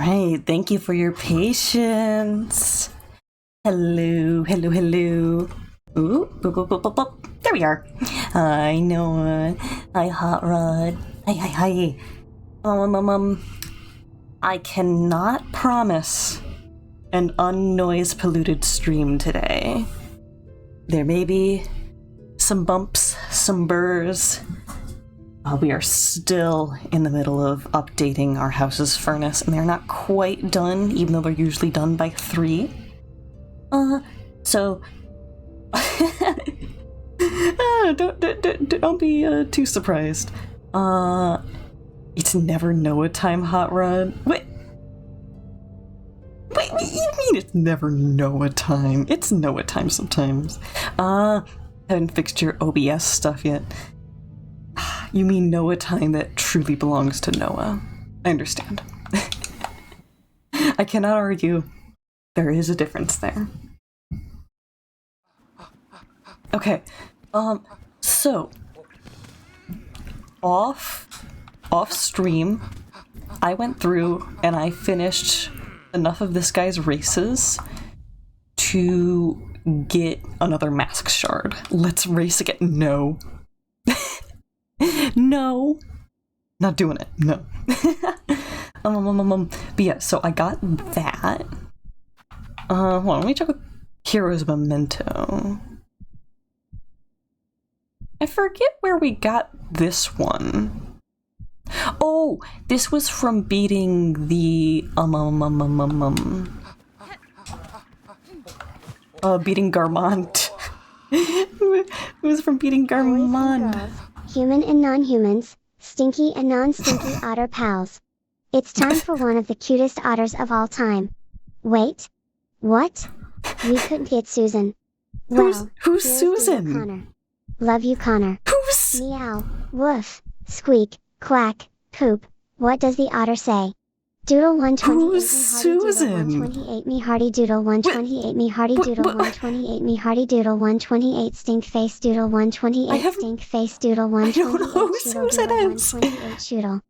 Alright, thank you for your patience. Hello, hello, hello. Ooh, boop, boop, boop, boop, boop. There we are. Hi, Noah. Hi, Hot Rod. Hi, hi, hi. I cannot promise an unnoise polluted stream today. There may be some bumps, some burrs. We are still in the middle of updating our house's furnace, and they're not quite done, even though they're usually done by 3. So... don't be too surprised. It's never Noah time, Hot Rod. Wait, you mean it's never Noah time? It's Noah time sometimes. Haven't fixed your OBS stuff yet. You mean Noah time that truly belongs to Noah. I understand. I cannot argue. There is a difference there. Okay, so off stream, I went through and I finished enough of this guy's races to get another mask shard. Let's race again. No. No. Not doing it. No. But yeah, so I got that. Hold on, let me check with Hero's Memento. I forget where we got this one. Oh, this was from beating the beating Garmont. It was from beating Garmont. Human and non-humans, stinky and non-stinky otter pals. It's time for one of the cutest otters of all time. Wait, what? We couldn't get Susan. Well, who's Susan? Connor. Love you, Connor. Who's... Meow, woof, squeak, quack, poop. What does the otter say? Doodle 128 Who's me hearty doodle 128 me hearty doodle 128 me hearty doodle 128 stink face doodle 128 stink face doodle 128 doodle.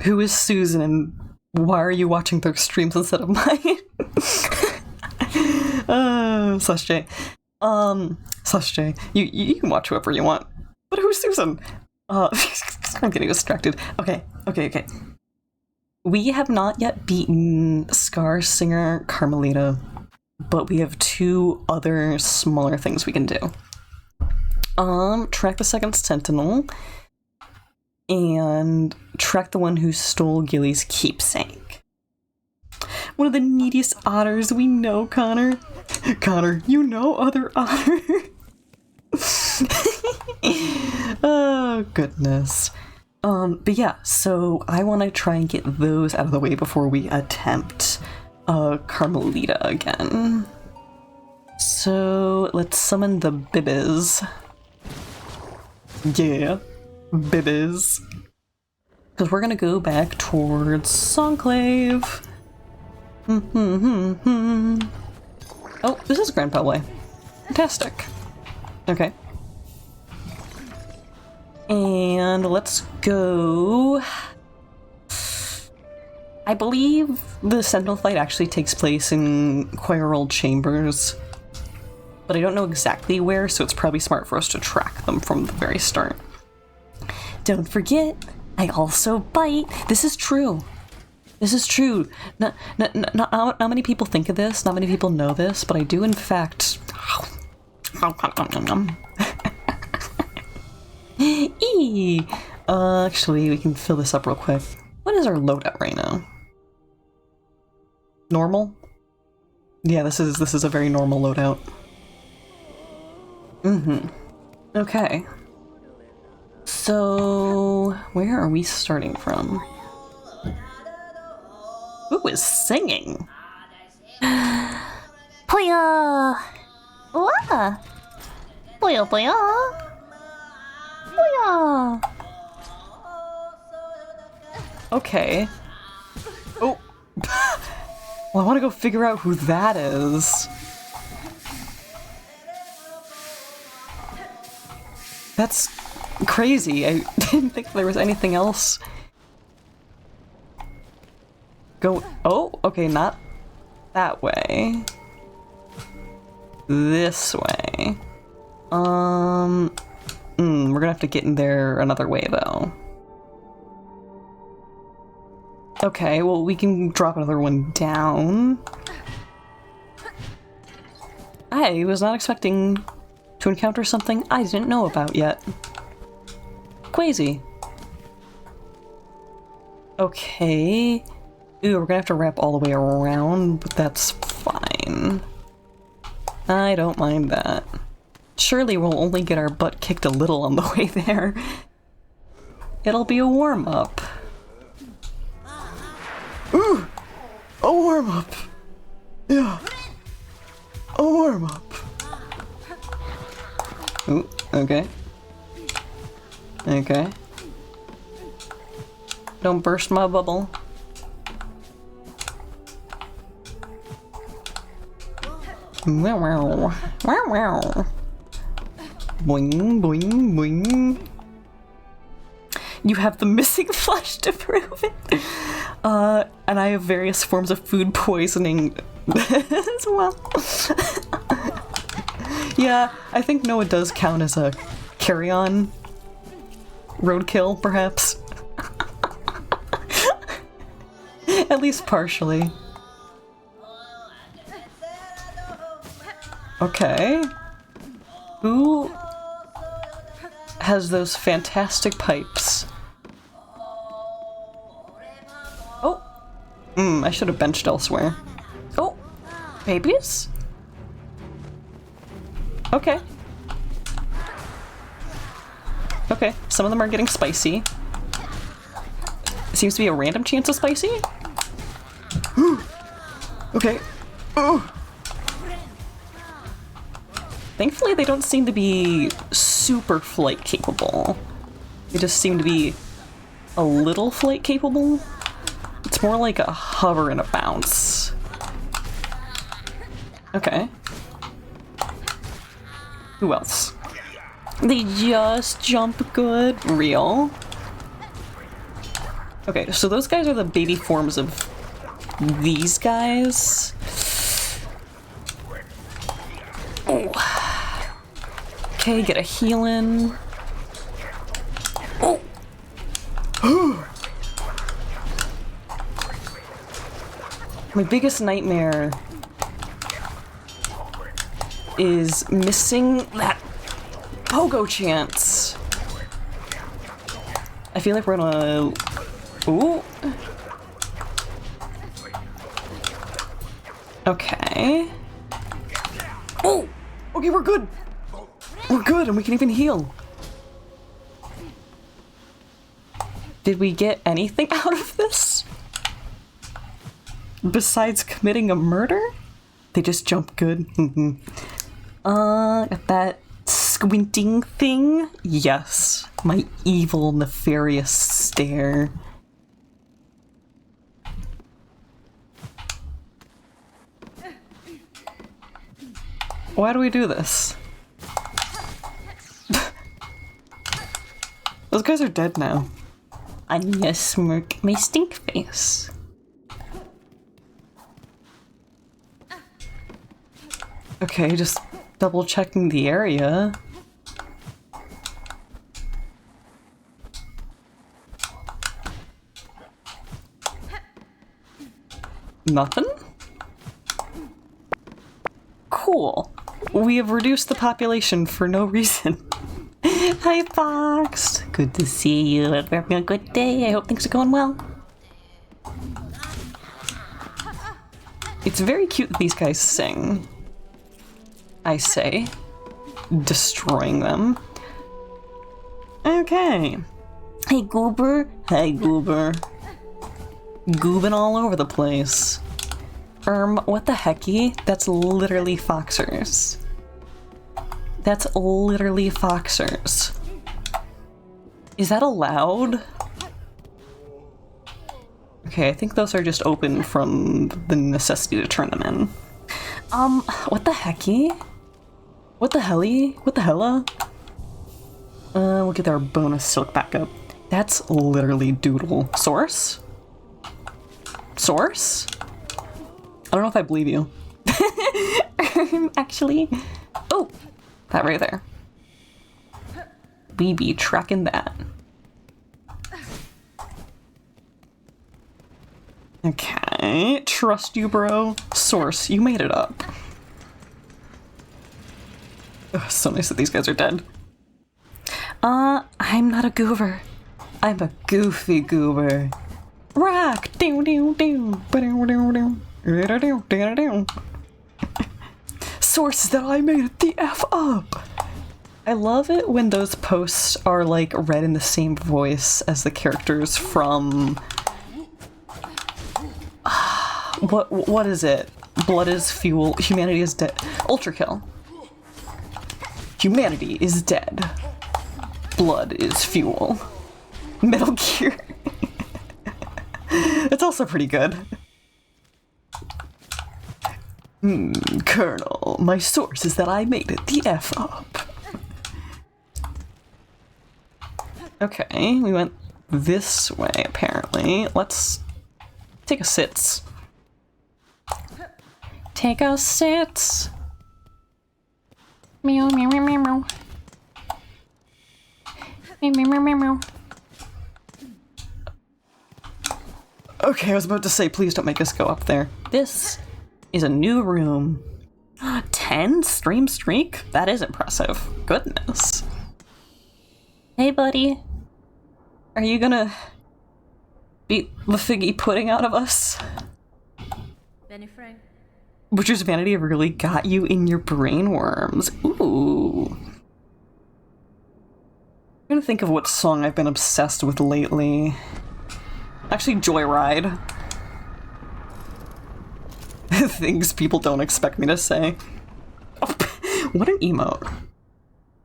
Who is Susan and why are you watching their streams instead of mine? Slush J. Slush J. You can watch whoever you want. But who's Susan? I'm getting distracted. Okay. We have not yet beaten Scar Singer Carmelita, but we have 2 other smaller things we can do. Track the second Sentinel, and track the one who stole Gilly's keepsake. One of the neediest otters we know, Connor. Connor, you know other otter. Oh, goodness. But yeah, so I want to try and get those out of the way before we attempt, Carmelita again. So, let's summon the Bibbies. Yeah, Bibbies. Because we're gonna go back towards Songclave. Oh, this is Grandpa Way. Fantastic. Okay. And let's go... I believe the Sentinel fight actually takes place in Choral Chambers, but I don't know exactly where, so it's probably smart for us to track them from the very start. Don't forget, I also bite. This is true. This is true. Not many people think of this, not many people know this, but I do in fact... Actually, we can fill this up real quick. What is our loadout right now? Normal? Yeah, this is a very normal loadout. Okay. So, where are we starting from? Who is singing? Poya! What? Poya poya! Poya! Okay. Oh! Well, I want to go figure out who that is. That's crazy. I didn't think there was anything else Go. Oh, okay, not that way. This way. We're gonna have to get in there another way, though. Okay, well, we can drop another one down. I was not expecting to encounter something I didn't know about yet. Crazy. Okay. Ooh, we're gonna have to wrap all the way around, but that's fine. I don't mind that. Surely we'll only get our butt kicked a little on the way there. It'll be a warm-up. Ooh! A warm-up! Yeah. A warm-up. Ooh, okay. Okay. Don't burst my bubble. Wow, wow. Wow, wow. Boing, boing, boing. You have the missing flesh to prove it. And I have various forms of food poisoning as well. Yeah, I think Noah does count as a carry-on roadkill, perhaps. At least partially. Okay. Who has those fantastic pipes? Oh! I should have benched elsewhere. Oh! Babies? Okay. Okay, some of them are getting spicy. Seems to be a random chance of spicy? Okay. Oh! Thankfully, they don't seem to be super flight capable. They just seem to be a little flight capable. It's more like a hover and a bounce. Okay. Who else? They just jump good. Real. Okay, so those guys are the baby forms of these guys. Oh. Okay, get a heal-in. Oh! My biggest nightmare is missing that pogo chance. I feel like we're gonna... Ooh. Okay. Oh! Okay, we're good! We're good, and we can even heal. Did we get anything out of this? Besides committing a murder? They just jump good. Got that squinting thing? Yes. My evil, nefarious stare. Why do we do this? Those guys are dead now. Anya smirk my stink face. Okay, just double checking the area. Nothing? Cool. We have reduced the population for no reason. Hi, Fox. Good to see you. Hope you're having a good day. I hope things are going well. It's very cute that these guys sing. I say. Destroying them. Okay. Hey, Goober. Hey, Goober. Goobing all over the place. What the hecky? That's literally Foxers. That's literally Foxers. Is that allowed? Okay, I think those are just open from the necessity to turn them in. What the hecky? What the helly? What the hella? We'll get our bonus silk back up. That's literally Doodle. Source? Source? I don't know if I believe you. Actually. Oh! That right there. We be tracking that. Okay. Trust you, bro. Source, you made it up. Ugh, so nice that these guys are dead. I'm not a goober. I'm a goofy goober. Rock! Down, down, down. Source that I made it the F up! I love it when those posts are like read in the same voice as the characters from... What is it? Blood is fuel. Humanity is dead. Ultra kill. Humanity is dead. Blood is fuel. Metal Gear. It's also pretty good. Colonel, my source is that I made it the F up. Okay, we went this way apparently. Let's take a sits. Take a sits. Meow, meow, meow, meow, meow. Meow, meow, meow, meow, meow. Okay, I was about to say, please don't make us go up there. This is a new room. 10 stream streak? That is impressive. Goodness. Hey, buddy. Are you gonna beat the figgy pudding out of us? Benny Frank. Butcher's Vanity really got you in your brain worms. Ooh. I'm gonna think of what song I've been obsessed with lately. Actually, Joyride. Things people don't expect me to say. Oh, what an emote.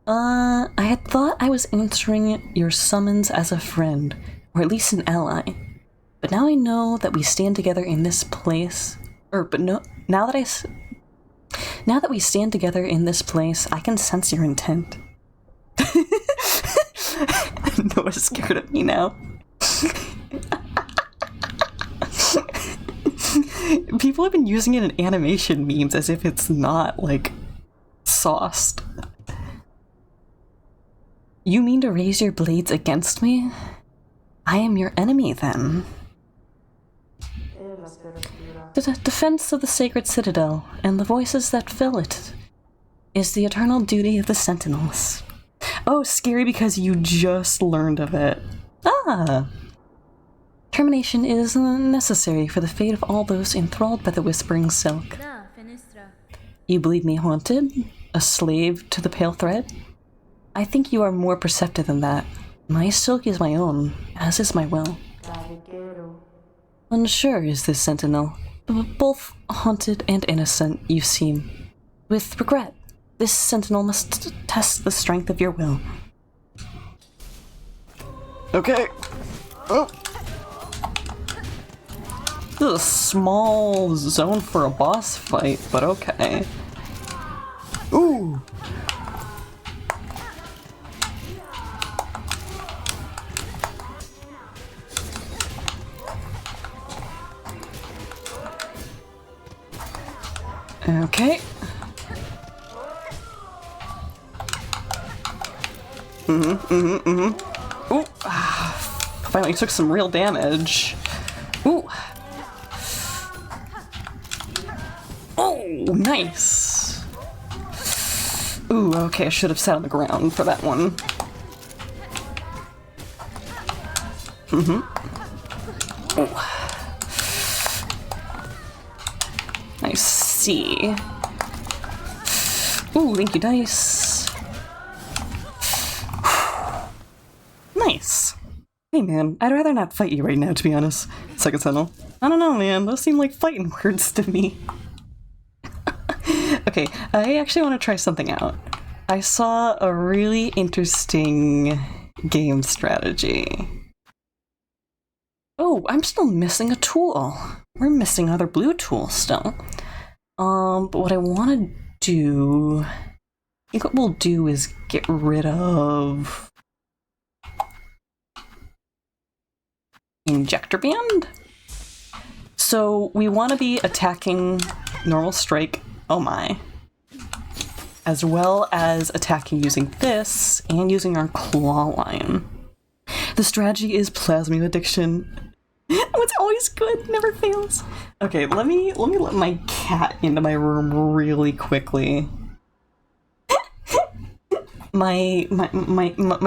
I had thought I was answering your summons as a friend, or at least an ally. But now I know that we stand together in this place. Now that we stand together in this place, I can sense your intent. Noah's scared of me now. People have been using it in animation memes as if it's not, like, sauced. You mean to raise your blades against me? I am your enemy, then. The defense of the sacred citadel, and the voices that fill it, is the eternal duty of the Sentinels. Oh, scary because you just learned of it. Ah! Termination is necessary for the fate of all those enthralled by the Whispering Silk. You believe me haunted? A slave to the pale thread? I think you are more perceptive than that. My silk is my own, as is my will. Unsure is this sentinel. Both haunted and innocent, you seem. With regret, this sentinel must test the strength of your will. Okay. Oh. This is a small zone for a boss fight, but okay. Ooh! Okay. Ooh! Finally took some real damage. Ooh! Oh, nice! Ooh, okay, I should have sat on the ground for that one. Oh. Nice C. Ooh, thank you, dice. Nice. Hey man, I'd rather not fight you right now, to be honest. Second Sentinel. I don't know, man. Those seem like fighting words to me. Okay, I actually want to try something out. I saw a really interesting game strategy. Oh, I'm still missing a tool. We're missing another blue tool still. But what I want to do... I think what we'll do is get rid of... Injector Band? So So we want to be attacking normal strike, oh my, as well as attacking using this and using our claw line. The strategy is plasma addiction. Oh, it's always good, never fails. Okay, let me let my cat into my room really quickly. my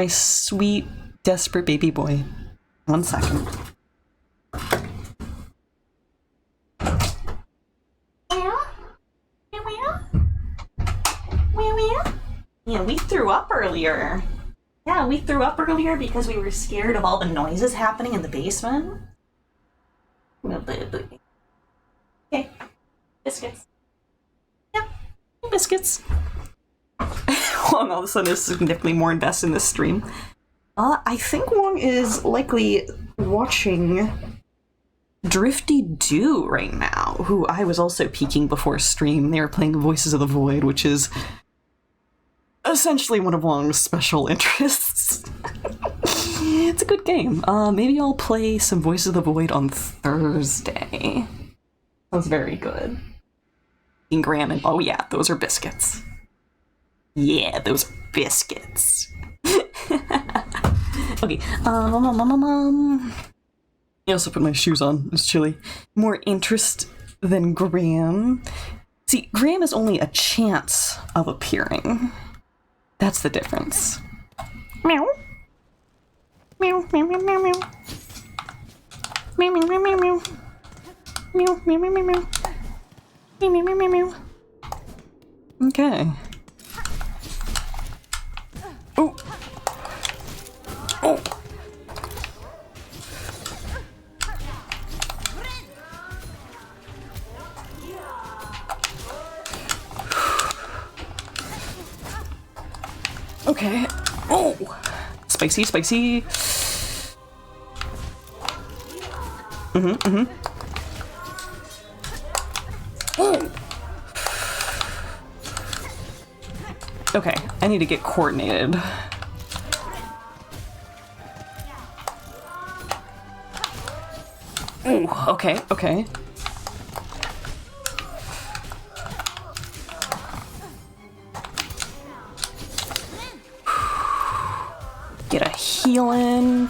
sweet, desperate baby boy. 1 second. Yeah, we threw up earlier. Yeah, we threw up earlier because we were scared of all the noises happening in the basement. Okay. Biscuits. Yep. Biscuits. Wong all of a sudden is significantly more invested in this stream. I think Wong is likely watching Drifty Doo right now, who I was also peeking before stream. They were playing Voices of the Void, which is essentially one of Wong's special interests. It's a good game. Maybe I'll play some Voices of the Void on Thursday. Sounds very good. And Graham and oh yeah, those are biscuits. Yeah, those are biscuits. Okay, I also put my shoes on. It's chilly. More interest than Graham. See, Graham is only a chance of appearing. That's the difference. Meow. Meow, meow, meow, meow, meow. Meow, meow, meow, meow, meow. Meow, meow, meow, meow, meow. Meow, meow, meow, meow, meow. Okay. Oh. Oh. Okay. Oh. Spicy, spicy. Oh. Okay, I need to get coordinated. Ooh, okay, okay. Get a heal in.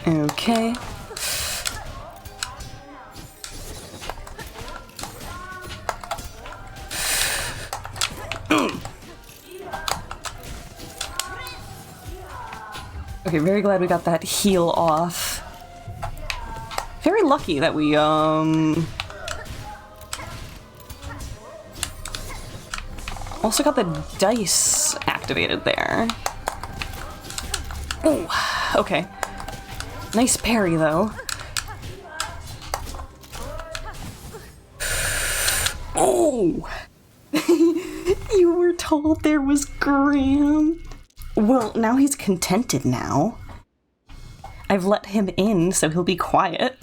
Okay. Okay, very glad we got that heal off. Very lucky that we, also got the dice activated there. Oh, okay. Nice parry, though. Oh! You were told there was Graham. Well, now he's contented now. I've let him in, so he'll be quiet.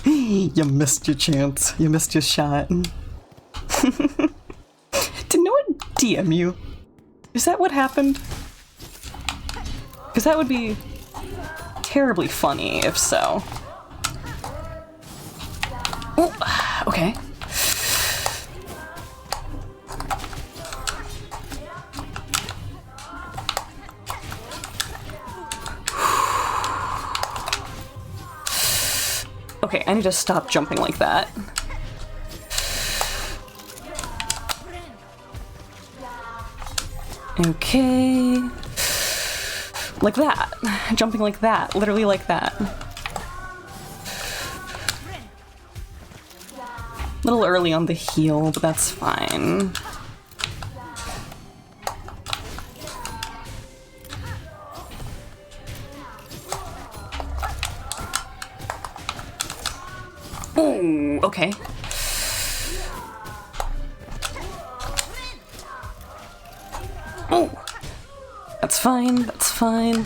You missed your chance. You missed your shot. Did no one DM you? Is that what happened? Because that would be terribly funny if so. Oh, okay. Okay, I need to stop jumping like that. Okay. Like that. Jumping like that. Literally like that. A little early on the heel, but that's fine. Ooh, okay. Oh, that's fine, that's fine.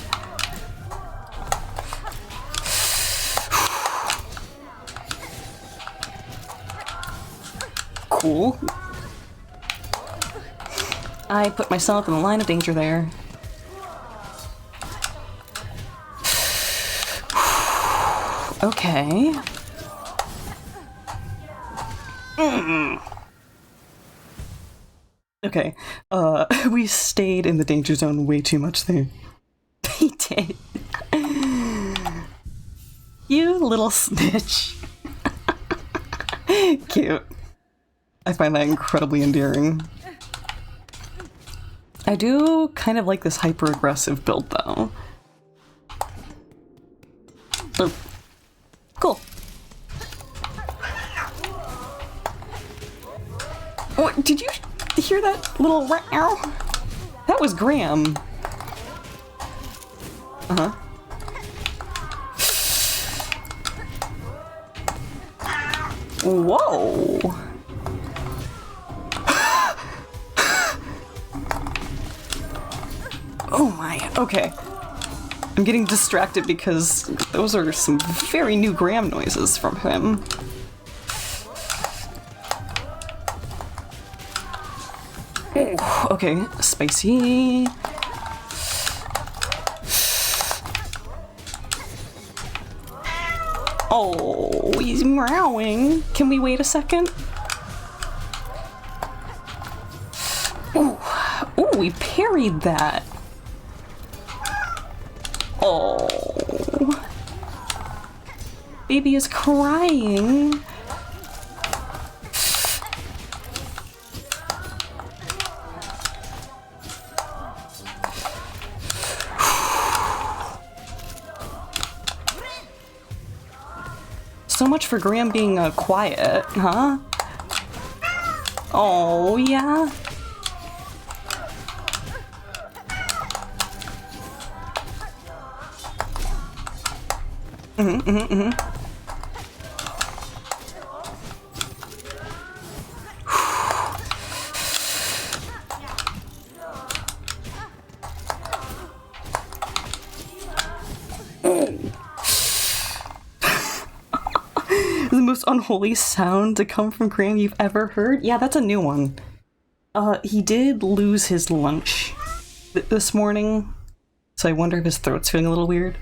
Cool. I put myself in the line of danger there. Okay. Okay, we stayed in the danger zone way too much there. He did. You little snitch. Cute. I find that incredibly endearing. I do kind of like this hyper-aggressive build, though. Boop. Cool. What, did you hear that little row? That was Graham. Uh-huh. Whoa. Oh my, okay. I'm getting distracted because those are some very new Graham noises from him. Oh, okay, spicy. Oh, he's meowing. Can we wait a second? Ooh, ooh, we parried that. Oh, baby is crying. So much for Graham being quiet, huh? Oh, yeah. The most unholy sound to come from Graham you've ever heard? Yeah, that's a new one. He did lose his lunch this morning, so I wonder if his throat's feeling a little weird.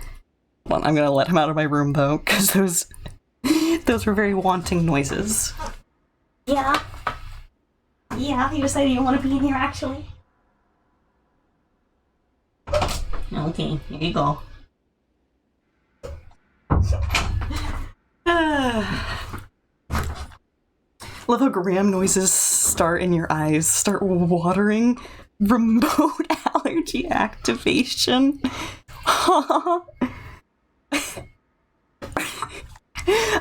Well, I'm gonna let him out of my room though, because those were very wanting noises. Yeah. Yeah, you decided you don't want to be in here, actually. Okay, here you go. Love how Graham noises start in your eyes, start watering. Remote allergy activation.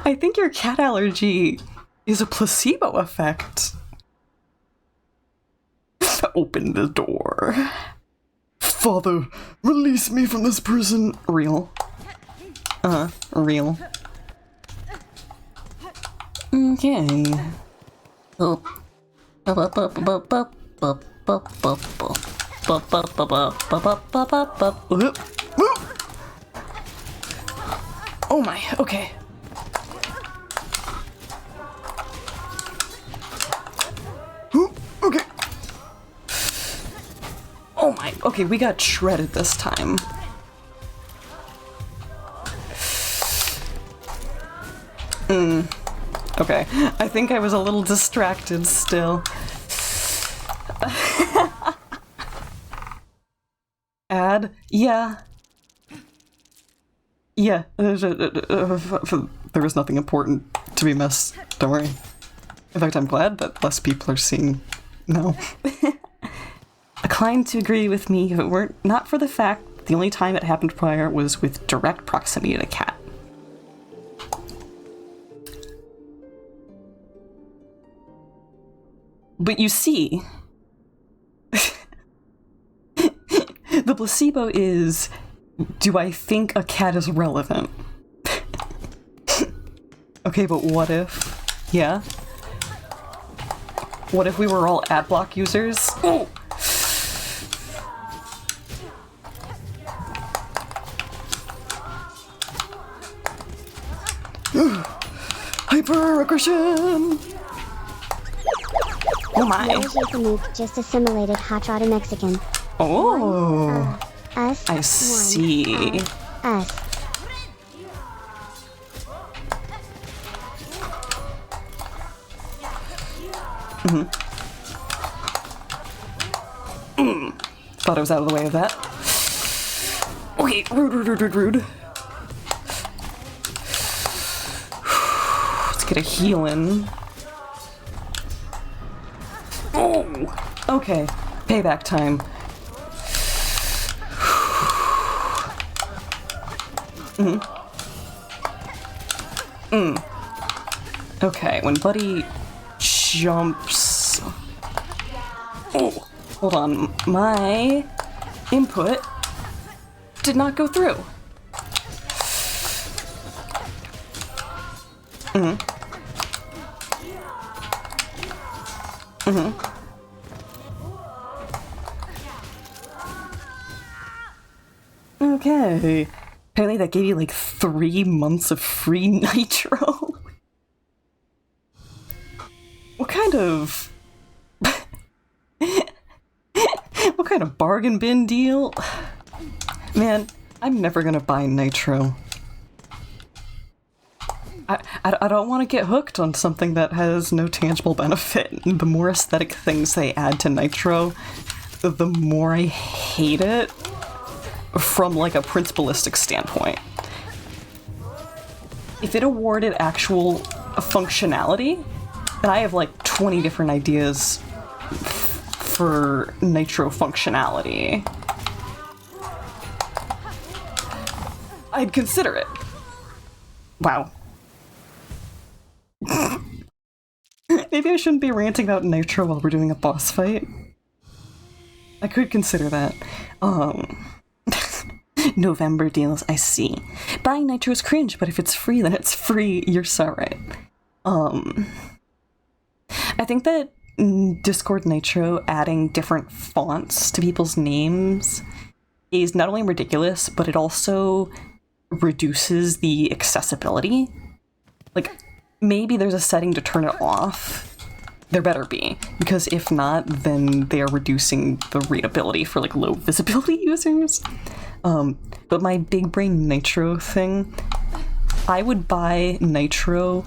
I think your cat allergy is a placebo effect. Open the door. Father, release me from this prison. Real. Real. Okay. Oh my, okay. Okay. Oh my, okay, we got shredded this time. Okay, I think I was a little distracted still. Add? Yeah. Yeah, there was nothing important to be missed, don't worry. In fact, I'm glad that less people are seeing now. Inclined to agree with me if it weren't not for the fact the only time it happened prior was with direct proximity to cat. But you see, the placebo is, do I think a cat is relevant? Okay, but what if, yeah? What if we were all adblock users? Oh! Hyper aggression! Oh my. Here's Yufanuke just assimilated hot rod Mexican. Oh. Us. I see. Us. Thought I was out of the way of that. Okay, rude. Let's get a heal in. Oh! Okay, payback time. Okay, when Buddy jumps... Oh, hold on. My input did not go through. Okay. Apparently that gave you like 3 months of free nitro. What kind of... what kind of bargain bin deal? Man, I'm never gonna buy nitro. I don't want to get hooked on something that has no tangible benefit. The more aesthetic things they add to nitro, the more I hate it from like a principalistic standpoint. If it awarded actual functionality, then I have like 20 different ideas for nitro functionality. I'd consider it. Wow. Maybe I shouldn't be ranting about nitro while we're doing a boss fight. I could consider that. November deals, I see. Buying nitro is cringe, but if it's free, then it's free. You're so right. I think that Discord Nitro adding different fonts to people's names is not only ridiculous, but it also reduces the accessibility. Like, maybe there's a setting to turn it off. There better be, because if not, then they are reducing the readability for like low visibility users. But my big brain Nitro thing, I would buy Nitro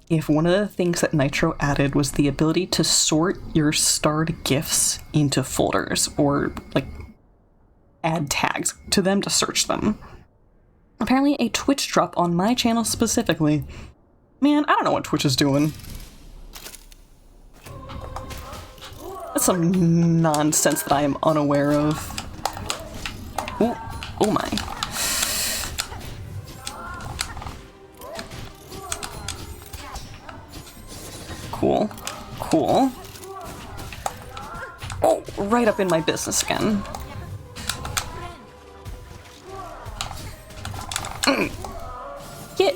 if one of the things that Nitro added was the ability to sort your starred GIFs into folders, or like add tags to them to search them. Apparently a Twitch drop on my channel specifically. Man, I don't know what Twitch is doing. That's some nonsense that I am unaware of. Ooh, oh my. Cool. Cool. Oh, right up in my business again. Get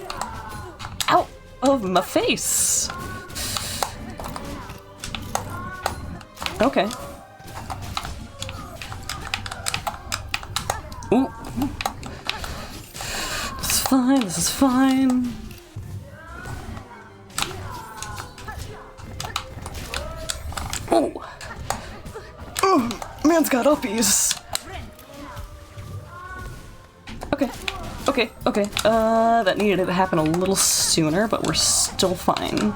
out of my face. Okay. Ooh. This is fine, this is fine. Oh. Oh, man's got uppies. Okay. Okay. That needed to happen a little sooner, but we're still fine.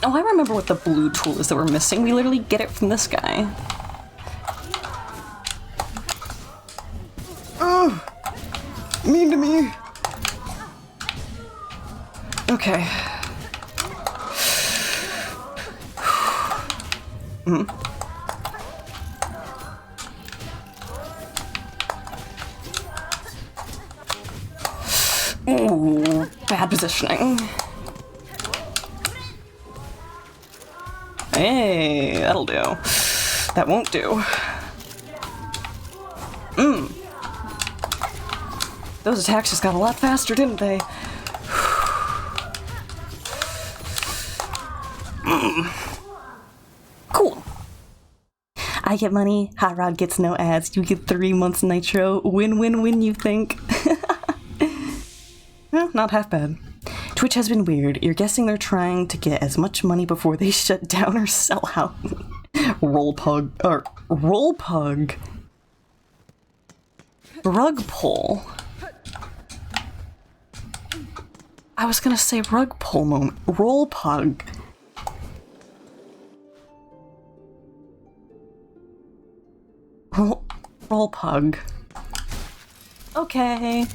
Oh, I remember what the blue tool is that we're missing. We literally get it from this guy. Oh, mean to me. Okay. Ooh, bad positioning. Hey, that'll do. That won't do. Those attacks just got a lot faster, didn't they? Cool. I get money, Hot Rod gets no ads, you get 3 months nitro, win, you think? Well, not half bad. Twitch has been weird. You're guessing they're trying to get as much money before they shut down or sell out. Roll pug. Rug pull. I was gonna say rug pull moment. Roll pug. Roll pug. Okay.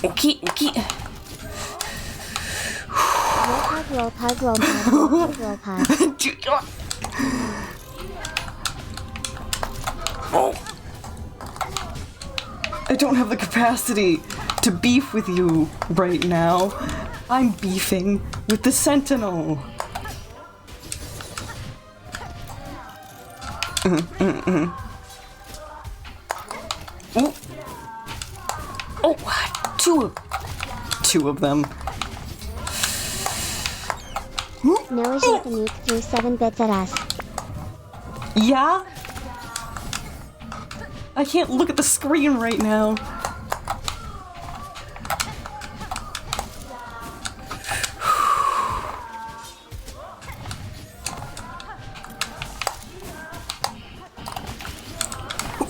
Okay. Roll pug, roll pug, roll pug, roll pug. I don't have the capacity to beef with you right now. I'm beefing with the Sentinel. Oh, two of them. Noah's the nuke threw 7 bits at us. Yeah? I can't look at the screen right now.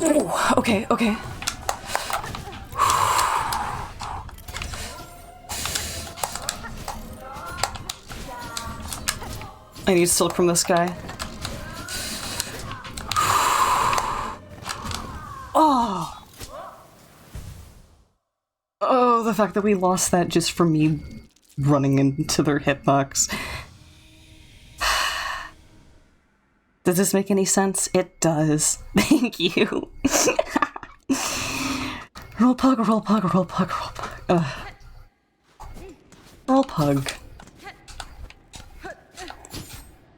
Ooh, okay. I need silk from this guy. Oh, the fact that we lost that just from me running into their hitbox. Does this make any sense? It does. Thank you. Roll pug. Roll pug.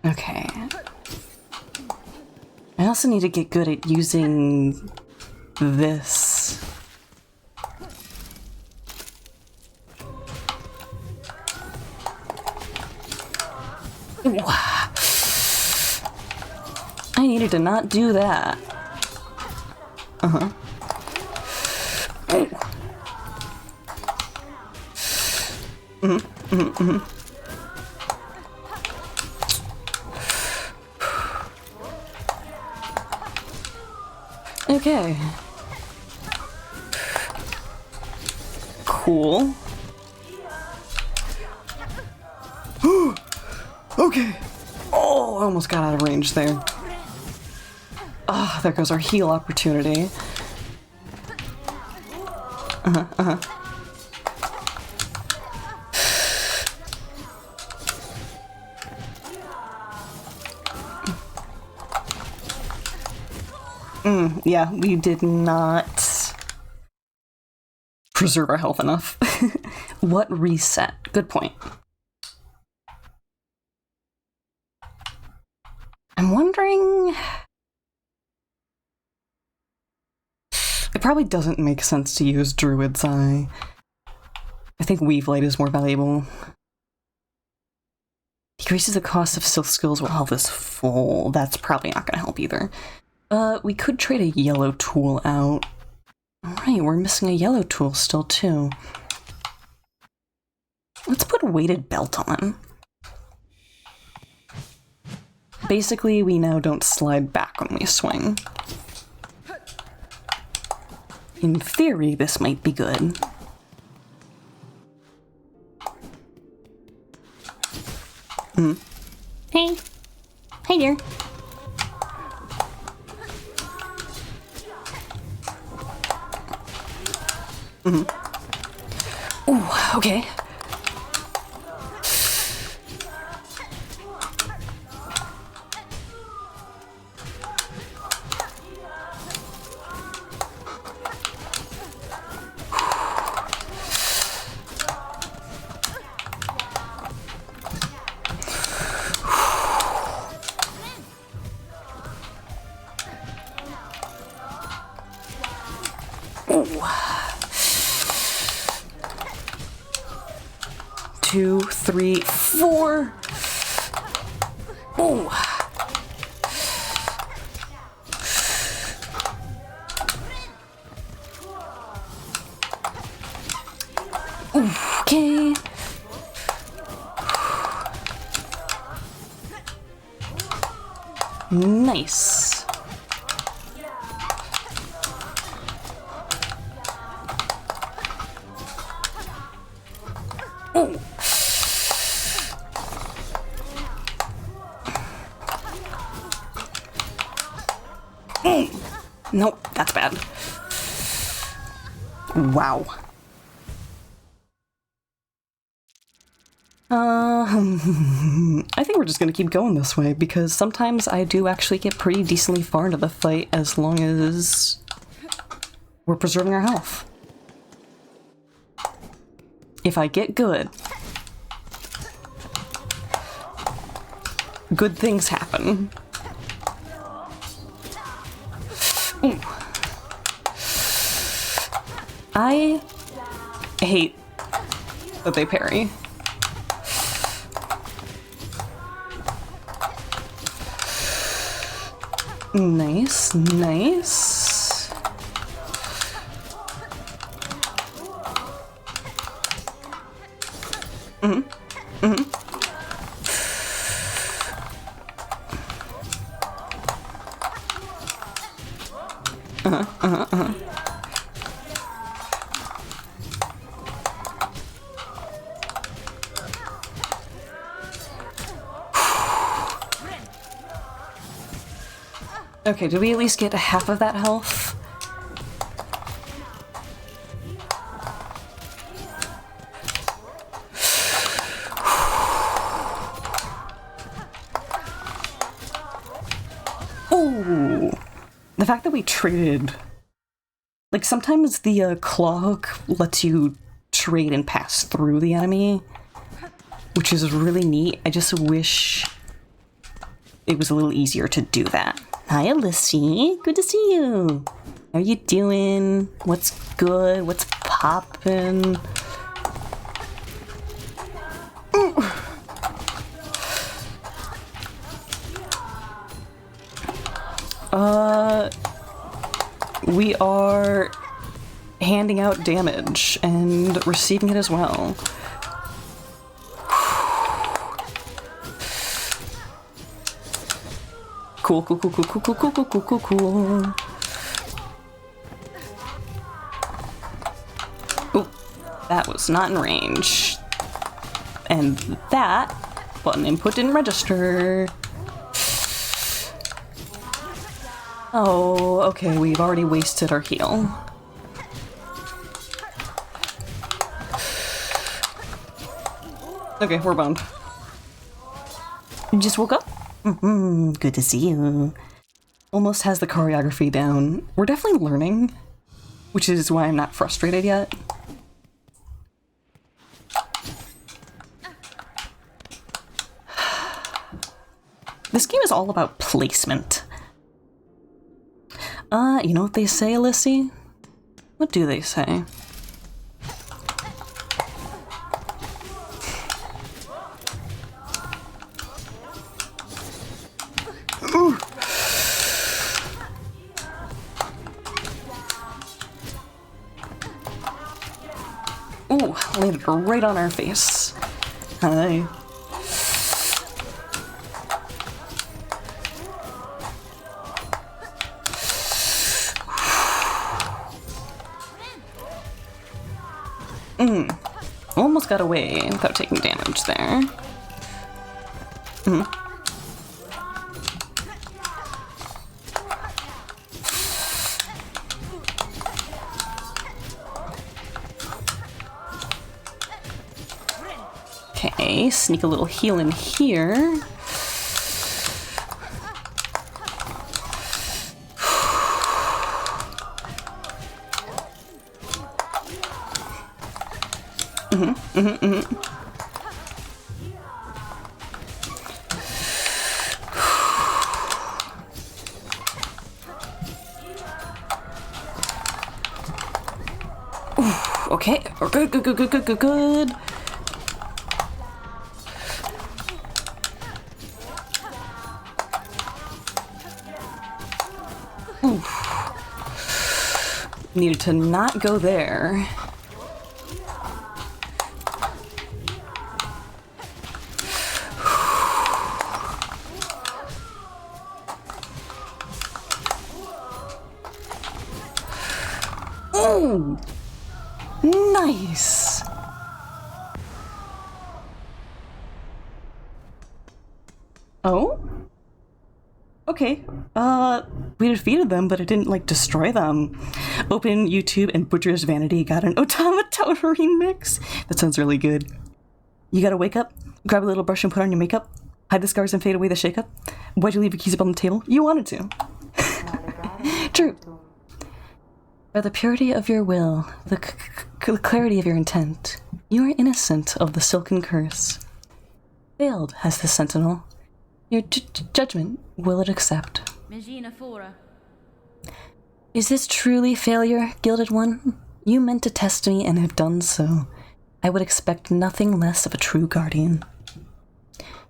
Okay. I also need to get good at using this. I needed to not do that. Okay. Cool. Okay. Oh, I almost got out of range there. Ah, there goes our heal opportunity. Yeah, we did not preserve our health enough. What reset? Good point. I'm wondering... It probably doesn't make sense to use Druid's Eye. I think Weave Light is more valuable. Decreases the cost of Silk skills while health is full. That's probably not going to help either. We could trade a yellow tool out. Alright, we're missing a yellow tool still, too. Let's put a weighted belt on. Basically, we now don't slide back when we swing. In theory, this might be good. Hey. Hey, dear. Ooh, okay. Two, three, four. Oh. Okay. Nice. Oh. Nope, that's bad. Wow. I think we're just gonna keep going this way, because sometimes I do actually get pretty decently far into the fight as long as we're preserving our health. If I get good, good things happen. Ooh. I hate that they parry. Nice, nice. Okay, did we at least get half of that health? Oh! The fact that we traded... Like, sometimes the claw hook lets you trade and pass through the enemy, which is really neat. I just wish it was a little easier to do that. Hi, Alyssy. Good to see you. How you doing? What's good? What's poppin'? We are handing out damage and receiving it as well. Cool, cool, cool, cool, cool, cool, cool, cool, cool, cool. Ooh, that was not in range. And that button input didn't register. Oh, okay, we've already wasted our heal. Okay, we're boned. You just woke up? Good to see you. Almost has the choreography down. We're definitely learning, which is why I'm not frustrated yet. This game is all about placement. You know what they say, Alyssy? What do they say? Ooh. Ooh, landed right on our face. Hi. Almost got away without taking damage there. Okay, sneak a little heal in here. Okay, we're good, good, good, good, good, good, good. Needed to not go there. Oh! Nice! Oh? Okay. We defeated them, but it didn't, like, destroy them. Open YouTube and Butcher's Vanity got an Automaton remix. That sounds really good. You gotta wake up, grab a little brush and put on your makeup, hide the scars and fade away the shakeup. Why'd you leave your keys up on the table? You wanted to. True. By the purity of your will, the clarity of your intent, you are innocent of the silken curse. Failed, has the Sentinel. Your judgment will it accept. Megina Fora. Is this truly failure, Gilded One? You meant to test me and have done so. I would expect nothing less of a true guardian.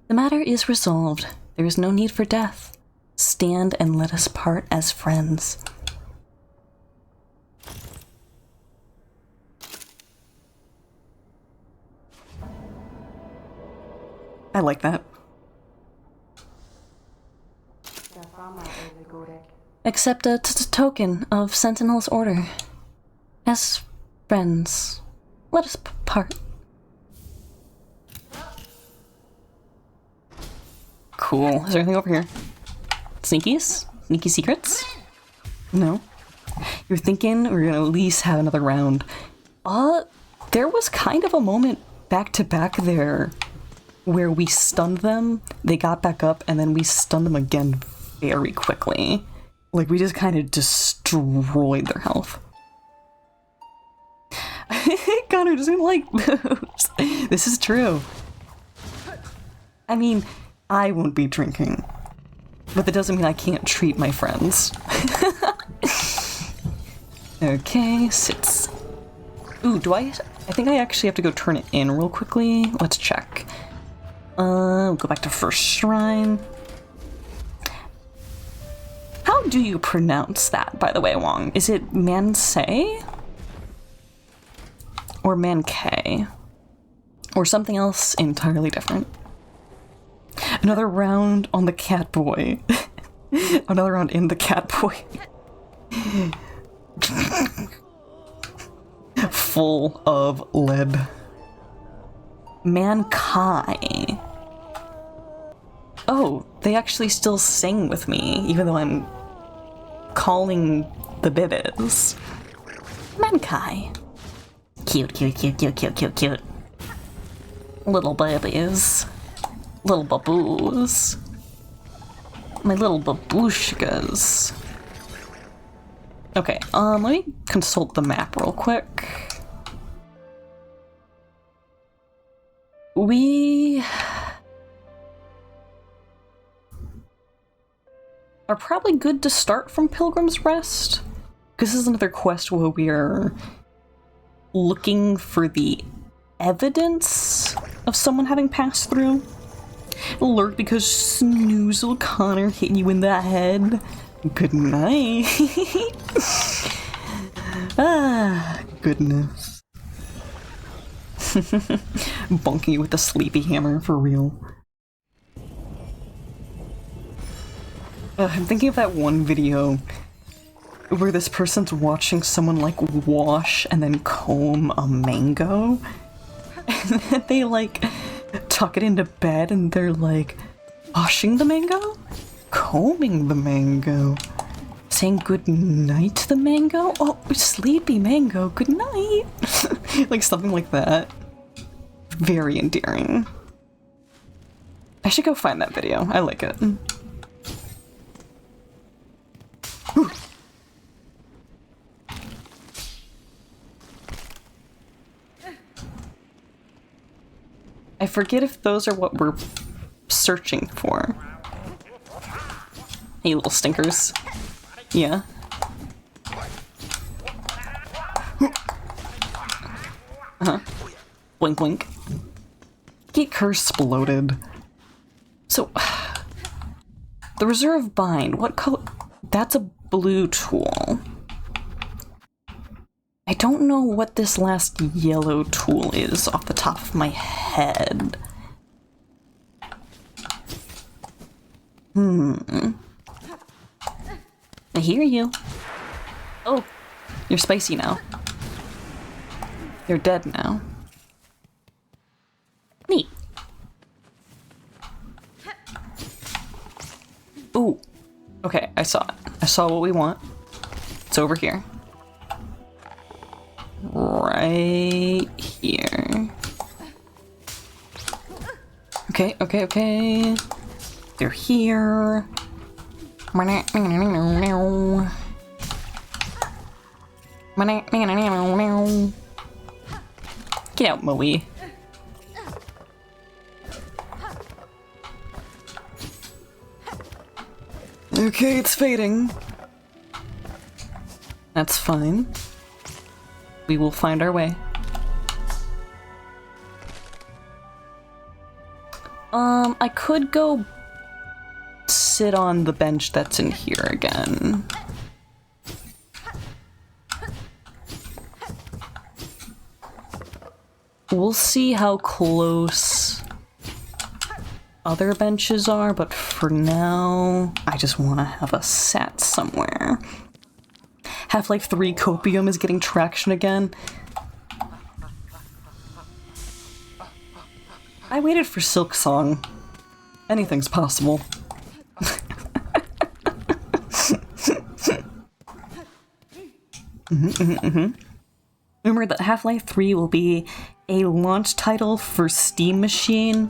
The matter is resolved. There is no need for death. Stand and let us part as friends. I like that. Accept a token of Sentinel's order. As friends, let us part. Cool. Is there anything over here? Sneakies? Sneaky secrets? No. You're thinking we're gonna at least have another round. There was kind of a moment back to back there where we stunned them, they got back up, and then we stunned them again very quickly. Like, we just kind of destroyed their health. Connor doesn't like moves. This is true. I mean, I won't be drinking, but that doesn't mean I can't treat my friends. Okay, sits. Ooh, I think I actually have to go turn it in real quickly. Let's check. We'll go back to First Shrine. How do you pronounce that, by the way, Wong? Is it Mansei? Or Mankay? Or something else entirely different? Another round on the cat boy. Another round in the cat boy. Full of lead. Mankai. Oh, they actually still sing with me, even though I'm calling the bibbies. Mankai. Cute, cute, cute, cute, cute, cute, cute. Little babies. Little baboos. My little babushkas. Okay, let me consult the map real quick. We are probably good to start from Pilgrim's Rest, because this is another quest where we are looking for the evidence of someone having passed through. Alert because Snoozle Connor hit you in the head. Good night. Ah, goodness. Bonking you with the sleepy hammer, for real. I'm thinking of that one video where this person's watching someone like wash and then comb a mango. And then they like tuck it into bed and they're like washing the mango? Combing the mango. Saying good night to the mango? Oh, sleepy mango, good night. Like something like that. Very endearing. I should go find that video. I like it. Whew. I forget if those are what we're searching for. Hey, little stinkers. Yeah. Uh-huh. Blink, blink. Get curse exploded. So, the reserve bind, what color? That's a blue tool. I don't know what this last yellow tool is off the top of my head. I hear you. Oh, You're spicy now. You're dead now. Neat. Ooh. Okay, I saw it. I saw what we want. It's over here. Right here. Okay, okay, okay. They're here. Get out, Moe. Okay, it's fading. That's fine. We will find our way. I could go sit on the bench that's in here again. We'll see how close other benches are, but for now, I just want to have a sat somewhere. Half-Life 3 Copium is getting traction again. I waited for Silksong. Anything's possible. Rumor that Half-Life 3 will be a launch title for Steam Machine.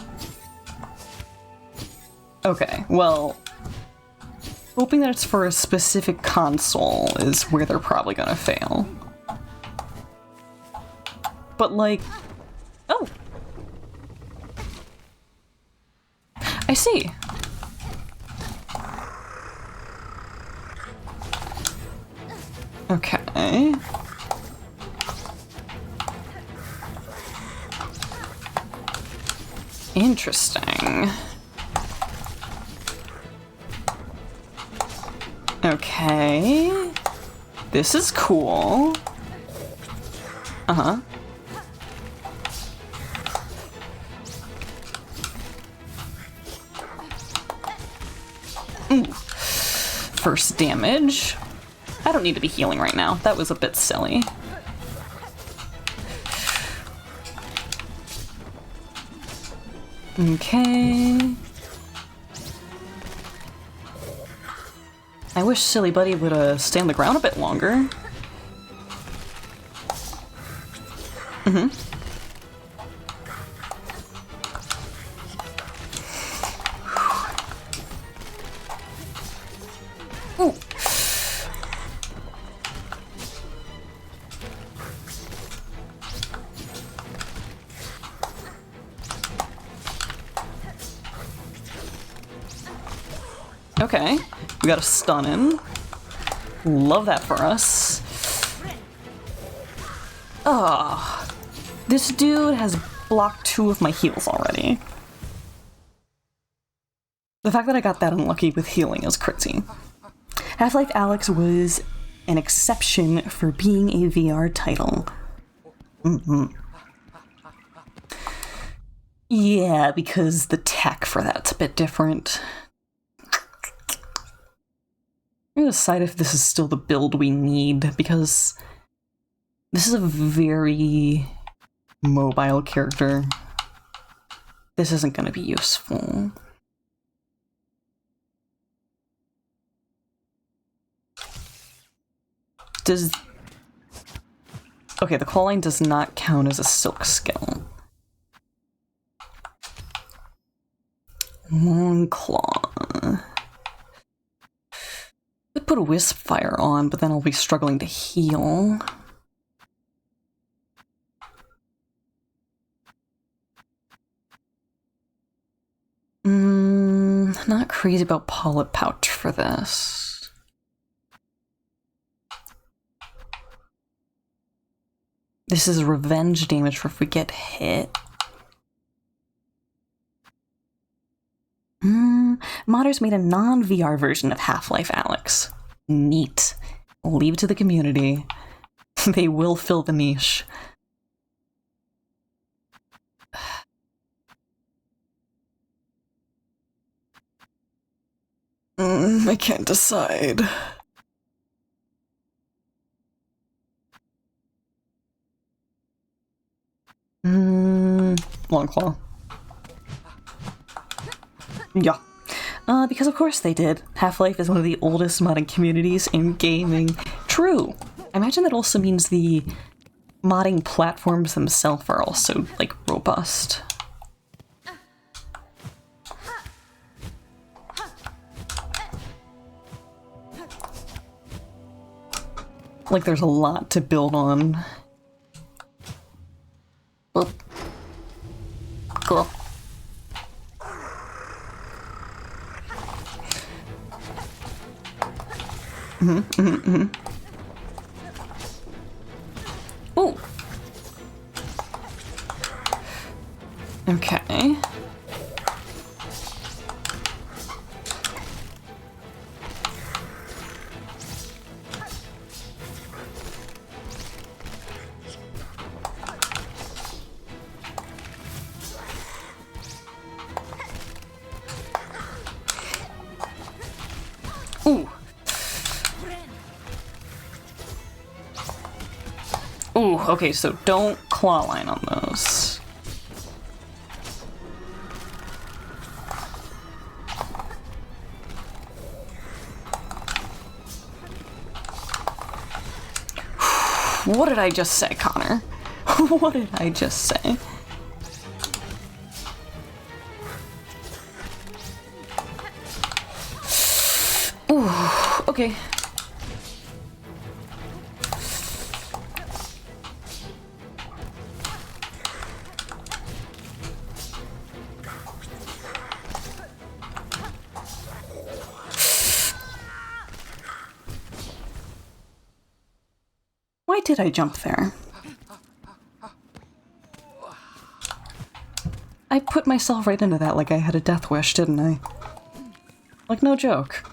Okay, well, hoping that it's for a specific console is where they're probably gonna fail. But like, oh! I see. Okay. Interesting. Okay. This is cool. Uh-huh. Ooh. First damage. I don't need to be healing right now. That was a bit silly. Okay. I wish Silly Buddy would stay on the ground a bit longer. Mm-hmm. Ooh. Okay, we got a stun in. Love that for us. Ah, this dude has blocked 2 of my heals already. The fact that I got that unlucky with healing is crazy. Half-Life Alyx was an exception for being a VR title. Yeah, because the tech for that's a bit different. I'm gonna decide if this is still the build we need, because this is a very mobile character. This isn't gonna be useful. Does... Okay, the call line does not count as a silk skill. Long claw. Could put a wisp fire on, but then I'll be struggling to heal. Not crazy about polyp pouch for this. This is revenge damage for if we get hit. Modders made a non-VR version of Half-Life Alyx. Neat. Leave it to the community. They will fill the niche. I can't decide. Long claw. Yeah. Because of course they did. Half-Life is one of the oldest modding communities in gaming. True. I imagine that also means the modding platforms themselves are also, like, robust. Like, there's a lot to build on. Oop. Cool. Ooh. Okay. Ooh. Ooh, okay, so don't claw line on those. What did I just say, Connor? What did I just say? Ooh, okay. Why did I jump there? I put myself right into that like I had a death wish, didn't I? Like, no joke.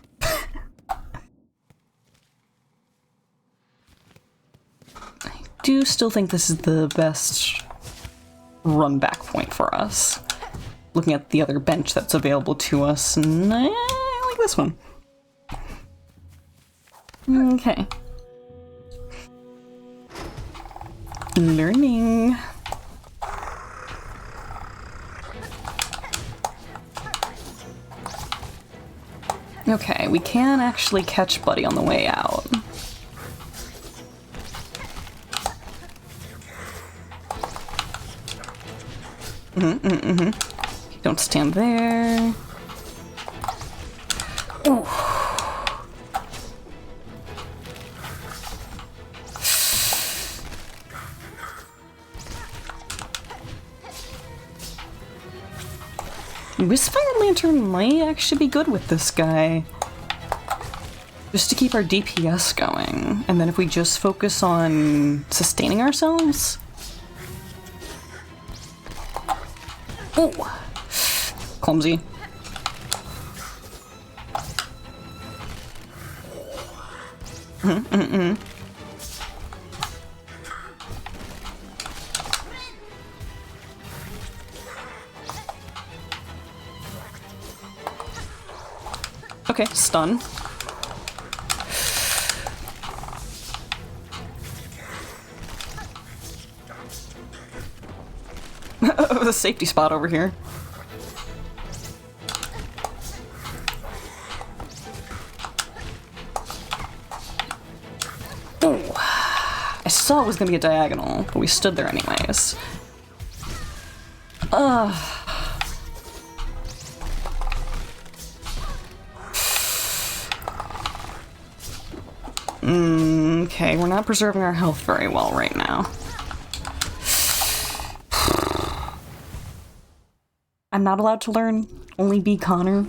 I do still think this is the best run back point for us. Looking at the other bench that's available to us, and I like this one. Okay. Learning. Okay, we can actually catch Buddy on the way out. Don't stand there. Ooh. This Fire Lantern might actually be good with this guy. Just to keep our DPS going. And then if we just focus on sustaining ourselves. Ooh. Clumsy. Okay, stun. The safety spot over here. Ooh. I saw it was gonna be a diagonal, but we stood there anyways. Okay, we're not preserving our health very well right now. I'm not allowed to learn. Only be Connor.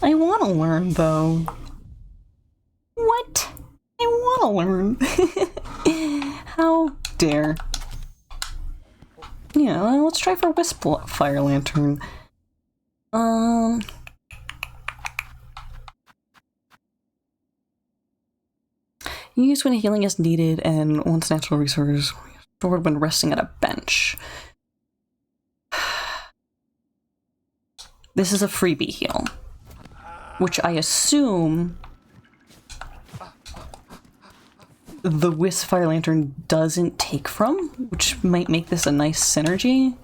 I want to learn, though. What? I want to learn. How dare. Yeah, let's try for Wisp Fire Lantern. Used when healing is needed and once natural resource stored when resting at a bench. This is a freebie heal, which I assume the Wisp Fire Lantern doesn't take from, which might make this a nice synergy.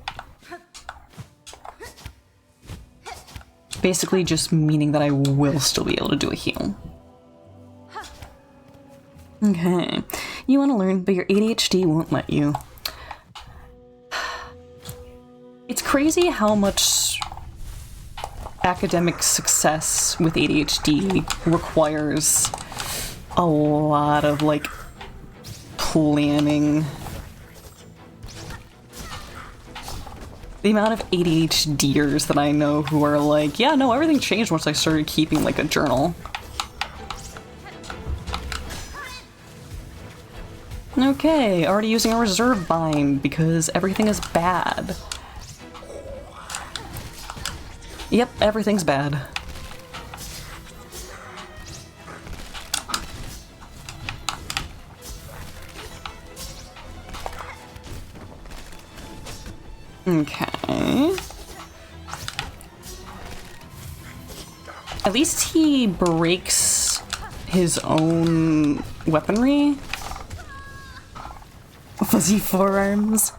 Basically just meaning that I will still be able to do a heal. Okay. You want to learn, but your ADHD won't let you. It's crazy how much academic success with ADHD requires a lot of, like, planning. The amount of ADHDers that I know who are like, yeah, no, everything changed once I started keeping, like, a journal. Okay, already using a reserve bind because everything is bad. Yep, everything's bad. Okay. At least he breaks his own weaponry. Fuzzy forearms.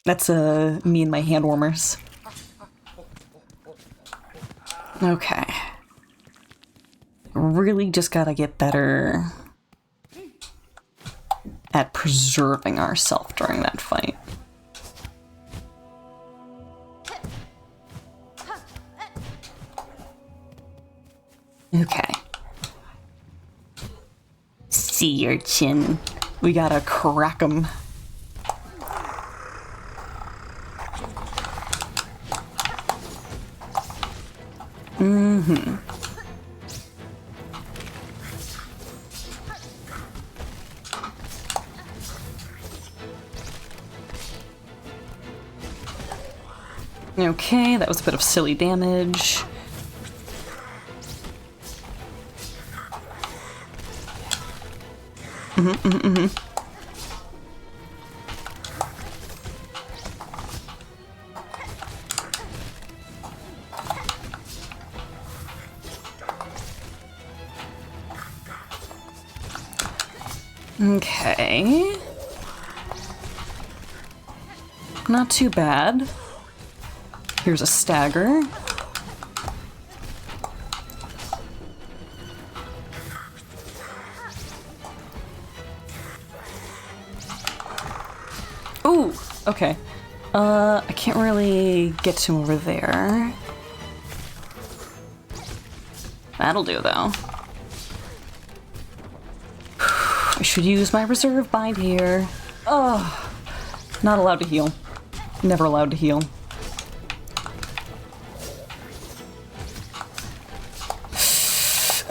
That's me and my hand warmers. Okay. Really just gotta get better at preserving ourselves during that fight. Okay. Sea urchin. We gotta crack 'em. Mm-hmm. Okay, that was a bit of silly damage. Okay. Not too bad. Here's a stagger. Ooh, okay. I can't really get to him over there. That'll do, though. I should use my reserve bind here. Oh, not allowed to heal. Never allowed to heal.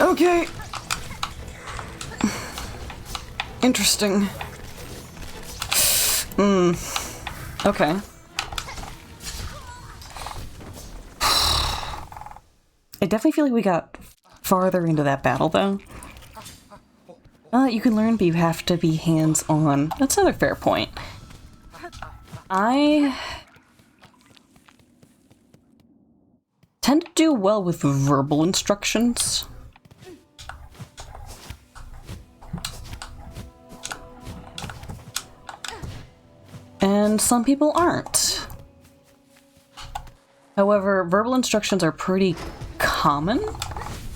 Okay. Interesting. Okay. I definitely feel like we got farther into that battle, though. You can learn, but you have to be hands-on. That's another fair point. I tend to do well with verbal instructions. And some people aren't. However, verbal instructions are pretty common,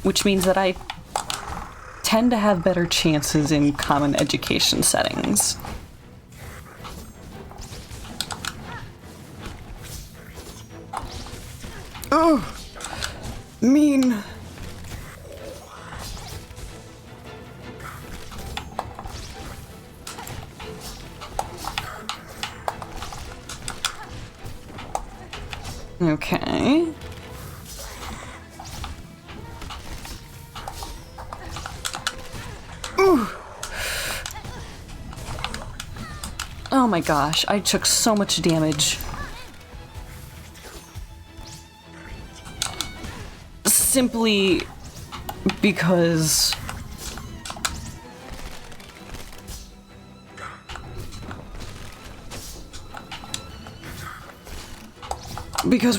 which means that I tend to have better chances in common education settings. Oh, mean. Okay. Ooh. Oh my gosh, I took so much damage. Simply because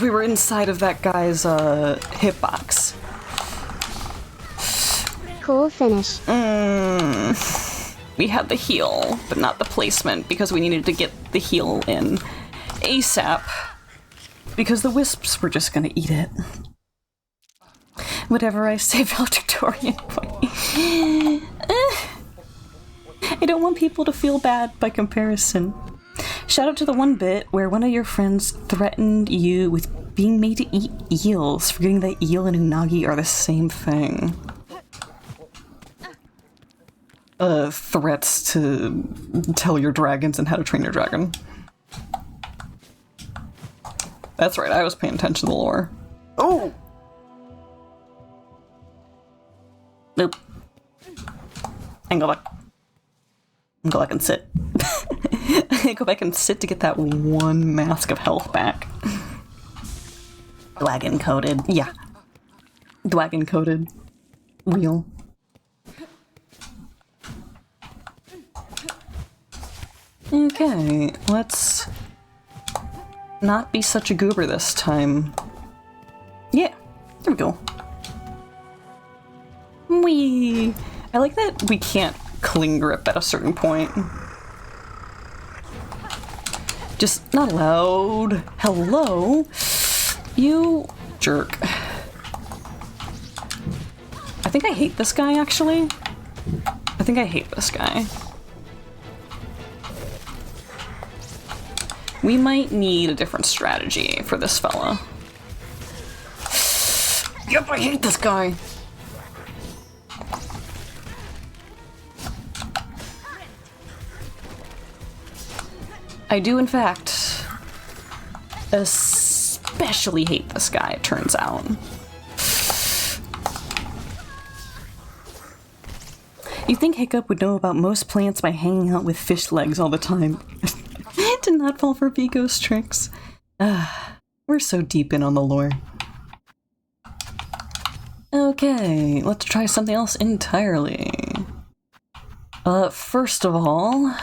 we were inside of that guy's hitbox. Cool finish. We had the heal, but not the placement, because we needed to get the heal in ASAP. Because the wisps were just gonna eat it. Whatever I say, valedictorian point. I don't want people to feel bad by comparison. Shout out to the one bit where one of your friends threatened you with being made to eat eels, forgetting that eel and unagi are the same thing. Threats to tell your dragons and how to train your dragon. That's right, I was paying attention to the lore. Oh! Nope. And go back. And go back and sit. Go back and sit to get that one mask of health back. Dragon coated. Yeah. Dragon coated. Real. Okay, let's not be such a goober this time. Yeah, there we go. Whee! I like that we can't cling grip at a certain point. Just not allowed. Hello? You jerk. I think I hate this guy, actually. I think I hate this guy. We might need a different strategy for this fella. Yep, I hate this guy. I do, in fact, especially hate this guy, it turns out. You'd think Hiccup would know about most plants by hanging out with fish legs all the time. To not fall for Vigo's tricks. We're so deep in on the lore. Okay, let's try something else entirely. First of all...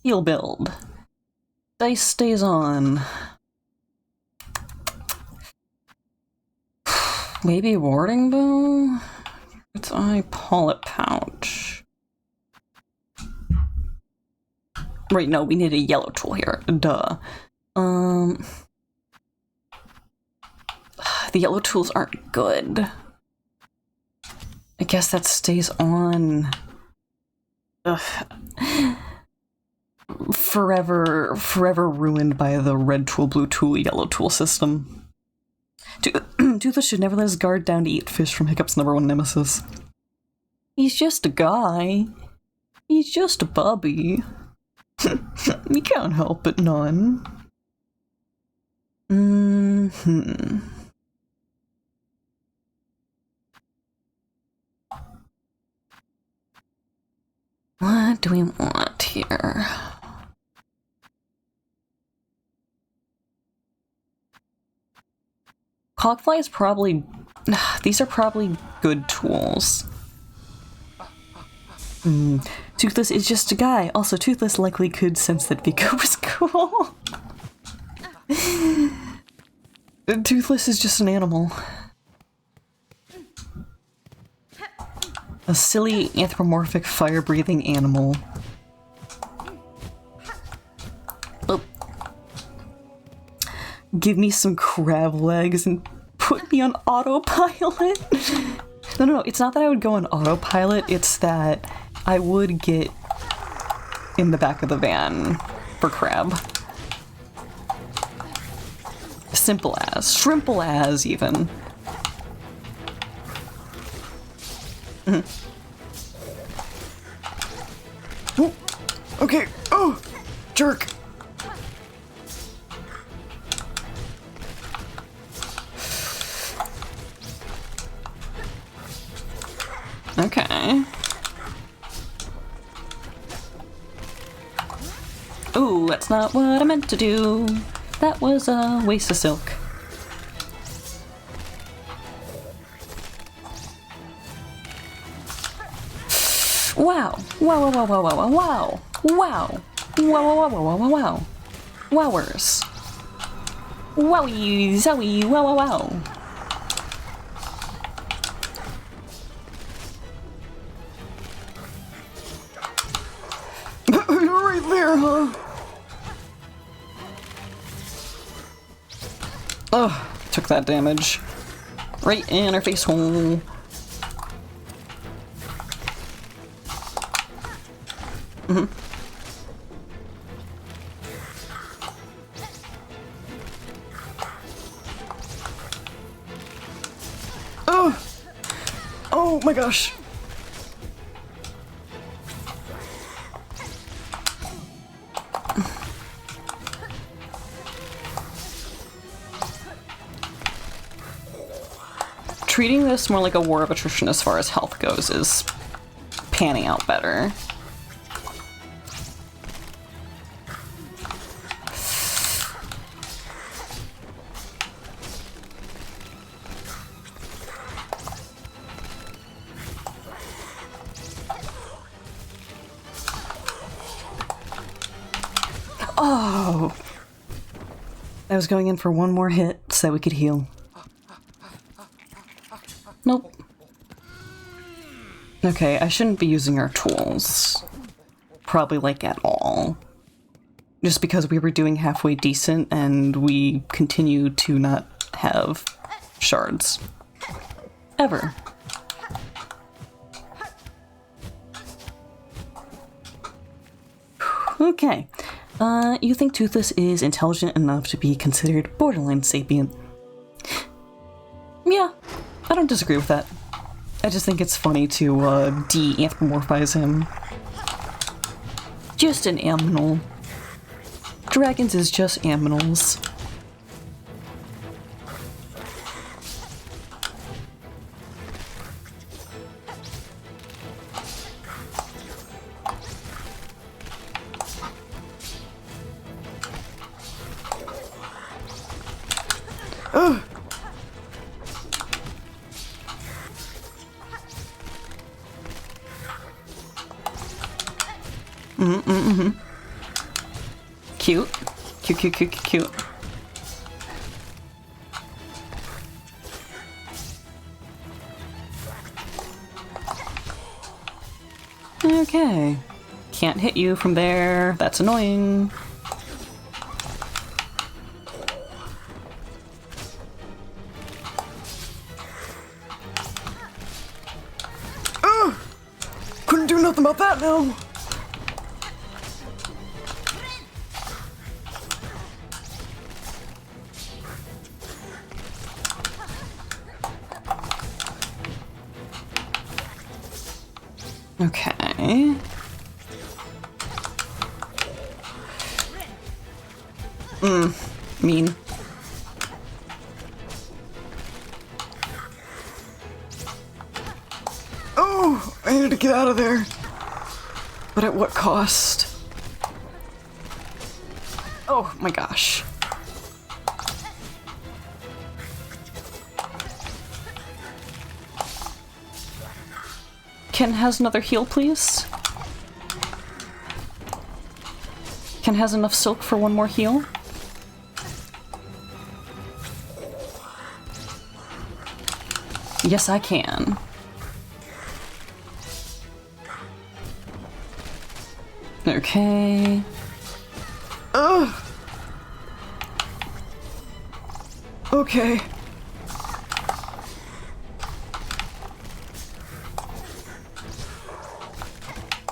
heal build. Dice stays on. Maybe warding bow? It's eye pollet pouch. Right, no, we need a yellow tool here. Duh. The yellow tools aren't good. I guess that stays on. Ugh. Forever ruined by the red tool, blue tool, yellow tool system. Toothless should never let his guard down to eat fish from Hiccup's #1 nemesis. He's just a guy. He's just a bubby. We can't help it, none. What do we want here? Cogfly is probably... these are probably good tools. Toothless is just a guy. Also, Toothless likely could sense that Vigo was cool. Toothless is just an animal. A silly, anthropomorphic, fire-breathing animal. Oh. Give me some crab legs and put me on autopilot? No, it's not that I would go on autopilot, it's that I would get in the back of the van for crab. Simple as. Shrimple as, even. Oh, okay. Oh, jerk. Okay. Ooh, that's not what I meant to do. That was a waste of silk. Wow. Wow, wow, wow, wow, wow, wow. Wow. Wow, wow, wow, wow, wow, wow. Wowers. Wowie, zowie, wow, wow, wow. Ugh, took that damage. Right in our face hole. Oh! Oh my gosh! Treating this more like a war of attrition as far as health goes is panning out better. Oh! I was going in for one more hit so that we could heal. Nope. Okay, I shouldn't be using our tools. Probably, like, at all. Just because we were doing halfway decent and we continue to not have shards. Ever. Okay. You think Toothless is intelligent enough to be considered borderline sapient? Yeah, I don't disagree with that. I just think it's funny to de-anthropomorphize him. Just an aminal. Dragons is just aminals. Ugh. Cute. Cute, cute, cute, cute. Okay. Can't hit you from there. That's annoying. Ugh! Couldn't do nothing about that now. Okay. Mean. Oh, I needed to get out of there. But at what cost? Oh my gosh. Ken has another heal, please? Ken has enough silk for one more heal? Yes, I can. Okay. Ugh. Okay.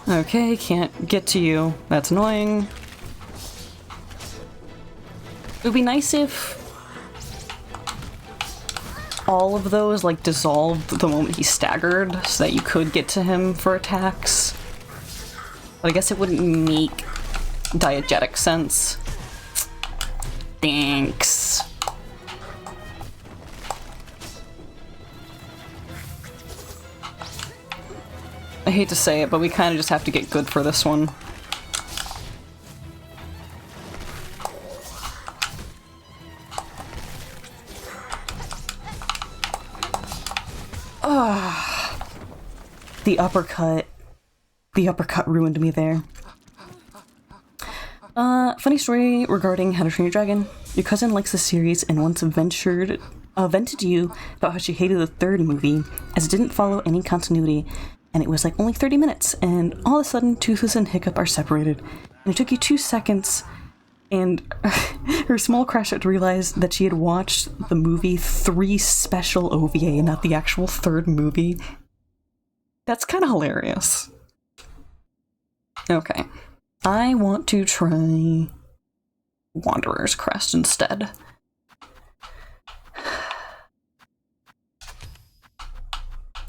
Okay, can't get to you. That's annoying. It would be nice if all of those, like, dissolved the moment he staggered so that you could get to him for attacks. But I guess it wouldn't make diegetic sense. Thanks. I hate to say it, but we kind of just have to get good for this one. Ah, the uppercut. The uppercut ruined me there. Funny story regarding How to Train Your Dragon. Your cousin likes the series and once vented to you about how she hated the third movie, as it didn't follow any continuity, and it was like only 30 minutes, and all of a sudden Toothless and Hiccup are separated, and it took you 2 seconds And her small crush had realized that she had watched the movie 3 special OVA, not the actual 3rd movie. That's kind of hilarious. Okay. I want to try Wanderer's Crest instead.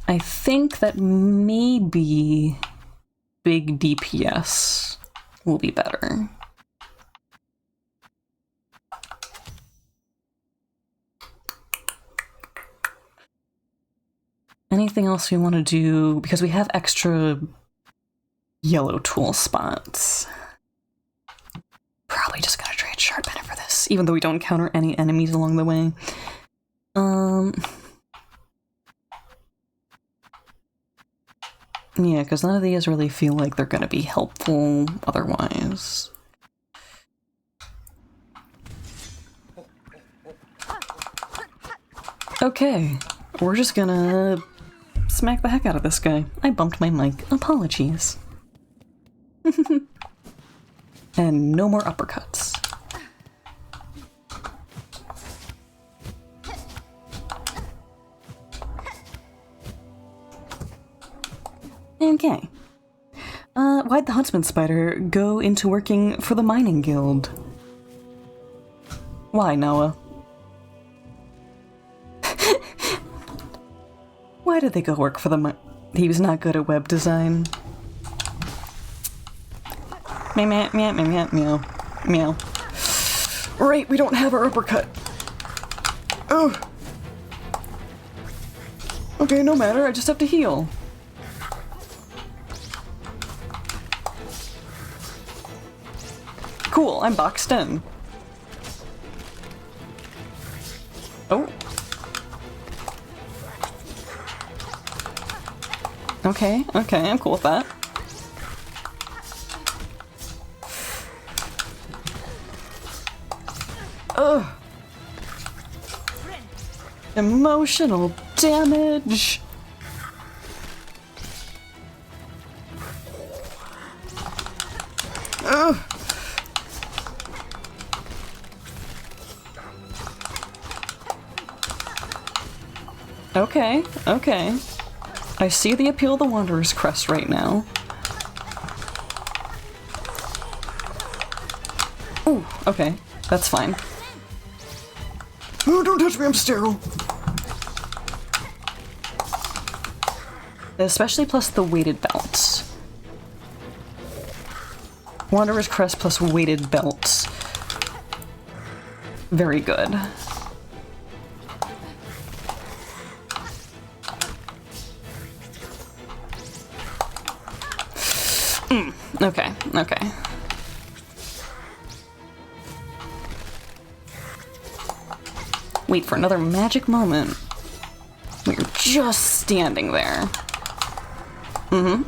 I think that maybe big DPS will be better. Anything else we want to do? Because we have extra yellow tool spots. Probably just gonna trade Sharpener for this, even though we don't encounter any enemies along the way. Yeah, because none of these really feel like they're gonna be helpful otherwise. Okay, we're just gonna smack the heck out of this guy. I bumped my mic. Apologies. And no more uppercuts. Okay. Why'd the Huntsman Spider go into working for the Mining Guild? Why, Noah? Why did they go work for the He was not good at web design. Meow, meow, meow, meow, meow, meow. Right, we don't have our uppercut. Oh. Okay, no matter, I just have to heal. Cool, I'm boxed in. Oh. Okay, I'm cool with that. Ugh. Emotional damage. Ugh. Okay. I see the appeal of the Wanderer's Crest right now. Ooh, okay. That's fine. Oh, don't touch me, I'm sterile! Especially plus the weighted belts. Wanderer's Crest plus weighted belts. Very good. Okay. Wait for another magic moment. We're just standing there. Ooh!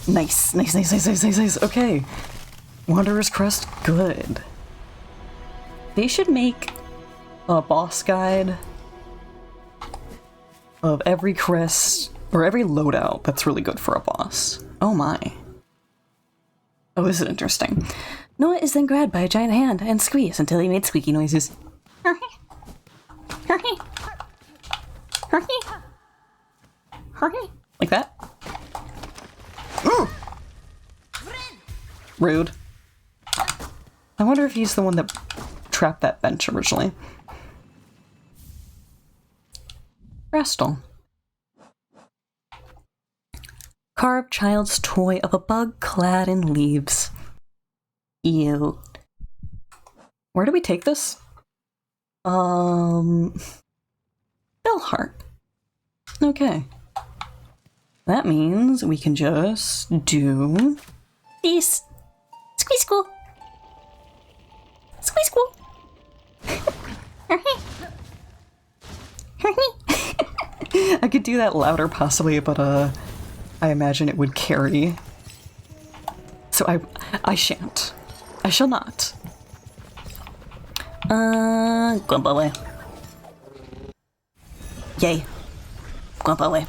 Nice. Okay. Wanderer's Crest, good. They should make a boss guide of every crest, or every loadout that's really good for a boss. Oh my. Oh, this is interesting. Noah is then grabbed by a giant hand and squeezed until he made squeaky noises. Like that? Ooh. Rude. I wonder if he's the one that trapped that bench originally. Rastal. Carved child's toy of a bug clad in leaves. Ew. Where do we take this? Bellheart. Okay. That means we can just do this. Squeeze school. Squeeze school. I could do that louder possibly, but I imagine it would carry. So I shan't. I shall not. Go away. Yay. Go that way.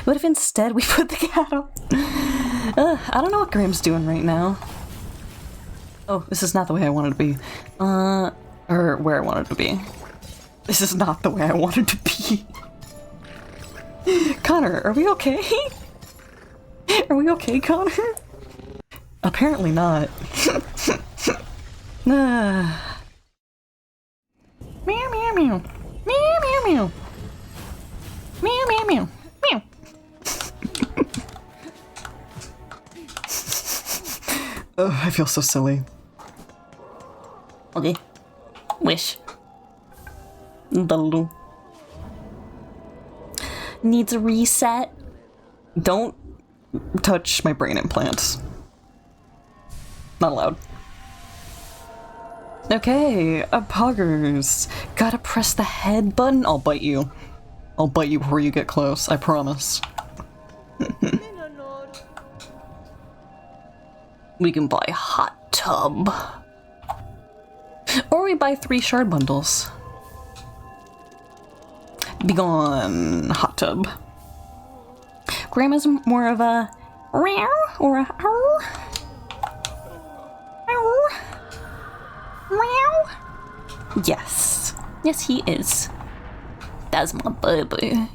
What if instead we put the cat up? I don't know what Graham's doing right now. Oh, this is not the way I wanted to be. Or where I wanted to be. This is not the way I wanted to be. Connor, are we okay? Are we okay, Connor? Apparently not. Meow meow meow. Meow meow meow. Meow meow meow. Meow. Oh, I feel so silly. Okay. Wish. Baloo. Needs a reset. Don't touch my brain implants. Not allowed. Okay, poggers. Gotta press the head button. I'll bite you. I'll bite you before you get close, I promise. We can buy hot tub. Or we buy 3 shard bundles. Be gone, hot tub. Grandma's more of a meow or a ow. Ow. Meow. Yes. Yes, he is. That's my baby.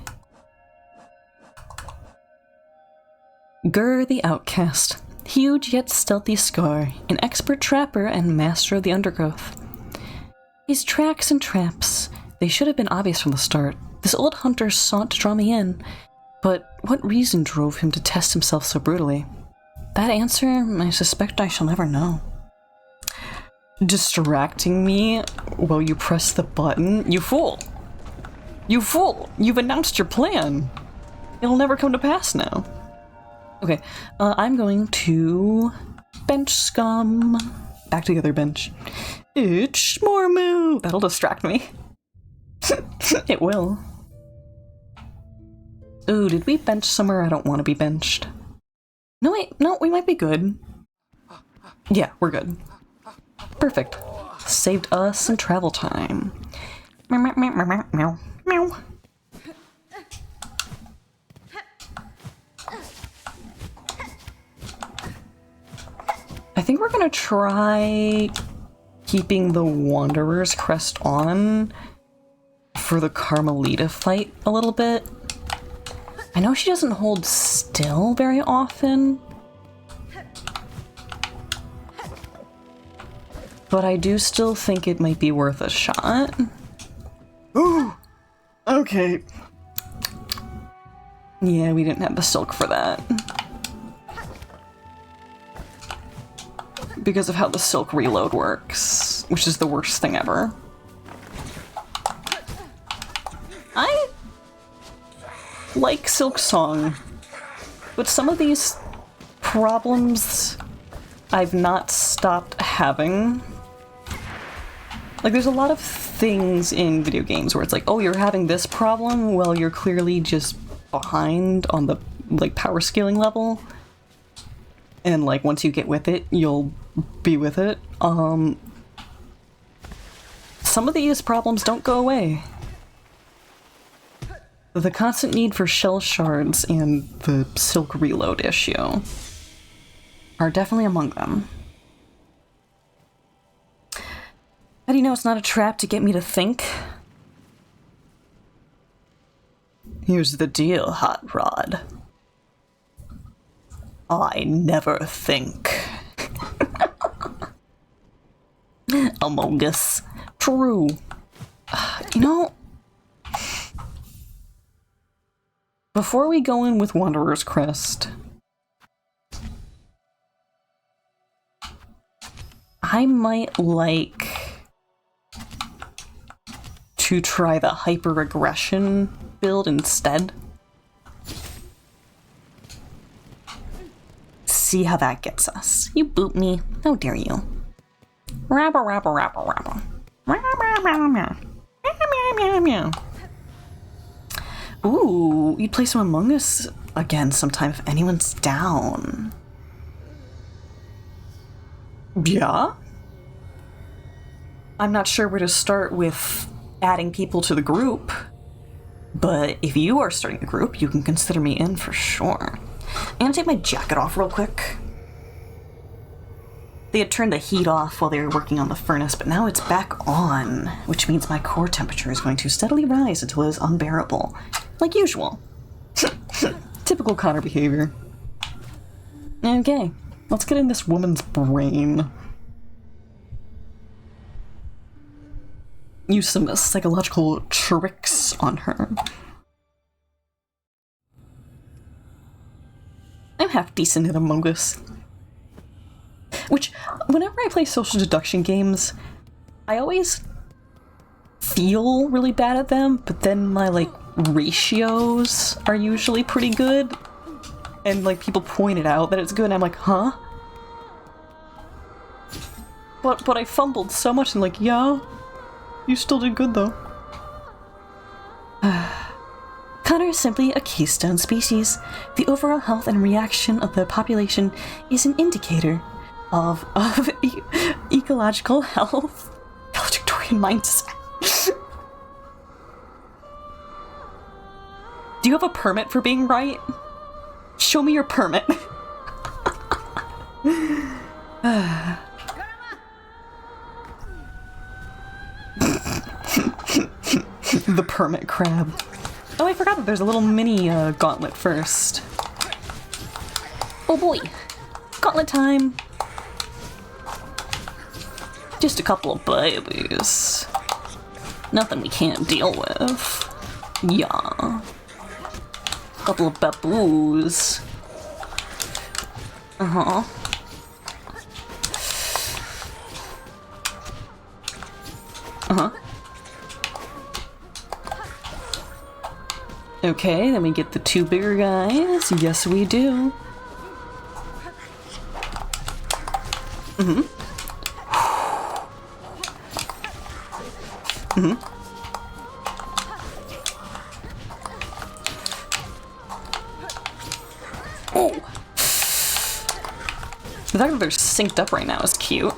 Gur the Outcast. Huge yet stealthy Scar, an expert trapper and master of the undergrowth. His tracks and traps, they should have been obvious from the start. This old hunter sought to draw me in, but what reason drove him to test himself so brutally? That answer, I suspect I shall never know. Distracting me while you press the button? You fool! You fool! You've announced your plan! It'll never come to pass now. Okay, I'm going to bench scum. Back together, bench. It's more move. That'll distract me. It will. Ooh, did we bench somewhere I don't want to be benched? No, wait, no, we might be good. Yeah, we're good. Perfect. Saved us some travel time. Meow, meow, meow, meow, meow, meow. I think we're gonna try keeping the Wanderer's Crest on for the Carmelita fight a little bit. I know she doesn't hold still very often, but I do still think it might be worth a shot. Ooh! Okay. Yeah, we didn't have the silk for that. Because of how the silk reload works, which is the worst thing ever. I like Silksong, but some of these problems I've not stopped having. Like, there's a lot of things in video games where it's like, oh, you're having this problem? Well, you're clearly just behind on the, like, power scaling level. And, like, once you get with it, you'll be with it. Some of these problems don't go away. The constant need for shell shards and the silk reload issue are definitely among them. How do you know it's not a trap to get me to think? Here's the deal, Hot Rod. I never think. Among Us. True. You know, before we go in with Wanderer's Crest, I might like to try the hyper-aggression build instead. See how that gets us. You boot me. How dare you. Rapper, rapper, rapper, rapper. Ooh, you'd play some Among Us again sometime if anyone's down. Yeah? I'm not sure where to start with adding people to the group, But if you are starting a group, you can consider me in for sure. I'm gonna take my jacket off real quick. They had turned the heat off while they were working on the furnace, but now it's back on, which means my core temperature is going to steadily rise until it is unbearable. Like usual. Typical Connor behavior. Okay, let's get in this woman's brain. Use some psychological tricks on her. I'm half decent at Among Us. Which, whenever I play social deduction games, I always feel really bad at them, but then my, like, ratios are usually pretty good. And, like, people point it out that it's good, and I'm like, huh? But I fumbled so much, and like, yeah, you still did good, though. Connor is simply a keystone species. The overall health and reaction of the population is an indicator of ecological health. Valedictorian mindset. Do you have a permit for being right? Show me your permit. The permit crab. Oh, I forgot that there's a little mini gauntlet first. Oh boy. Gauntlet time. Just a couple of babies. Nothing we can't deal with. Yeah. Couple of baboos. Uh-huh. Uh-huh. Okay, then we get the two bigger guys. Yes, we do. Mm-hmm. Mm-hmm. Oh! The fact that they're synced up right now is cute.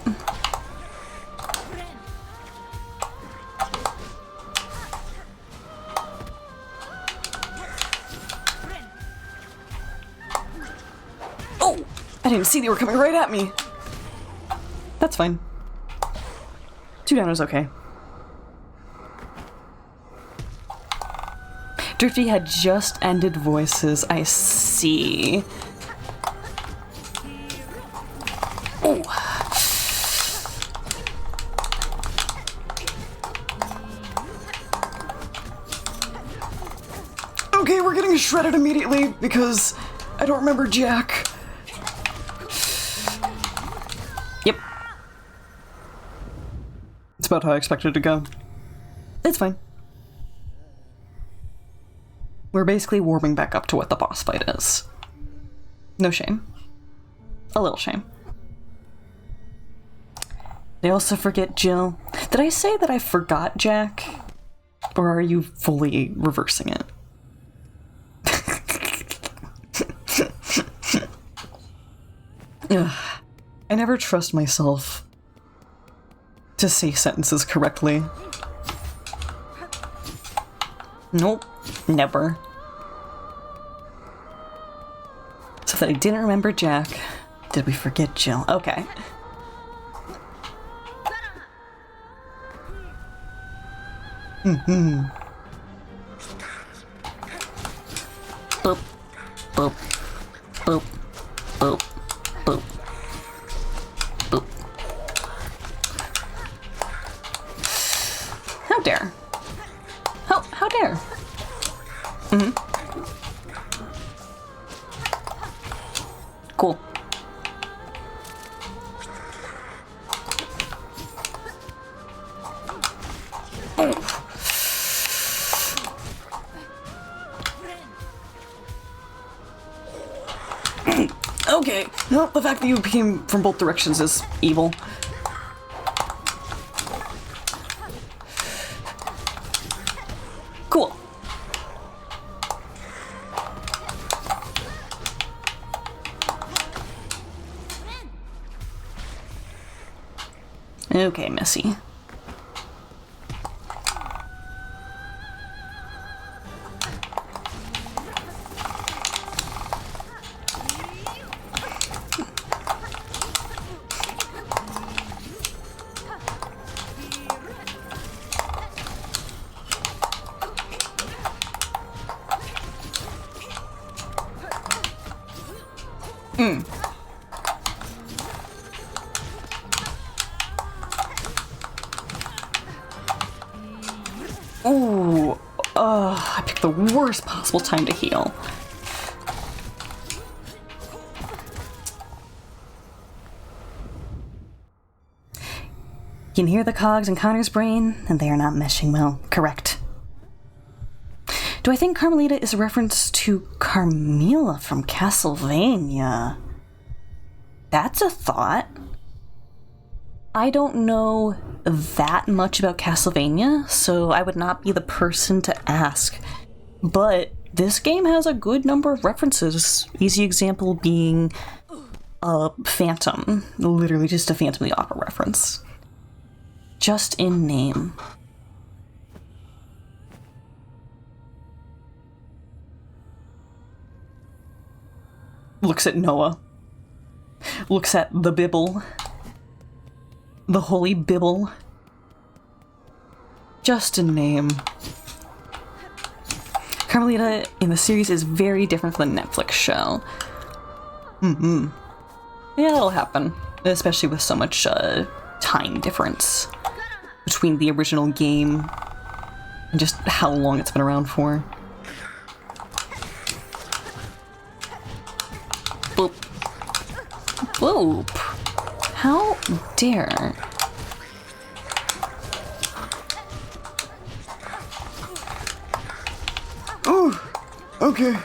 Oh! I didn't see they were coming right at me. That's fine. 2 down is okay. Drifty had just ended voices, I see. Oh. Okay, we're getting shredded immediately because I don't remember Jack. Yep. It's about how I expected it to go. It's fine. We're basically warming back up to what the boss fight is. No shame. A little shame. They also forget Jill. Did I say that I forgot Jack? Or are you fully reversing it? Ugh. I never trust myself to say sentences correctly. Nope. Never. So that I didn't remember Jack. Did we forget Jill? Okay. Mm-hmm. Boop. Boop. Boop. Boop. Boop. Boop. How dare? How dare? Mm-hmm. Cool. Oh. Okay. Well, the fact that you came from both directions is evil. Cool. Okay, Missy. Ooh, I picked the worst possible time to heal. You can hear the cogs in Connor's brain, and they are not meshing well. Correct. Do I think Carmelita is a reference to Carmilla from Castlevania? That's a thought. I don't know that much about Castlevania, so I would not be the person to ask. But this game has a good number of references. Easy example being Phantom. Literally just a Phantom of the Opera reference. Just in name. Looks at Noah. Looks at the Bibble. The Holy Bibble. Just a name. Carmelita in the series is very different from the Netflix show. Yeah, that'll happen. Especially with so much time difference between the original game and just how long it's been around for. Boop. Boop. How dare. Oh, okay.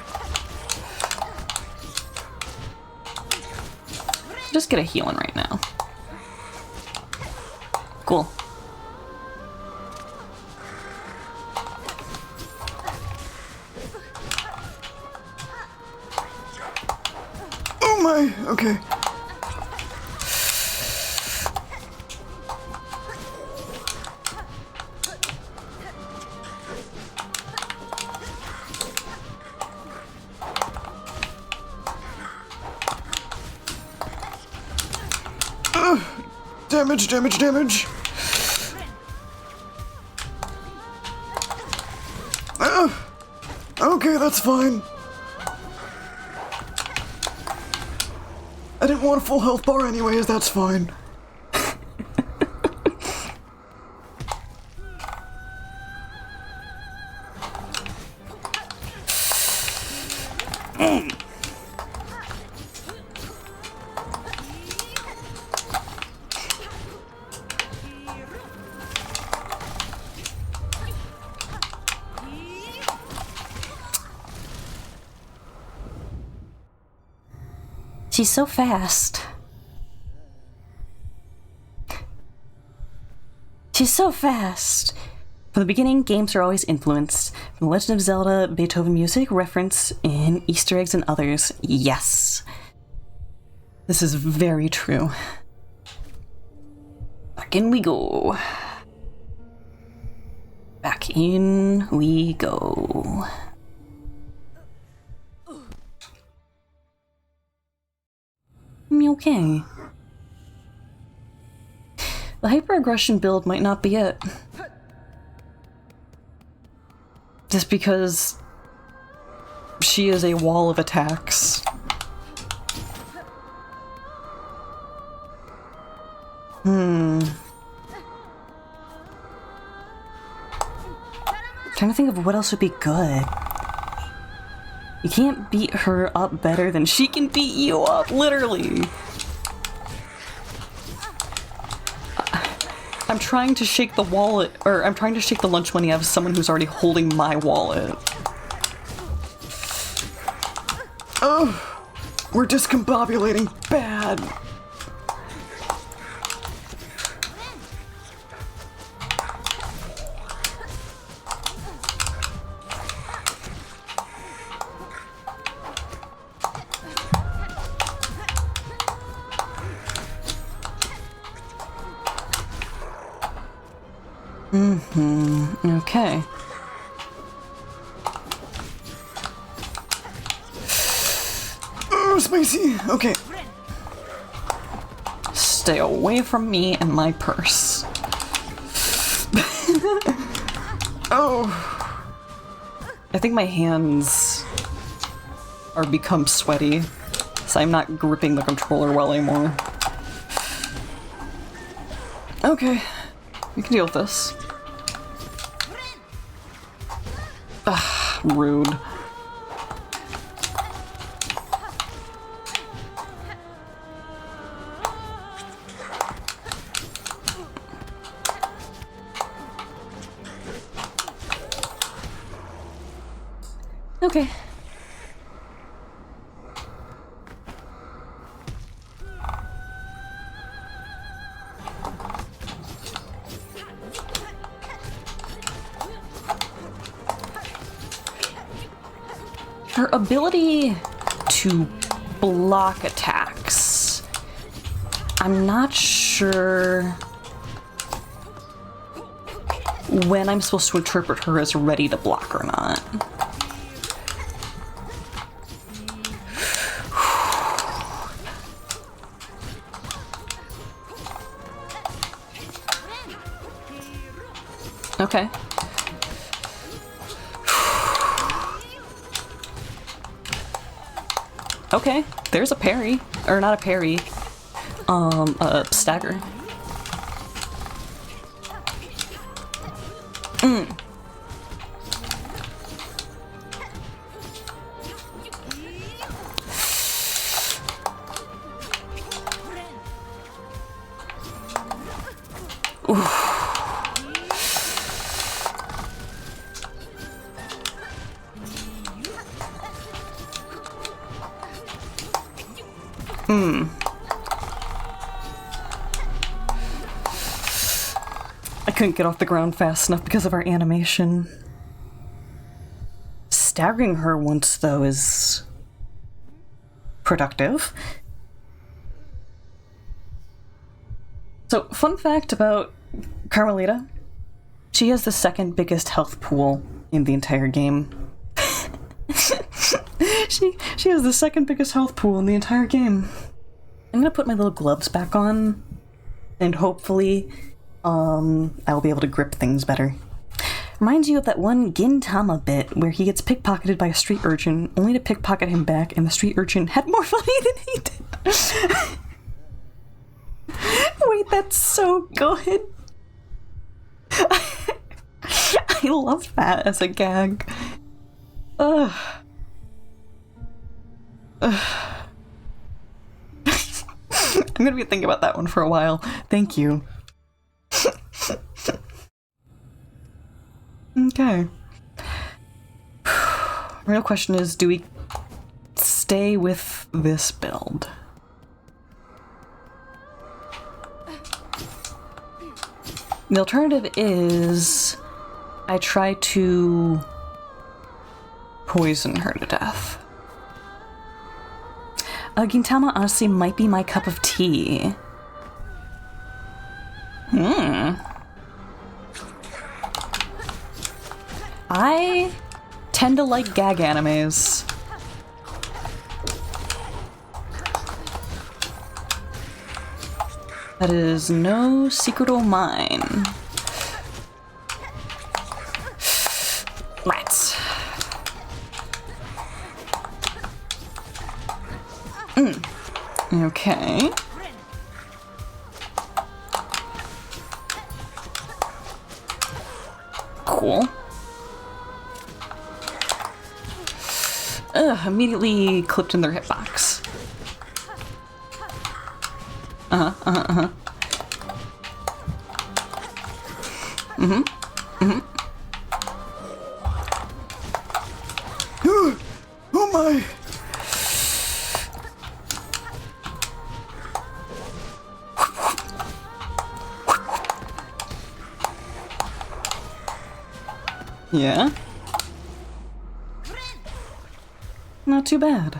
Just get a healing right now. Cool. Oh my, okay. Damage, damage, damage. Okay, that's fine. I didn't want a full health bar anyways, that's fine. She's so fast. She's so fast. From the beginning, games are always influenced from The Legend of Zelda, Beethoven music, reference in Easter eggs and others. Yes. This is very true. Back in we go. Back in we go. Okay. The hyper-aggression build might not be it. Just because she is a wall of attacks. Trying to think of what else would be good. You can't beat her up better than she can beat you up, literally. I'm trying to shake the wallet, or I'm trying to shake the lunch money out of someone who's already holding my wallet. Oh, we're discombobulating bad. Okay. Oh, spicy. Okay. Stay away from me and my purse. Oh. I think my hands are become sweaty, so I'm not gripping the controller well anymore. Okay, we can deal with this. Rude. Okay. Her ability to block attacks. I'm not sure when I'm supposed to interpret her as ready to block or not. Okay. Okay, there's a parry. Or not a parry. A stagger. I couldn't get off the ground fast enough because of our animation. Staggering her once, though, is productive. So, fun fact about Carmelita. She has the second biggest health pool in the entire game. She has the second biggest health pool in the entire game. I'm gonna put my little gloves back on, and hopefully, I'll be able to grip things better. Reminds you of that one Gintama bit where he gets pickpocketed by a street urchin, only to pickpocket him back, and the street urchin had more money than he did. Wait, that's so good. I love that as a gag. Ugh. I'm gonna be thinking about that one for a while. Thank you. Okay. Real question is, do we stay with this build? The alternative is I try to poison her to death. Gintama honestly might be my cup of tea. I tend to like gag animes. That is no secret of mine. Rats. Okay. Cool. Immediately clipped in their hitbox. Oh my! Yeah? Not too bad.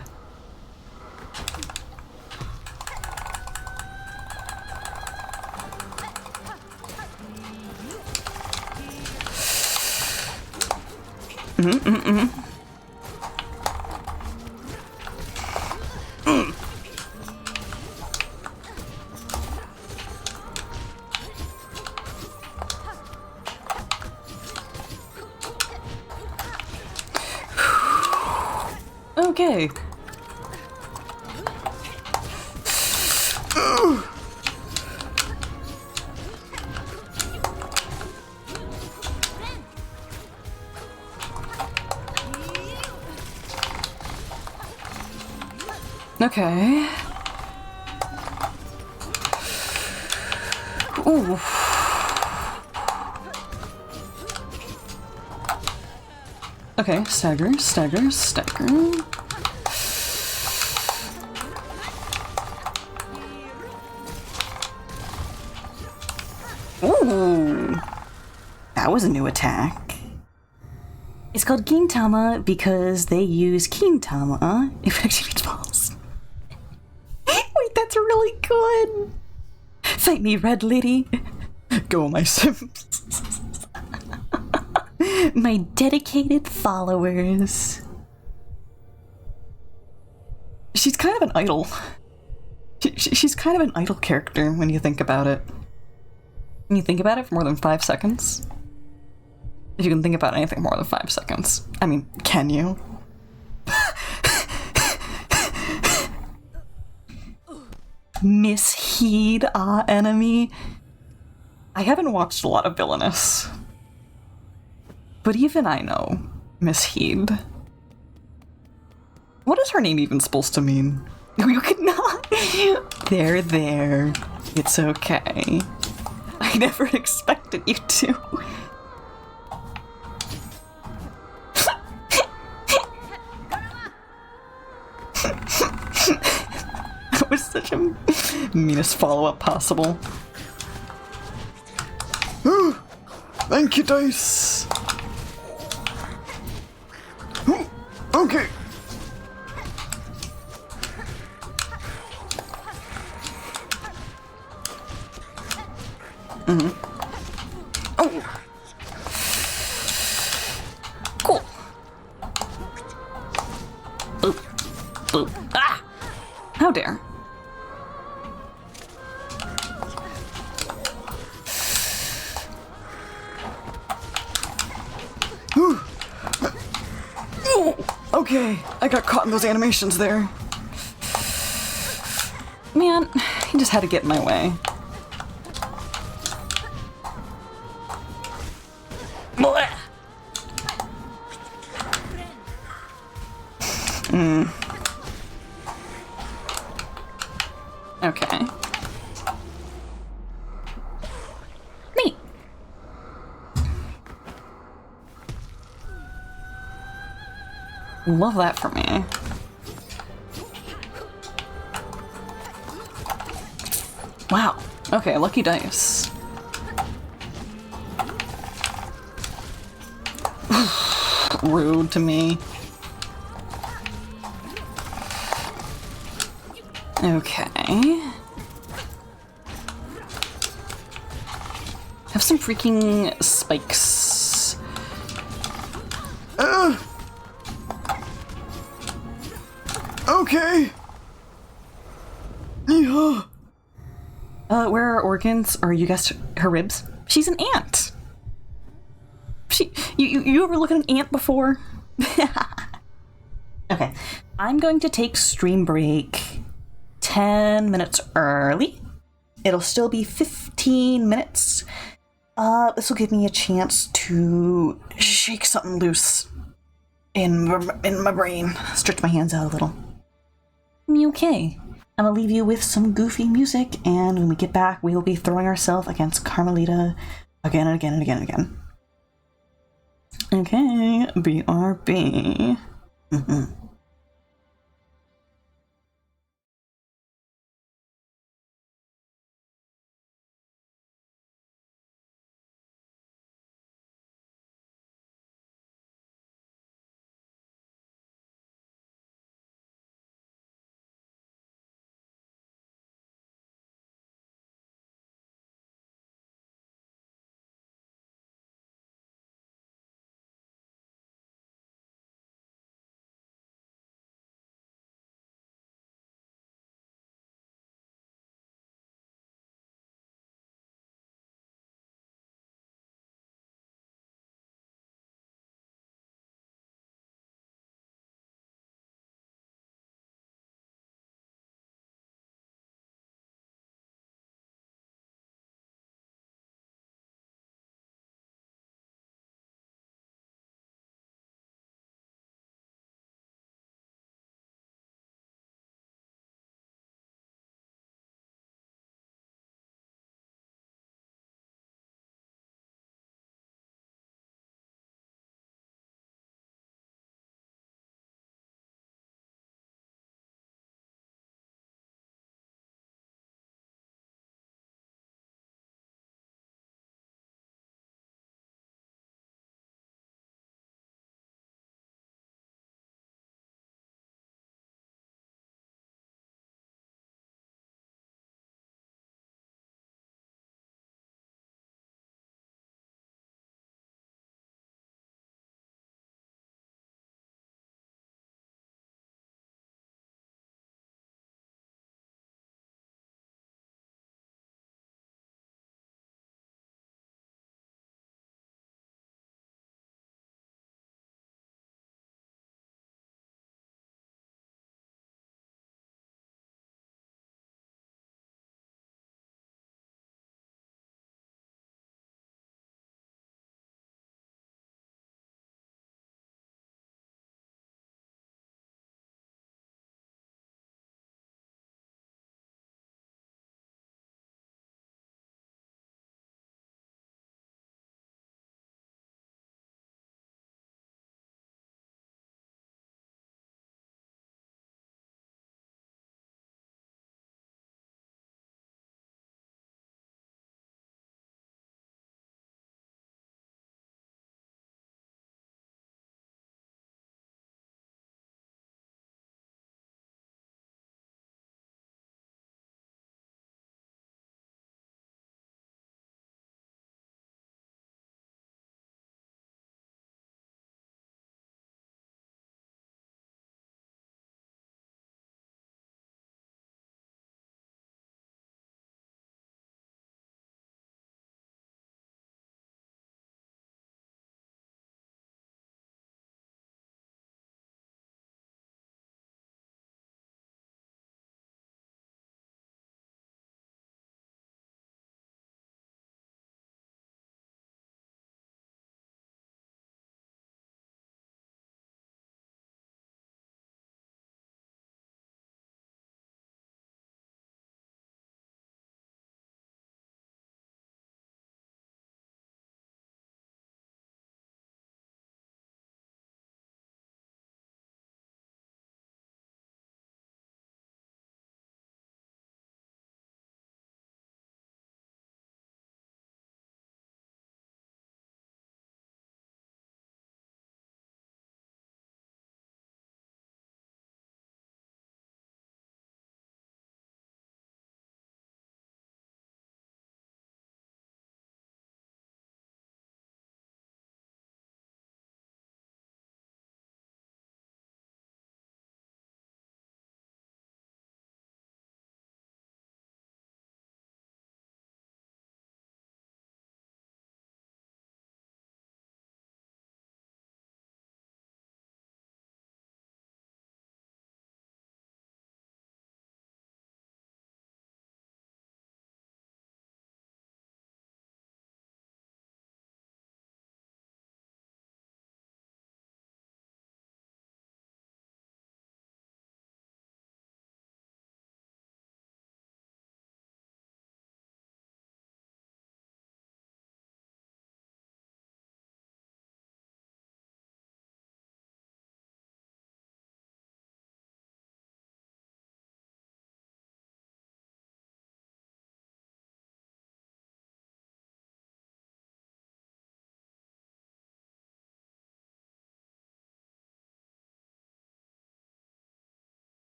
Okay. Okay. Ooh. Okay, stagger, stagger, stagger. Ooh. That was a new attack. It's called Gintama because they use Kintama if it actually falls. Wait, that's really good. Fight me, Red Lady. Go, my Sims. My dedicated followers. She's kind of an idol. She's kind of an idol character when you think about it. When you think about it for more than 5 seconds. If you can think about anything more than 5 seconds. I mean, can you? Misheed, enemy. I haven't watched a lot of Villainous. But even I know Misheed. What is her name even supposed to mean? You could not. There. It's okay. I never expected you to. That was such a meanest follow-up possible. Ooh, thank you, dice. Ooh, okay. Oh! Cool. Boop. Boop. Ah! How dare. Ooh. Okay, I got caught in those animations there. Man, he just had to get in my way. Blech. Okay. Neat. Love that for me. Wow. Okay, lucky dice. Rude to me. Okay. Have some freaking spikes. Okay. Yeehaw. Where are her organs? Or you guessed her ribs? She's an ant. You ever look at an ant before? Okay, I'm going to take stream break 10 minutes early. It'll still be 15 minutes. This will give me a chance to shake something loose in my brain. Stretch my hands out a little. Okay. I'm gonna leave you with some goofy music, and when we get back, we will be throwing ourselves against Carmelita again and again and again and again. Okay, BRB.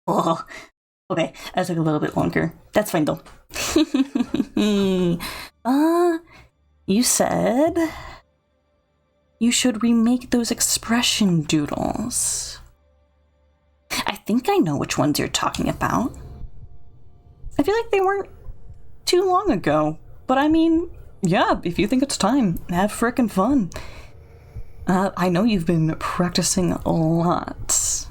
Oh, okay, that took a little bit longer. That's fine though. You said you should remake those expression doodles. I think I know which ones you're talking about. I feel like they weren't too long ago, but I mean, yeah, if you think it's time, have frickin' fun. I know you've been practicing a lot.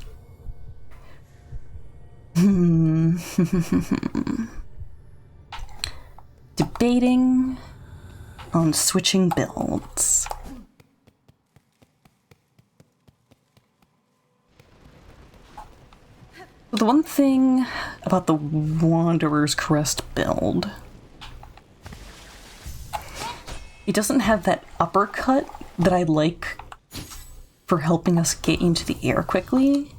Debating on switching builds. The one thing about the Wanderer's Crest build, it doesn't have that uppercut that I like for helping us get into the air quickly.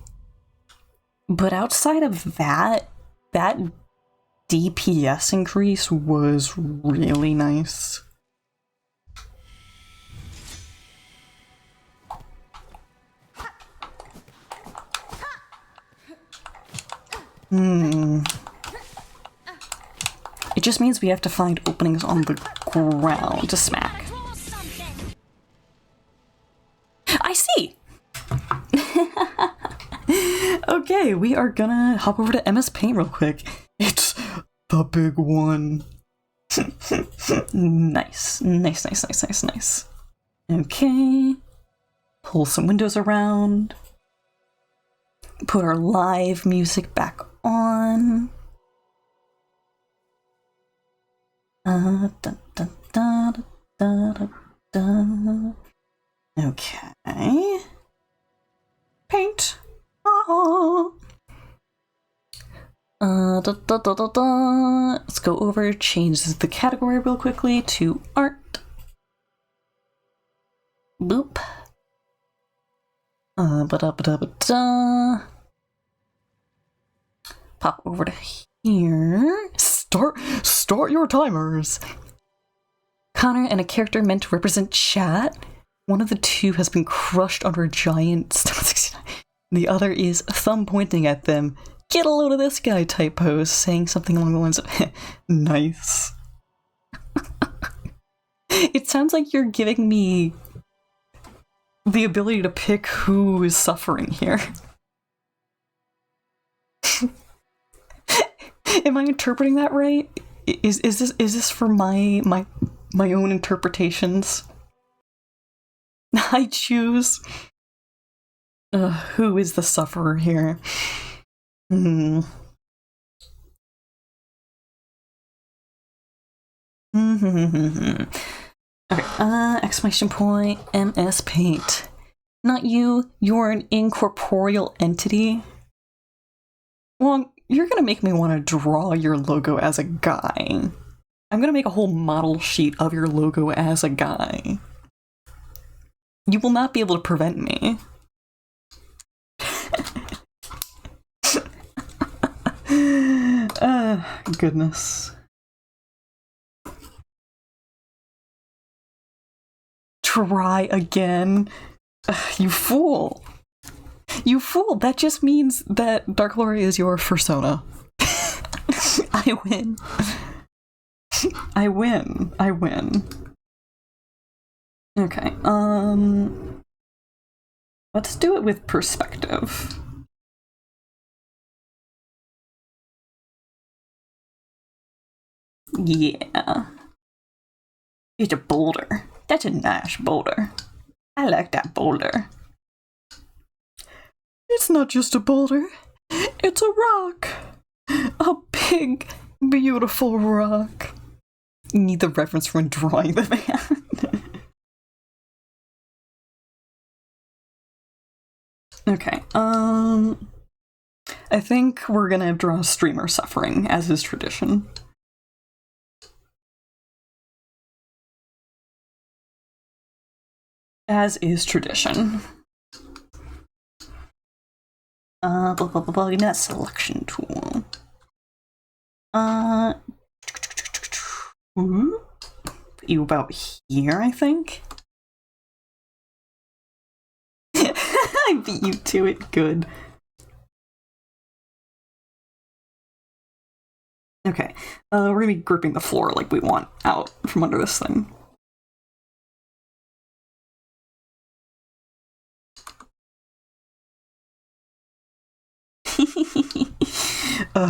But outside of that, that DPS increase was really nice. It just means we have to find openings on the ground to smack. I see! Okay, we are gonna hop over to MS Paint real quick. It's the big one. Nice. Nice. Okay. Pull some windows around. Put our live music back on. Okay. Paint. Let's go over, change the category real quickly to art. Boop. Pop over to here. Start your timers. Connor and a character meant to represent chat. One of the two has been crushed under a giant stone 69. The other is thumb pointing at them. Get a load of this guy type pose, saying something along the lines of nice. It sounds like you're giving me the ability to pick who is suffering here. Am I interpreting that right? Is this for my own interpretations? I choose who is the sufferer here. Okay, exclamation point, MS Paint. Not you, you're an incorporeal entity. Well, you're gonna make me want to draw your logo as a guy. I'm gonna make a whole model sheet of your logo as a guy. You will not be able to prevent me. Goodness. Try again. You fool. You fool. That just means that Dark Glory is your persona. I win. I win. Okay, let's do it with perspective. Yeah. It's a boulder. That's a nice boulder. I like that boulder. It's not just a boulder. It's a rock. A big, beautiful rock. You need the reference from drawing the man. Okay, I think we're gonna draw streamer suffering, as is tradition. As is tradition. Give me that selection tool. Put you about here, I think? I beat you to it, good. Okay, we're gonna be gripping the floor like we want out from under this thing.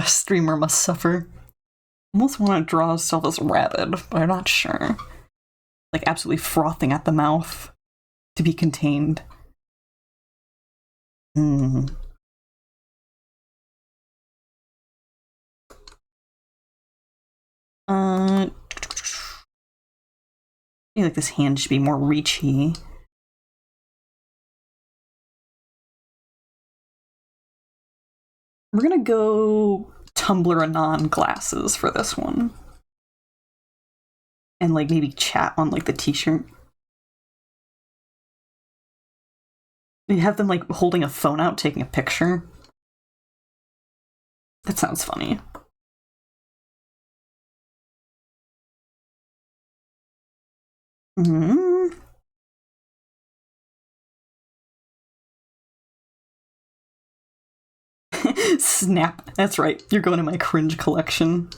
Streamer must suffer. Almost want to draw himself as rabid, but I'm not sure. Like absolutely frothing at the mouth to be contained. Hmm. I feel like this hand should be more reachy. We're gonna go Tumblr Anon glasses for this one. And like maybe chat on like the t-shirt. You have them like holding a phone out, taking a picture. That sounds funny. Hmm. Snap. That's right. You're going to my cringe collection.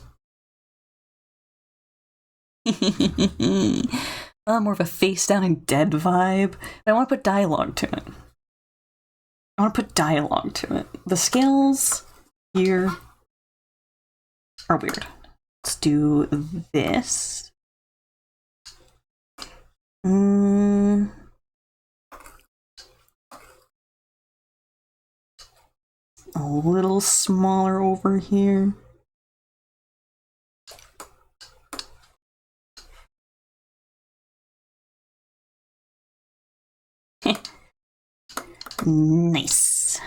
More of a face down and dead vibe. But I want to put dialogue to it. The scales here are weird. Let's do this. A little smaller over here. Nice.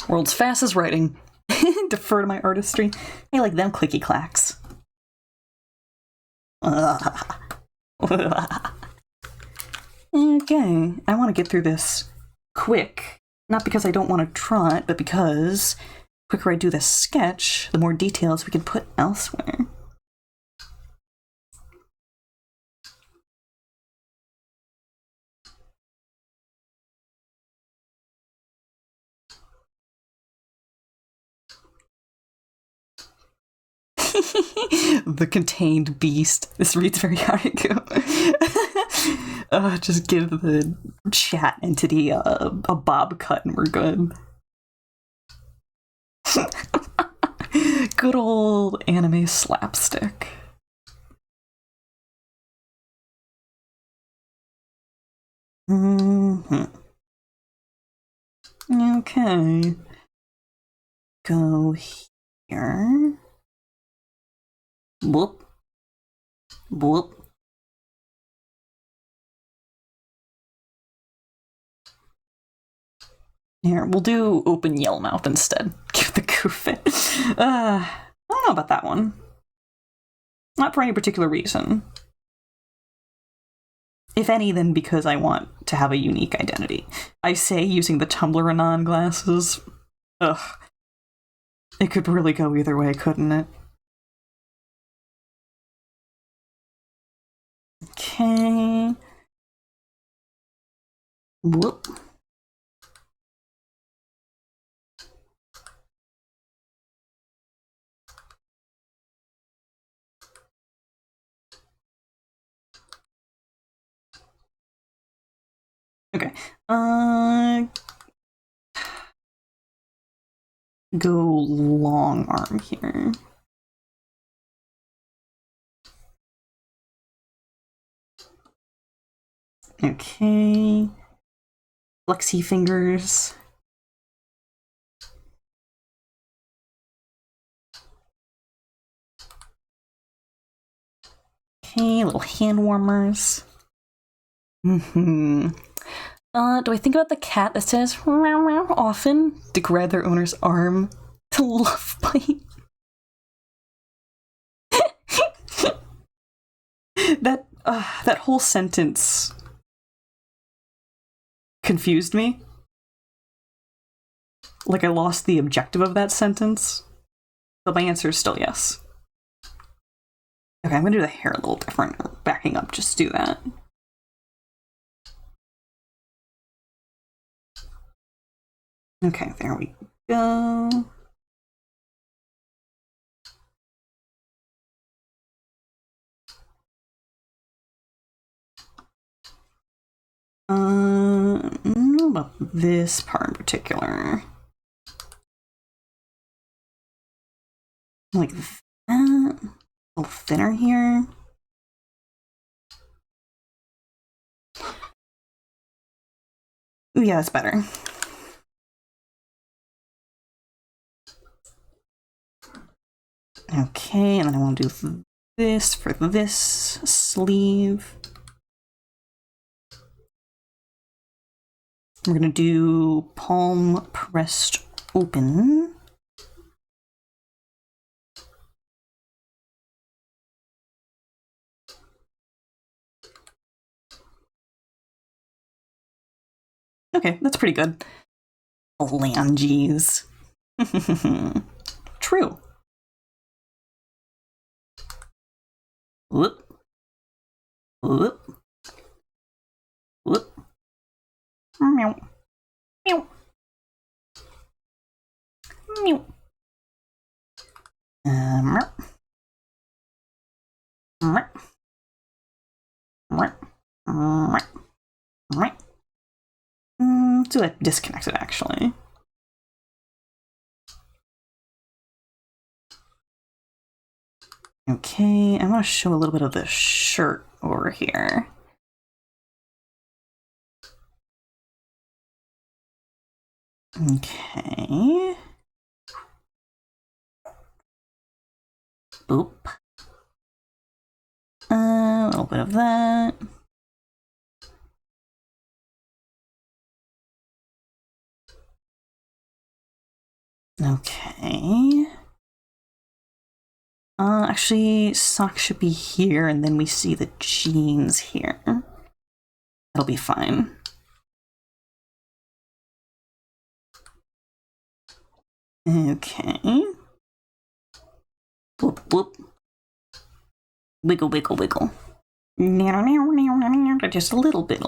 World's fastest writing. Defer to my artistry. I like them clicky clacks. Okay, I want to get through this quick. Not because I don't want to draw it, but because the quicker I do this sketch, the more details we can put elsewhere. The contained beast. This reads very Haruko. Just give the chat entity a bob cut and we're good. Good old anime slapstick. Okay. Go here. Whoop. Whoop. Here, we'll do open yell mouth instead. Give the goof it. I don't know about that one. Not for any particular reason. If any, then because I want to have a unique identity. I say using the Tumblr Anon glasses. Ugh. It could really go either way, couldn't it? Okay. Whoop. Okay. Go long arm here. Okay. Flexy fingers. Okay, little hand warmers. Do I think about the cat that says meow meow often to grab their owner's arm to love bite? That whole sentence confused me. Like I lost the objective of that sentence. But my answer is still yes. Okay, I'm gonna do the hair a little different. Backing up, just do that. Okay, there we go. I don't know about this part in particular. Like that. A little thinner here. Ooh, yeah, that's better. Okay, and then I want to do this for this sleeve. We're gonna do palm pressed open. Okay, that's pretty good. Phalanges. True. Whoop. Whoop. Whoop. Meow. Meow. Meow. Meow. Meow. Meow. Meow. Let's do it disconnected, actually. Okay, I want to show a little bit of the shirt over here. Okay. Boop. A little bit of that. Okay. Actually, socks should be here, and then we see the jeans here. That'll be fine. Okay. Bloop, bloop. Wiggle, wiggle, wiggle. Just a little bit.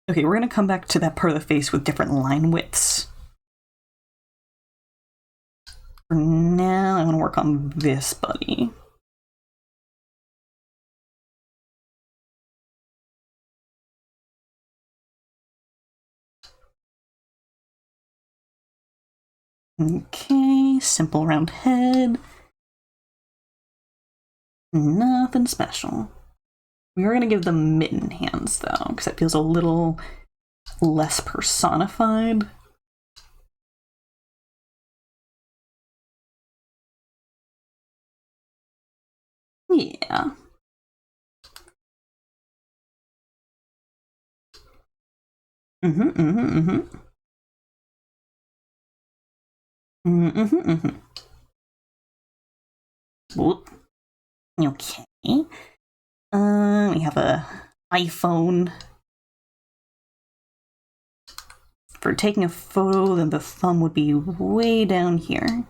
Okay, we're gonna come back to that part of the face with different line widths. For now, I want to work on this buddy. Okay, simple round head. Nothing special. We are going to give them mitten hands, though, because it feels a little less personified. Yeah. Whoop. Okay. We have a iPhone. For taking a photo, then the thumb would be way down here.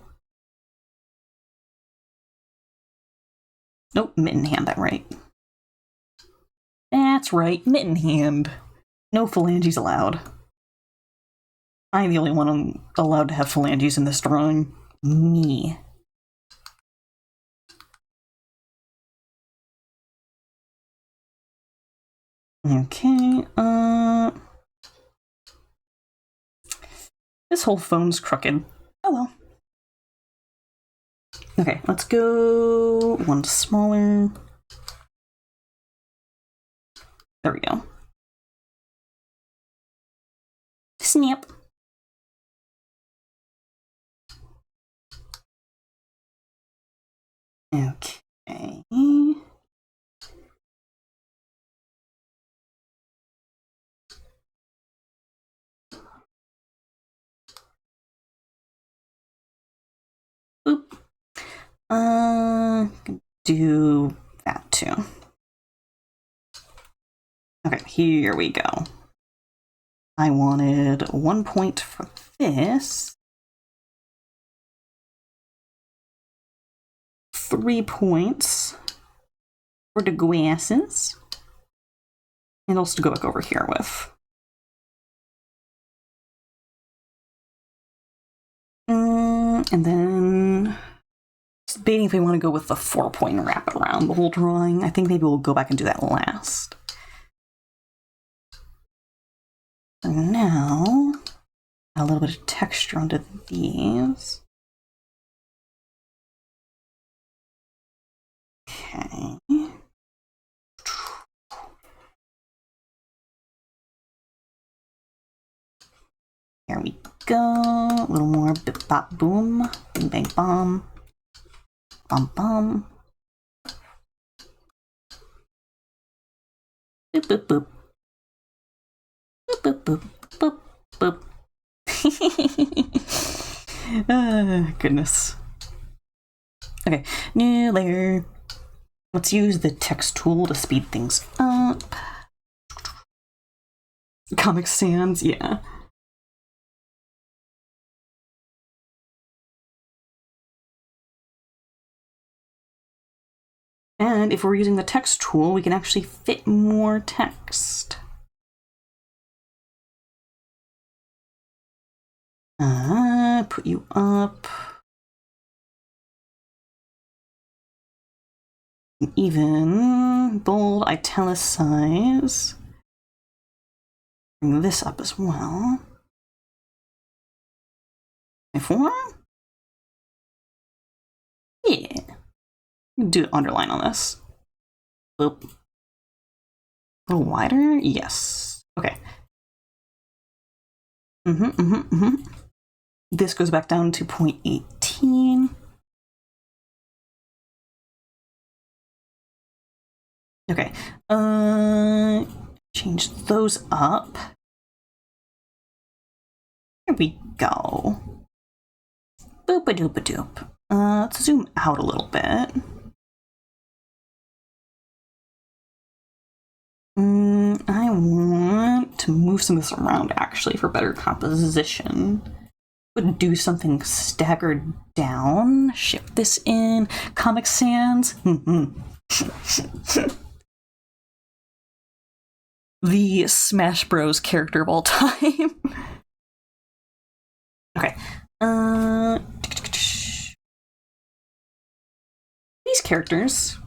Nope, mitten hand, that right. That's right, mitten hand. No phalanges allowed. I'm the only one allowed to have phalanges in this drawing. Me. Okay, this whole phone's crooked. Oh well. Okay, let's go one smaller. There we go. Snap. Okay. Boop. Do that too. Okay, here we go. I wanted 1 point for this. 3 points for the glasses. And also to go back over here with. And then just debating if we want to go with the 4-point wrap around the whole drawing. I think maybe we'll go back and do that last. So now, add a little bit of texture onto these. Okay. Here we go. A little more bip bop boom. Bing bang bomb. Bum bum. Boop boop boop. Boop boop boop boop boop. Goodness. Okay, new layer. Let's use the text tool to speed things up. Comic Sans, yeah. And if we're using the text tool, we can actually fit more text. Put you up. Even bold, italicize. Bring this up as well. 4? Yeah. Do underline on this. Boop. A little wider? Yes. Okay. This goes back down to 0.18. Okay. Change those up. There we go. Boop-a-doop-a-doop. Let's zoom out a little bit. I want to move some of this around actually for better composition. Would do something staggered down. Shift this in. Comic Sans. The Smash Bros character of all time. Okay. These characters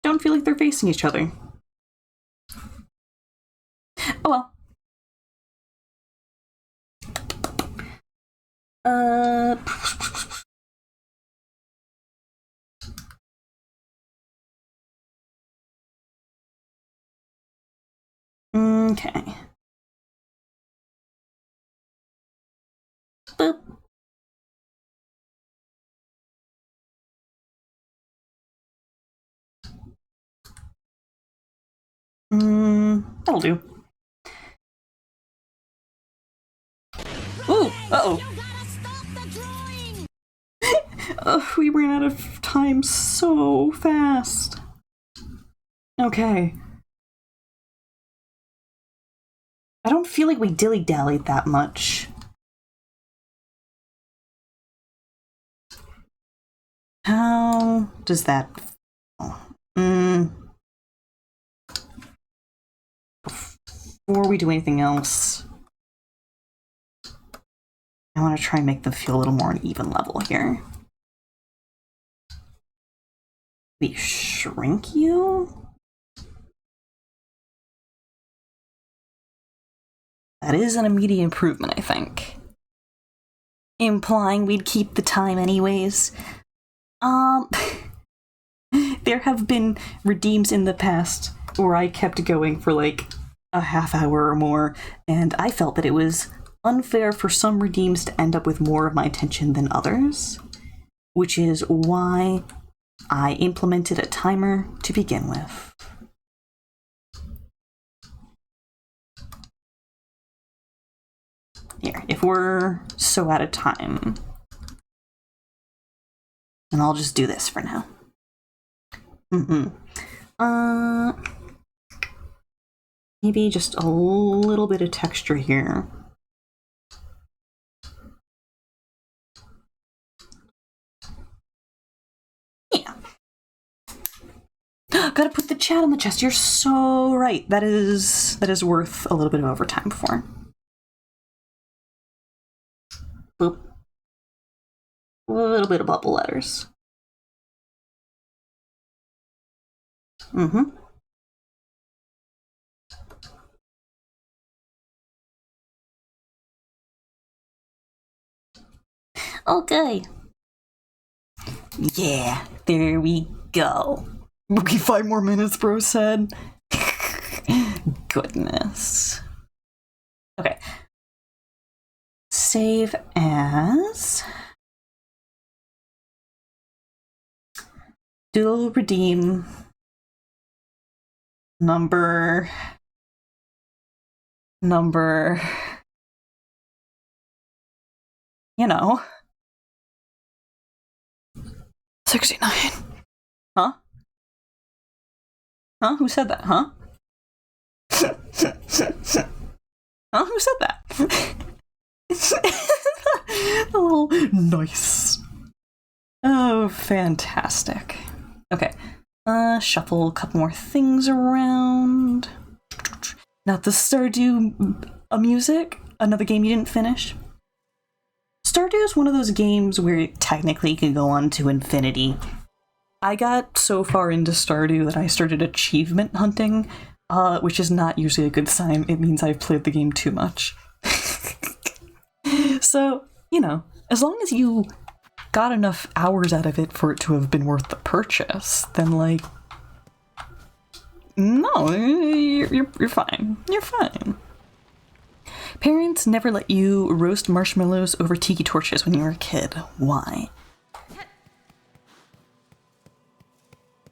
don't feel like they're facing each other. Oh well. Okay. Boop. That'll do. Ooh, uh-oh. We ran out of time so fast. Okay. I don't feel like we dilly-dallied that much. How does that feel? Before we do anything else, I want to try and make them feel a little more on an even level here. We shrink you? That is an immediate improvement, I think. Implying we'd keep the time anyways. There have been redeems in the past where I kept going for like a half hour or more, and I felt that it was unfair for some redeems to end up with more of my attention than others, which is why I implemented a timer to begin with. Here, if we're so out of time, and I'll just do this for now. Maybe just a little bit of texture here. Yeah. Gotta put the chat on the chest. You're so right. That is worth a little bit of overtime for. Boop. A little bit of bubble letters. Mm-hmm. Okay. Yeah, there we go. Okay, 5 more minutes, bro said. Goodness. Okay. Save as. Dual redeem. Number. You know. 69. Huh? Huh? Who said that? Huh? Huh? Who said that? Oh, nice. Oh, fantastic. Okay. Shuffle a couple more things around. Not the Stardew music. Another game you didn't finish. Stardew is one of those games where it technically could go on to infinity. I got so far into Stardew that I started achievement hunting, which is not usually a good sign. It means I've played the game too much. So, you know, as long as you got enough hours out of it for it to have been worth the purchase, then, like, no, you're fine. You're fine. Parents never let you roast marshmallows over tiki torches when you were a kid. Why?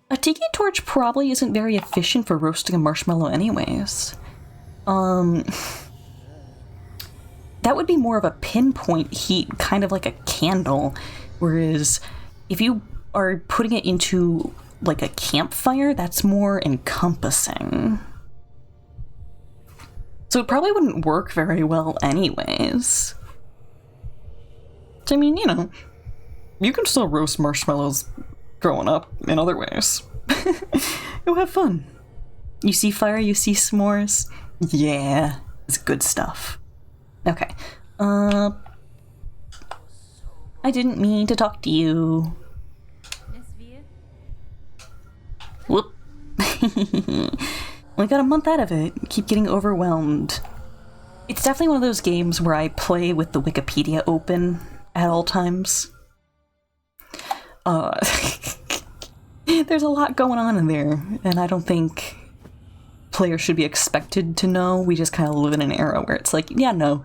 A tiki torch probably isn't very efficient for roasting a marshmallow anyways. That would be more of a pinpoint heat, kind of like a candle, whereas if you are putting it into like a campfire, that's more encompassing. So it probably wouldn't work very well anyways. So, I mean, you know, you can still roast marshmallows growing up in other ways. You'll have fun. You see fire, you see s'mores. Yeah, it's good stuff. Okay. I didn't mean to talk to you. Whoop. Only got a month out of it. Keep getting overwhelmed. It's definitely one of those games where I play with the Wikipedia open at all times. There's a lot going on in there, and I don't think players should be expected to know. We just kind of live in an era where it's like, yeah, no.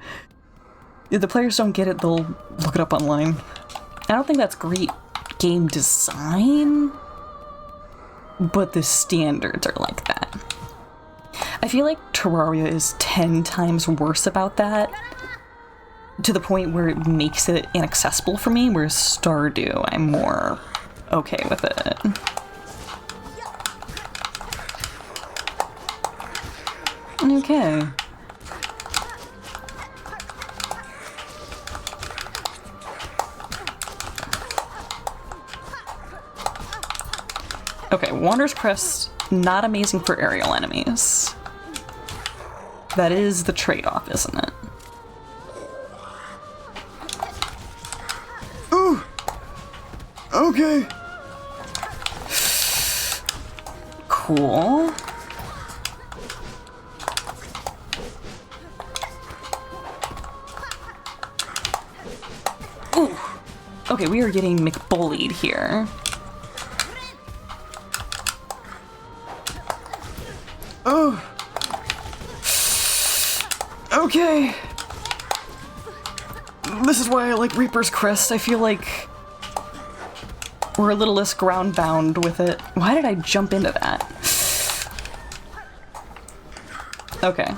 If the players don't get it, they'll look it up online. I don't think that's great game design, but the standards are like that. I feel like Terraria is 10 times worse about that, to the point where it makes it inaccessible for me, whereas Stardew, I'm more okay with it. Okay. Okay, Wander's Crest, not amazing for aerial enemies. That is the trade-off, isn't it? Ooh! Okay. Cool. Ooh. Okay, we are getting McBullied here. Oh. Okay. This is why I like Reaper's Crest. I feel like we're a little less ground bound with it. Why did I jump into that? Okay.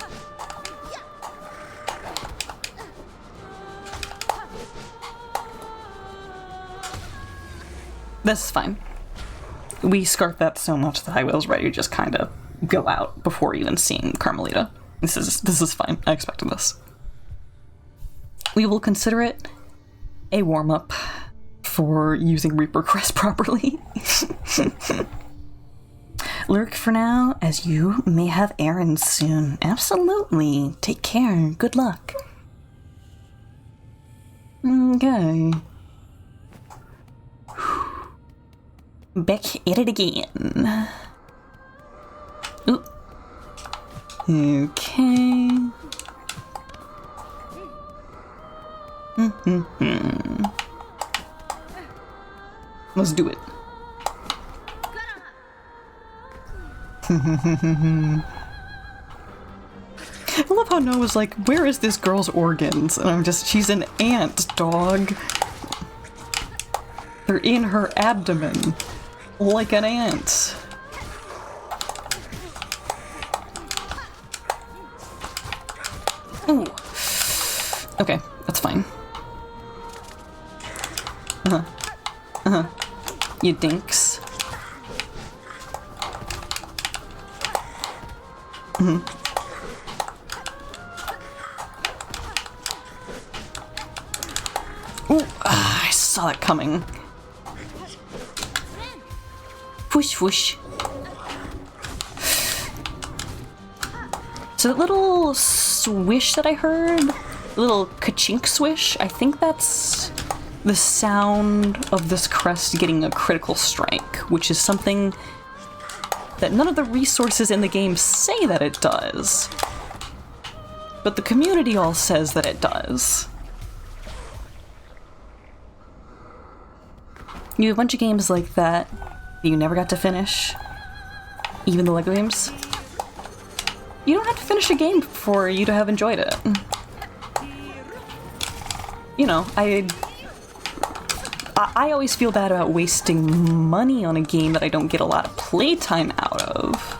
This is fine. We scarfed that so much that I was ready to just kind of go out before even seeing Carmelita. This is fine. I expected this. We will consider it a warm-up for using Reaper Crest properly. lurk for now, as you may have errands soon. Absolutely. Take care. Good luck. Okay. Back at it again. Ooh. Okay. Let's do it. I love how Noah's like, where is this girl's organs? And I'm just, she's an ant, dog. They're in her abdomen. Like an ant. Ooh. Okay, that's fine. You dinks. Ooh, I saw that coming. Whoosh whoosh. So that little swish that I heard, the little ka-chink swish, I think that's the sound of this crest getting a critical strike, which is something that none of the resources in the game say that it does. But the community all says that it does. You have a bunch of games like that you never got to finish. Even the LEGO games. You don't have to finish a game for you to have enjoyed it. You know, I always feel bad about wasting money on a game that I don't get a lot of playtime out of.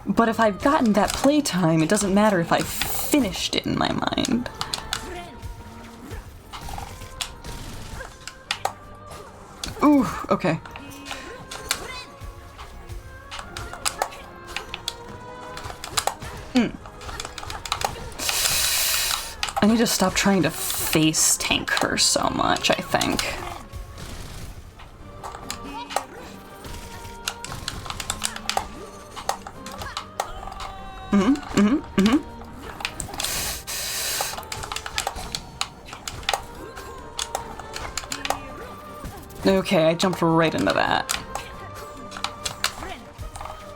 But if I've gotten that playtime, it doesn't matter if I've finished it in my mind. Ooh, okay. I need to stop trying to face tank her so much, I think. Okay, I jumped right into that.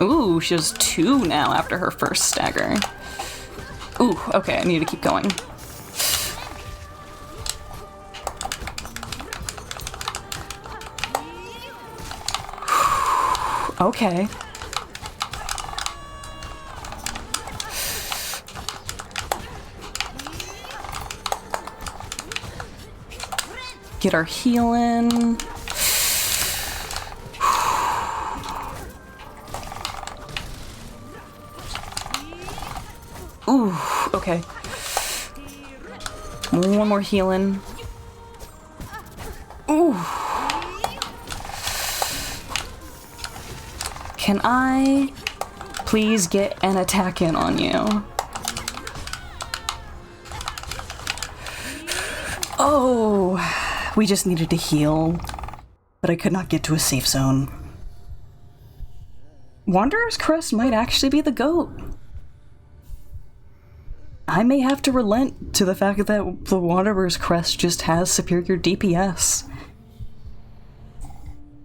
Ooh, she has 2 now after her first stagger. Ooh, okay, I need to keep going. Okay. Get our healing. Ooh, okay. One more healing. Ooh. Can I please get an attack in on you? Oh, we just needed to heal, but I could not get to a safe zone. Wanderer's Crest might actually be the GOAT. I may have to relent to the fact that the Wanderer's Crest just has superior DPS.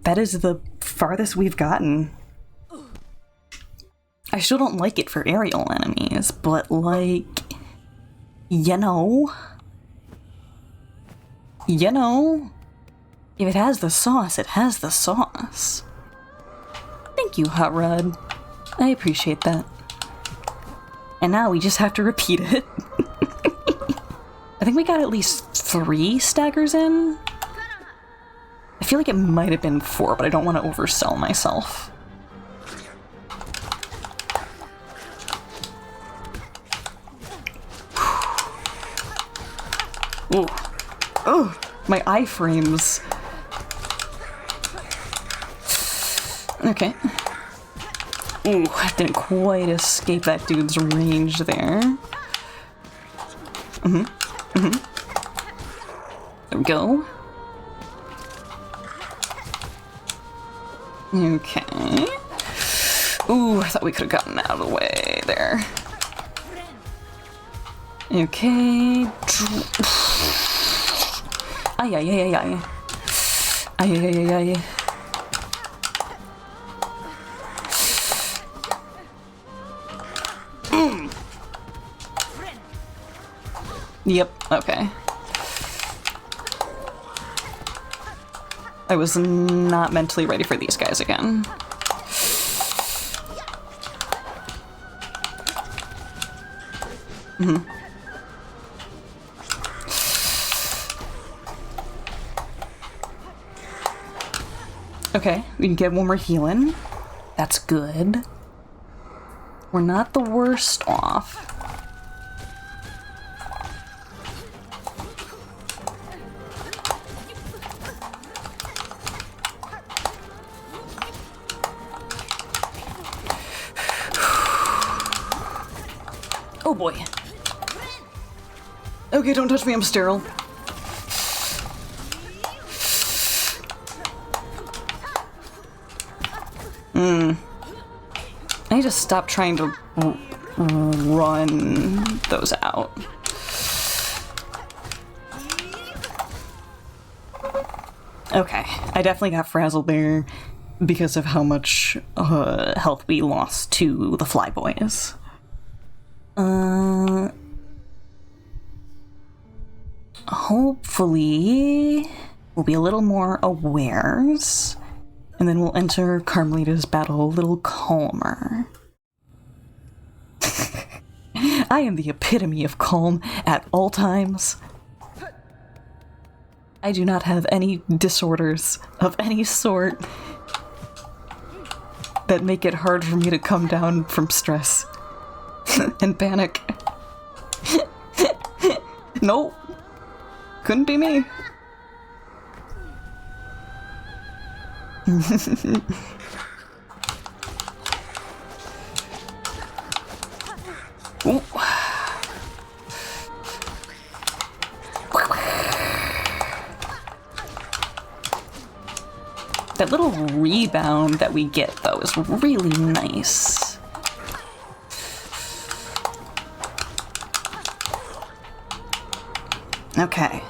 That is the farthest we've gotten. I still don't like it for aerial enemies, but like, you know, if it has the sauce, it has the sauce. Thank you, Hot Rod. I appreciate that. And now we just have to repeat it. I think we got at least 3 staggers in. I feel like it might have been 4, but I don't want to oversell myself. Ooh. Oh, my iframes. Okay. Ooh, I didn't quite escape that dude's range there. There we go. Okay. Ooh, I thought we could have gotten out of the way there. Okay. Ay, ay, ay, ay, ay. Ay, ay, ay, ay, ay. Yep, okay. I was not mentally ready for these guys again. Okay, we can get one more healing. That's good. We're not the worst off. Oh boy. Okay, don't touch me, I'm sterile. I need to stop trying to run those out. Okay, I definitely got frazzled there because of how much health we lost to the flyboys. Hopefully we'll be a little more awares, and then we'll enter Carmelita's battle a little calmer. I am the epitome of calm at all times. I do not have any disorders of any sort that make it hard for me to come down from stress and panic. Nope. Couldn't be me. Ooh. That little rebound that we get, though, is really nice. Okay.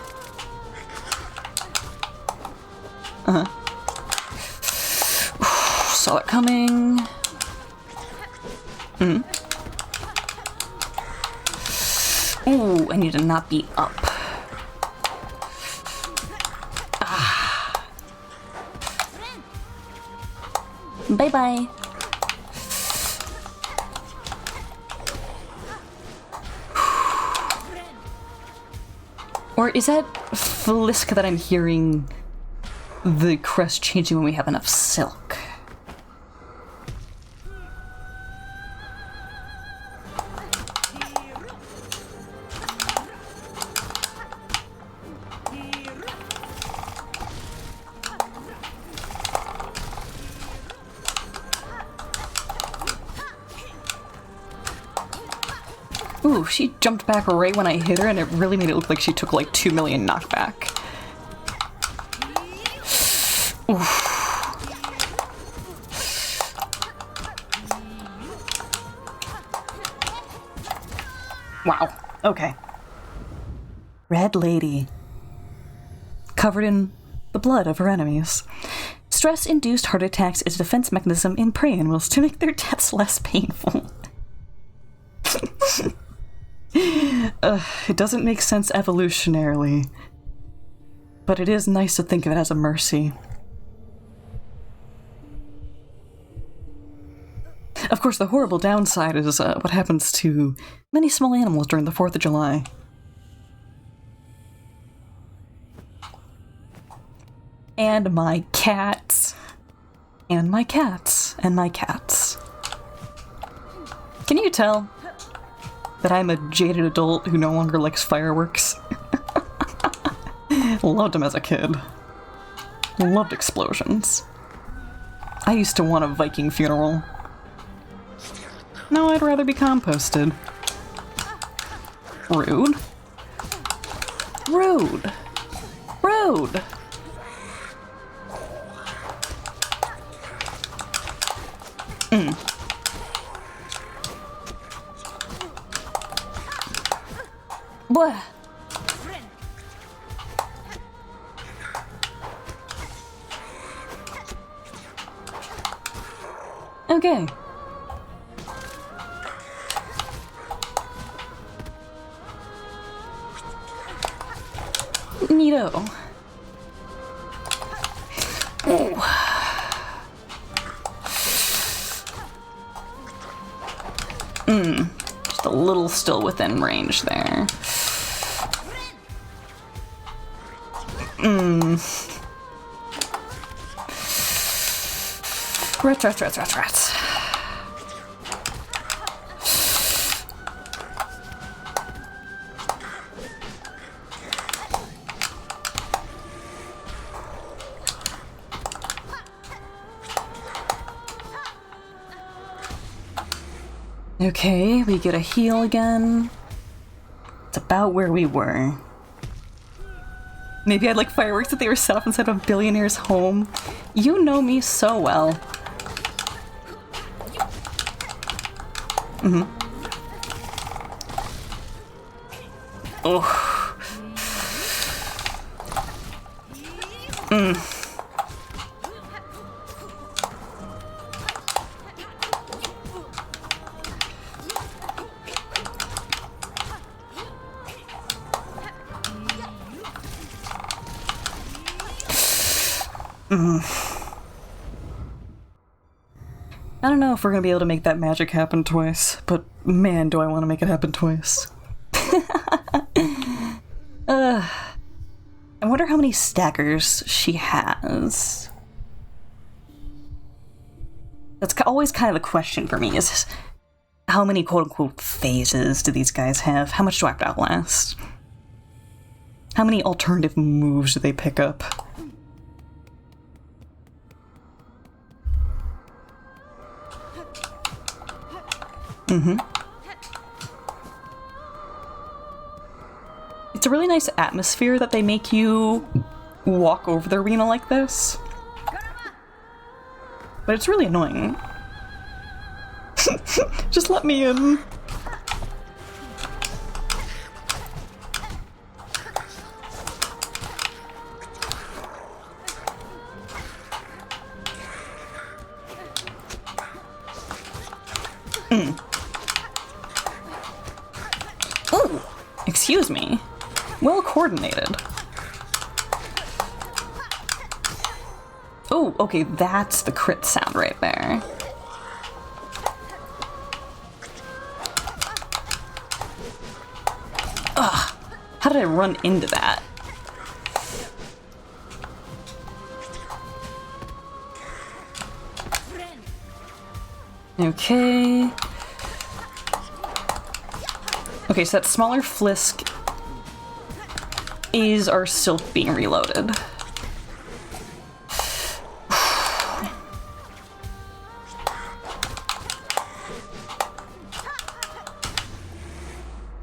Saw it coming. Ooh, I need to not be up. Bye-bye. Or is that Flisk that I'm hearing the crest changing when we have enough silk? Ooh, she jumped back right when I hit her, and it really made it look like she took like 2 million knockback. Oof. Wow. Okay. Red Lady. Covered in the blood of her enemies. Stress-induced heart attacks is a defense mechanism in prey animals to make their deaths less painful. It doesn't make sense evolutionarily, but it is nice to think of it as a mercy. Of course, the horrible downside is what happens to many small animals during the 4th of July. And my cats. And my cats. And my cats. Can you tell that I'm a jaded adult who no longer likes fireworks? Loved them as a kid. Loved explosions. I used to want a Viking funeral. No, I'd rather be composted. Rude. Rude. Rude. Blah. Okay. Neato. Just a little still within range there. Rats. Okay, we get a heal again. It's about where we were. Maybe I'd like fireworks if they were set up inside of a billionaire's home. You know me so well. Oh. I don't know if we're gonna be able to make that magic happen twice, but man, do I want to make it happen twice. I wonder how many stackers she has. That's always kind of a question for me, is how many quote-unquote phases do these guys have? How much do I have to outlast? How many alternative moves do they pick up? It's a really nice atmosphere that they make you walk over the arena like this. But it's really annoying. Just let me in. Oh, excuse me. Well coordinated. Oh, okay, that's the crit sound right there. Ugh, how did I run into that? Okay. Okay, so that smaller flisk are still being reloaded.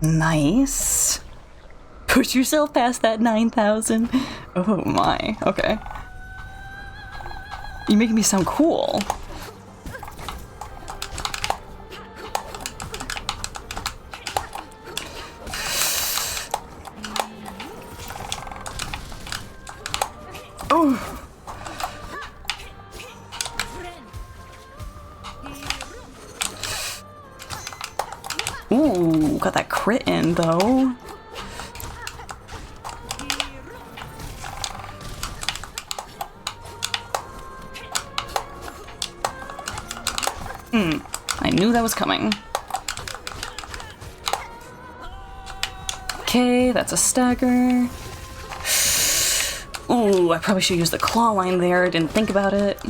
Nice. Push yourself past that 9,000. Oh my, okay. You're making me sound cool. Ooh, got that crit in though. I knew that was coming. Okay, that's a stagger. Ooh, I probably should use the claw line there. I didn't think about it.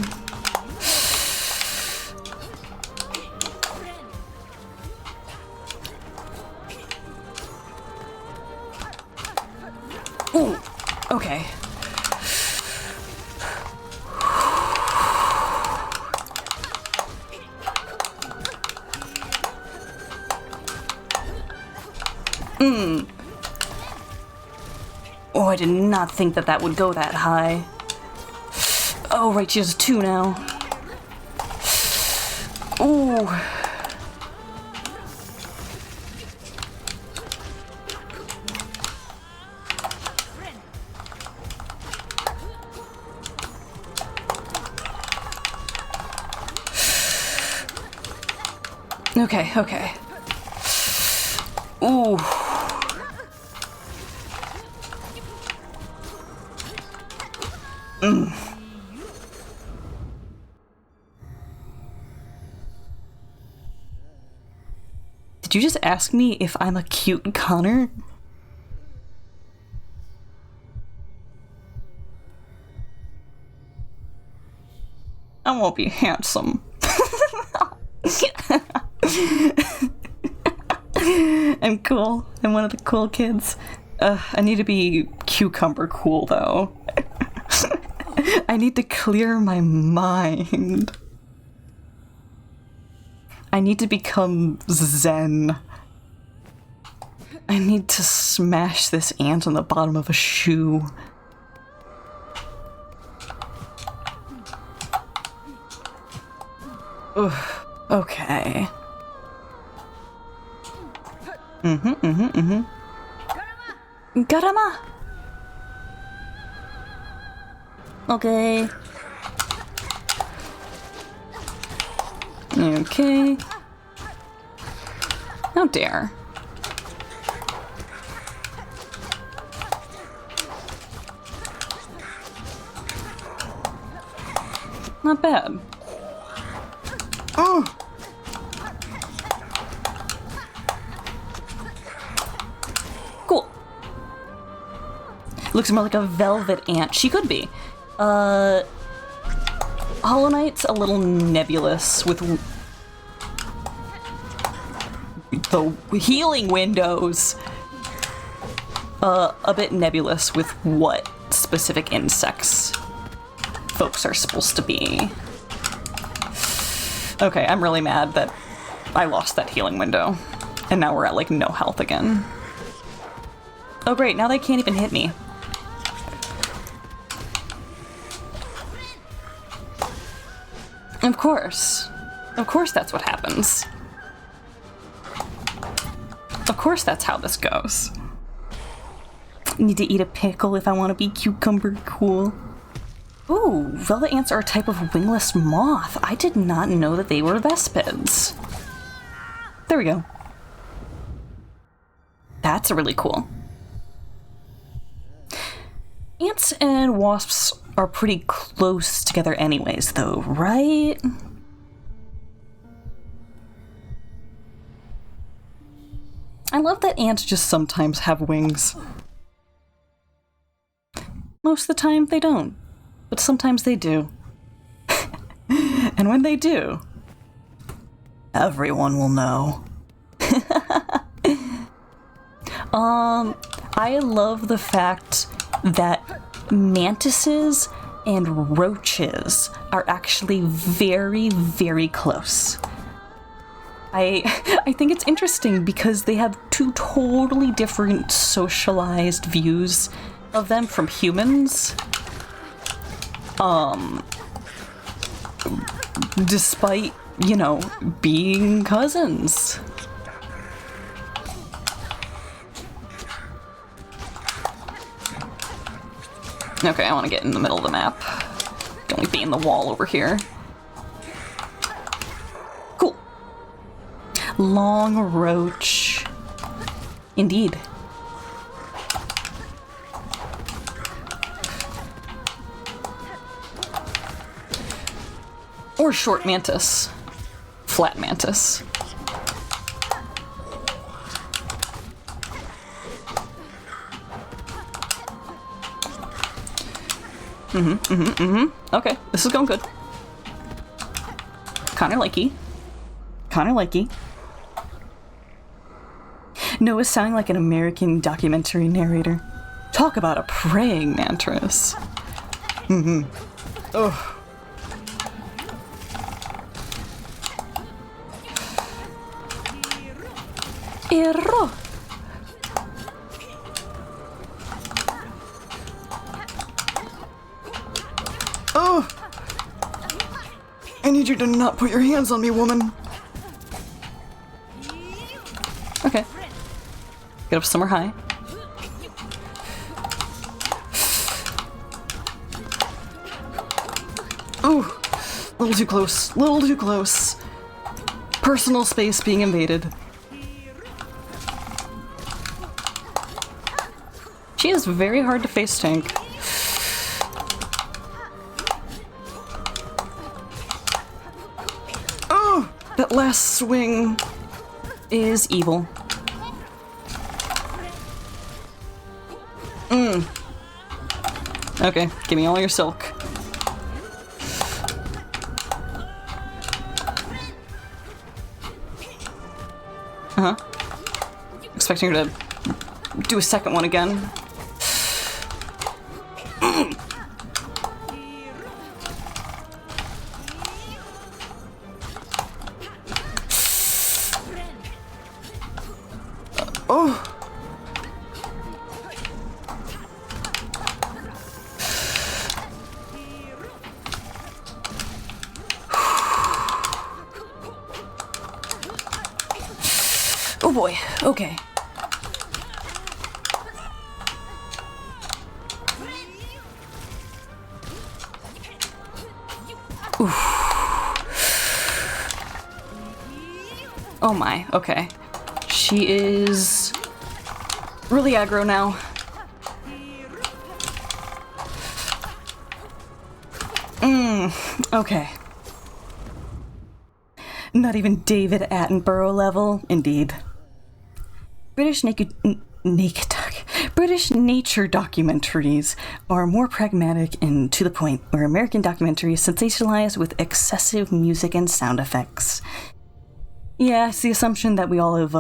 Ooh, okay. Oh, I did not think that that would go that high. Oh, right, she has 2 now. Ooh. Okay, okay. Ooh. Did you just ask me if I'm a cute Connor? I won't be handsome. I'm cool. I'm one of the cool kids. I need to be cucumber cool, though. I need to clear my mind. I need to become zen. I need to smash this ant on the bottom of a shoe. Ugh. Okay. Garama! Okay. Okay. How dare. Not bad. Oh! Cool. Looks more like a velvet ant. She could be. Hollow Knight's a little nebulous with the healing windows. A bit nebulous with what specific insects folks are supposed to be. Okay, I'm really mad that I lost that healing window. And now we're at, like, no health again. Oh great, now they can't even hit me. Of course. Of course that's what happens. Of course that's how this goes. Need to eat a pickle if I want to be cucumber cool. Ooh, velvet ants are a type of wingless moth. I did not know that they were vespids. There we go. That's really cool. Ants and wasps are pretty close together anyways, though, right? I love that ants just sometimes have wings. Most of the time, they don't. But sometimes they do. And when they do, everyone will know. I love the fact that mantises and roaches are actually very, very close. I think it's interesting because they have two totally different socialized views of them from humans. Despite, you know, being cousins. Okay, I want to get in the middle of the map. Don't like be in the wall over here. Cool. Long roach. Indeed. Or short mantis. Flat mantis. Okay, this is going good. Kinda likey. Kinda likey. Noah's sounding like an American documentary narrator. Talk about a praying mantis. Ugh. Erro. Oh. I need you to not put your hands on me, woman. Okay. Get up somewhere high. Ooh, a little too close. Little too close. Personal space being invaded. She is very hard to face tank. Oh, that last swing is evil. Okay, give me all your silk. Uh-huh. Expecting her to do a second one again. Oh! Oh boy, okay. Oof. Oh my, okay. She is really aggro now. Okay. Not even David Attenborough level, indeed. British nature documentaries are more pragmatic and to the point, where American documentaries sensationalize with excessive music and sound effects. Yeah, it's the assumption that we all have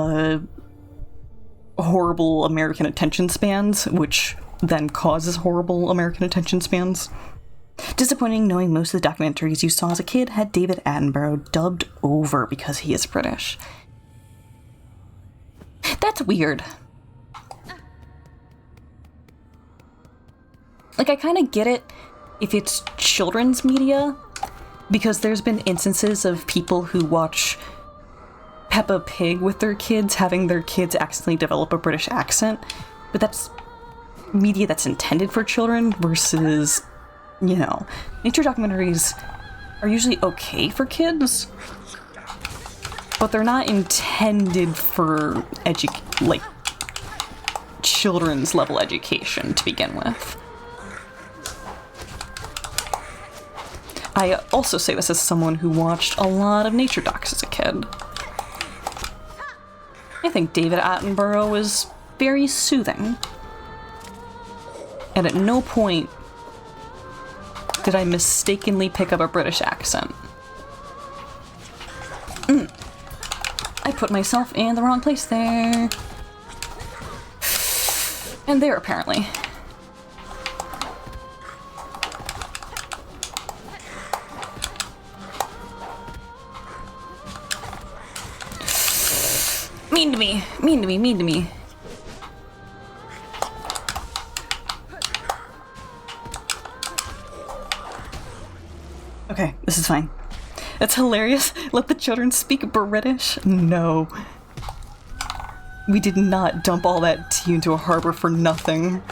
horrible American attention spans, which then causes horrible American attention spans. Disappointing knowing most of the documentaries you saw as a kid had David Attenborough dubbed over because he is British. That's weird. Like, I kind of get it if it's children's media, because there's been instances of people who watch Peppa Pig with their kids having their kids accidentally develop a British accent, but that's media that's intended for children versus, you know, nature documentaries are usually okay for kids, but they're not intended for children's level education to begin with. I also say this as someone who watched a lot of nature docs as a kid. I think David Attenborough was very soothing. And at no point did I mistakenly pick up a British accent. I put myself in the wrong place there. And there, apparently. Mean to me, mean to me, mean to me. Okay, this is fine. It's hilarious. Let the children speak British? No. We did not dump all that tea into a harbor for nothing.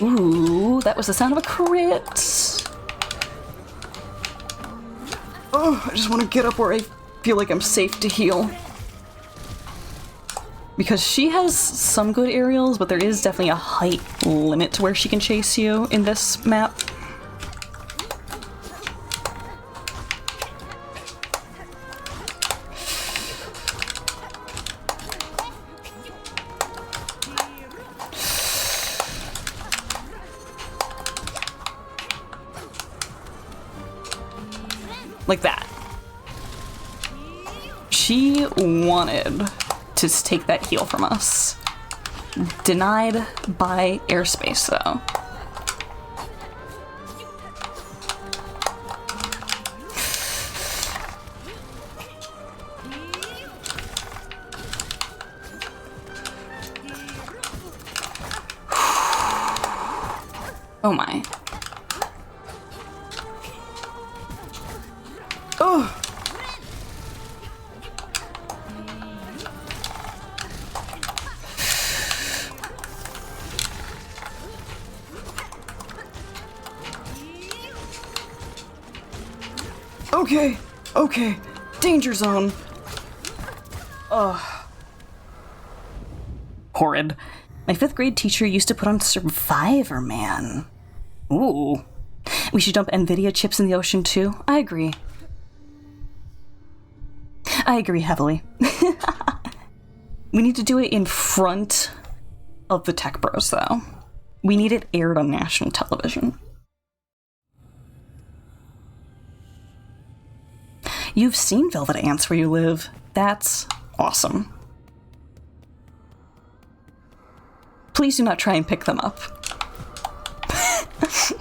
Ooh, that was the sound of a crit. Oh, I just want to get up where I feel like I'm safe to heal. Because she has some good aerials, but there is definitely a height limit to where she can chase you in this map. Like that. She wanted to take that heal from us. Denied by airspace, though. Oh my. Oh! Okay, okay. Danger zone. Ugh. Horrid. My 5th grade teacher used to put on Survivor Man. Ooh. We should dump NVIDIA chips in the ocean too. I agree. I agree heavily. We need to do it in front of the tech bros though. We need it aired on national television. You've seen velvet ants where you live. That's awesome. Please do not try and pick them up. This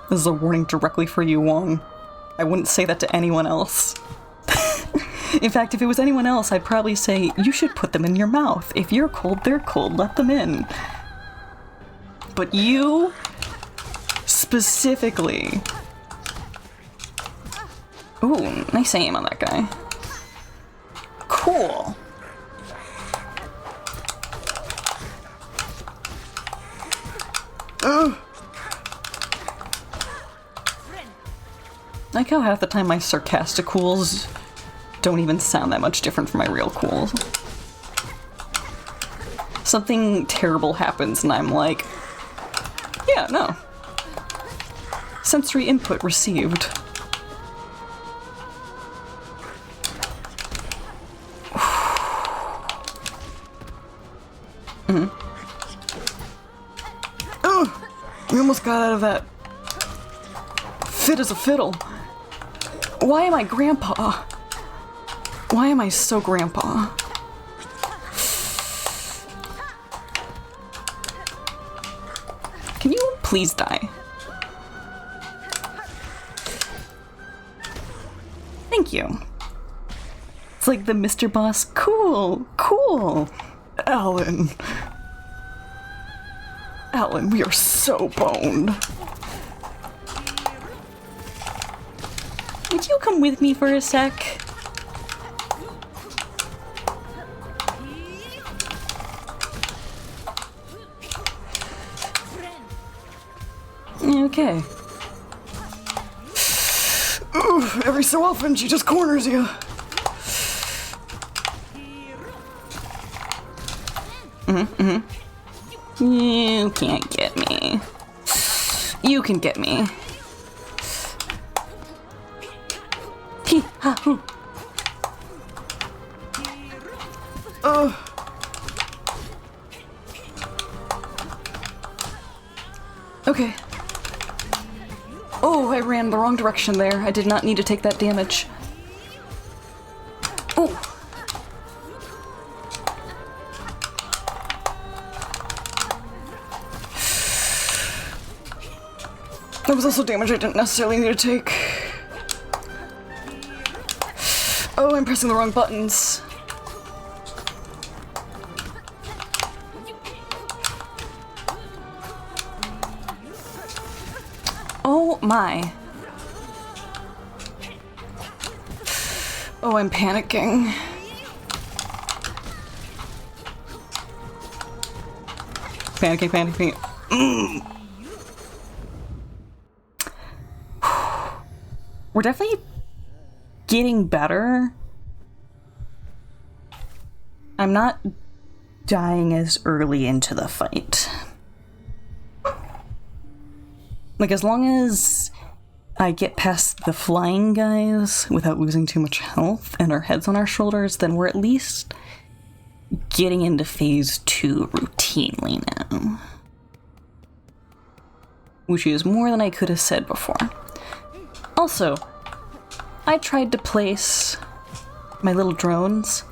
is a warning directly for you, Wong. I wouldn't say that to anyone else. In fact, if it was anyone else, I'd probably say, you should put them in your mouth. If you're cold, they're cold. Let them in. But you, specifically... Ooh, nice aim on that guy. Cool. Ugh. I like how half the time my sarcastic cools don't even sound that much different from my real cools. Something terrible happens and I'm like, yeah, no. Sensory input received. We almost got out of that. Fit as a fiddle. Why am I grandpa? Why am I so grandpa? Can you please die? Thank you. It's like the Mr. Boss. Cool, cool. Alan. Alan, we are so boned. Would you come with me for a sec? Okay. Ooh, every so often she just corners you. You can't get me. You can get me. Hee ha hoo. Okay. Oh, I ran the wrong direction there. I did not need to take that damage. Oh. That was also damage I didn't necessarily need to take. Oh, I'm pressing the wrong buttons. Oh my. Oh, I'm panicking. Panicking. We're definitely getting better. I'm not dying as early into the fight. Like, as long as I get past the flying guys without losing too much health and our heads on our shoulders, then we're at least getting into phase 2 routinely now. Which is more than I could have said before. Also, I tried to place my little drones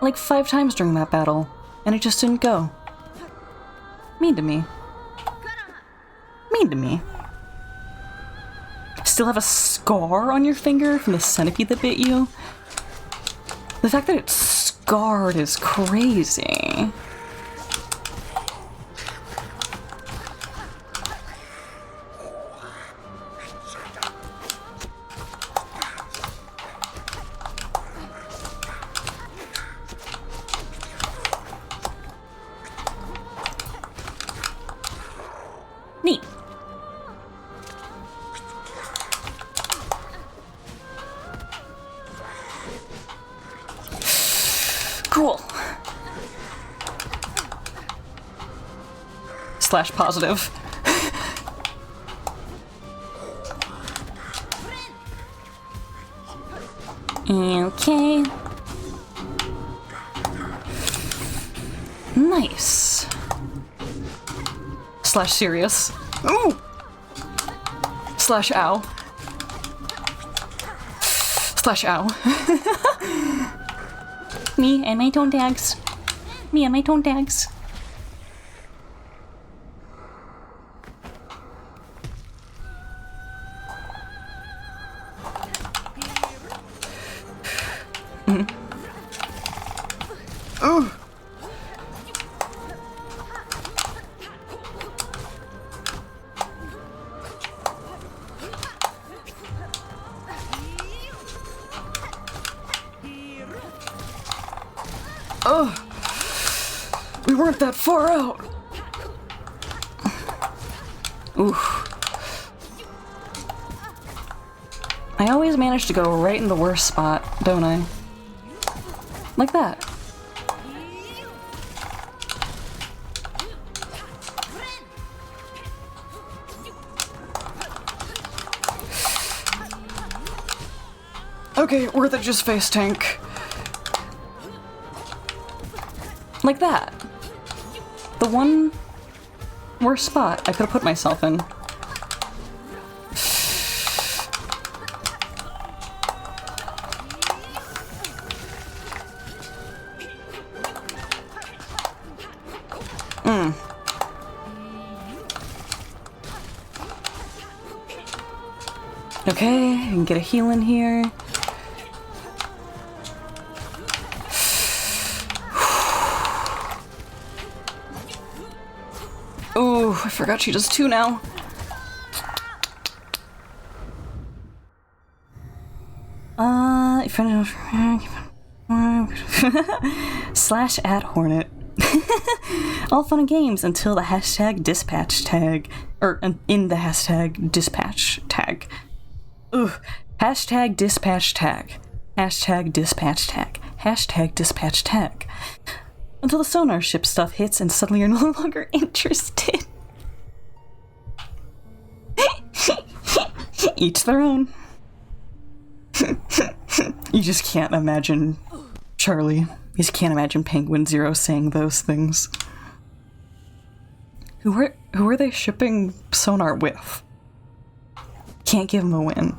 like 5 times during that battle, and it just didn't go. Mean to me. Mean to me. Still have a scar on your finger from the centipede that bit you? The fact that it's scarred is crazy. slash positive. Okay. Nice. Slash serious. Ooh! Slash ow. Slash ow. Me and my tone tags. Me and my tone tags. Oh. Oh. We weren't that far out. Oof. I always manage to go right in the worst spot, don't I? Like that. Okay, worth it, just face tank. Like that. The one worst spot I could have put myself in. Okay, I can get a heal in here. Ooh, I forgot she does 2 now. Slash at Hornet. All fun and games until the hashtag dispatch tag. Or in the hashtag dispatch tag. Ugh. Hashtag dispatch tag. Hashtag dispatch tag. Hashtag dispatch tag. Until the sonar ship stuff hits and suddenly you're no longer interested. Each their own. You just can't imagine Charlie. You just can't imagine Penguin Zero saying those things. Who are they shipping sonar with? Can't give him a win.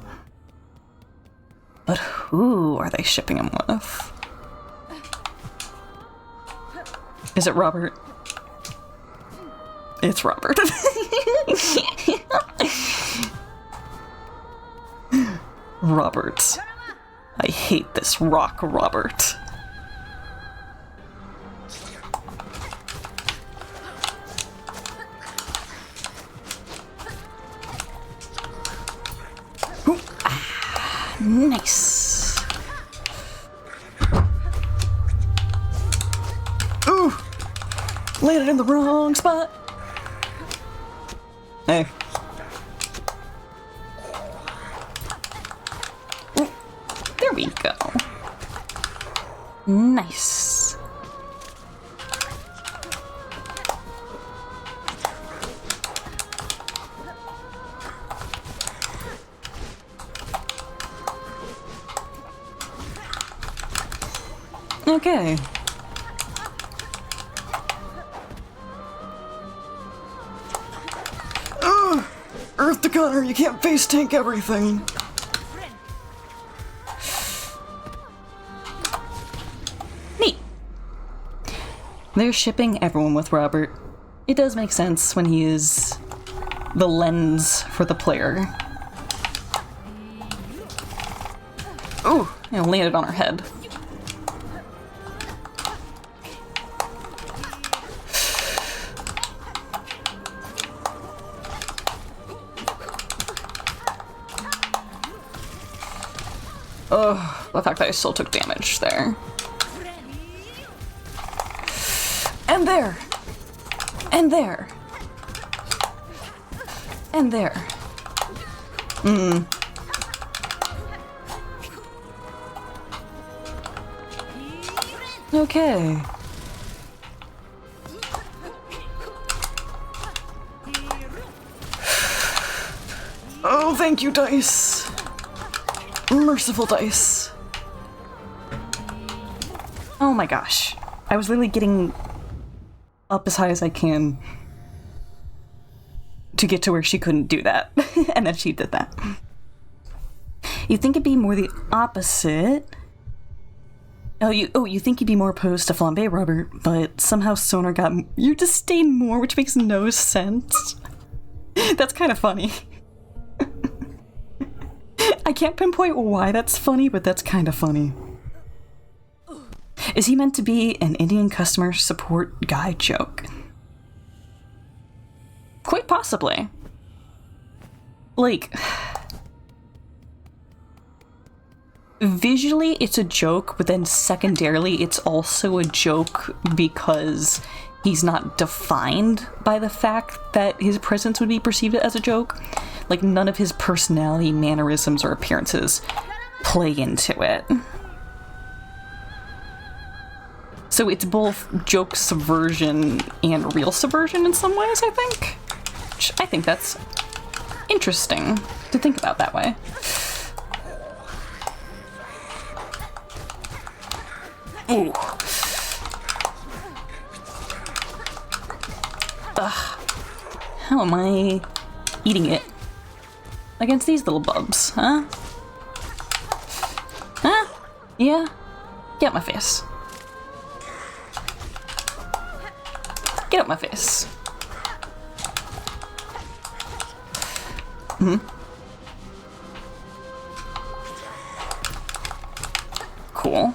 But who are they shipping him with? Is it Robert? It's Robert. Robert. I hate this rock, Robert. Ooh. Ah, nice. Ooh! Landed in the wrong spot. Hey. Ooh, there we go. Nice. Okay. Earth to Gunner, you can't face tank everything. Neat. They're shipping everyone with Robert. It does make sense when he is the lens for the player. Ooh, it landed on her head. Oh, the fact that I still took damage there. And there! And there! And there. Okay. Oh, thank you, dice. Merciful dice. Oh my gosh. I was literally getting up as high as I can to get to where she couldn't do that. And then she did that. You'd think it'd be more the opposite. You think you'd be more opposed to flambe, Robert, but somehow Sonar got you disdain more, which makes no sense. That's kind of funny. I can't pinpoint why that's funny, but that's kind of funny. Is he meant to be an Indian customer support guy joke? Quite possibly. Like, visually it's a joke, but then secondarily it's also a joke because he's not defined by the fact that his presence would be perceived as a joke. Like, none of his personality, mannerisms, or appearances play into it. So it's both joke subversion and real subversion in some ways, I think. Which I think that's interesting to think about that way. Ooh. Ugh. How am I eating it against these little bubs, huh? Huh? Yeah? Get out my face. Get out my face. Cool.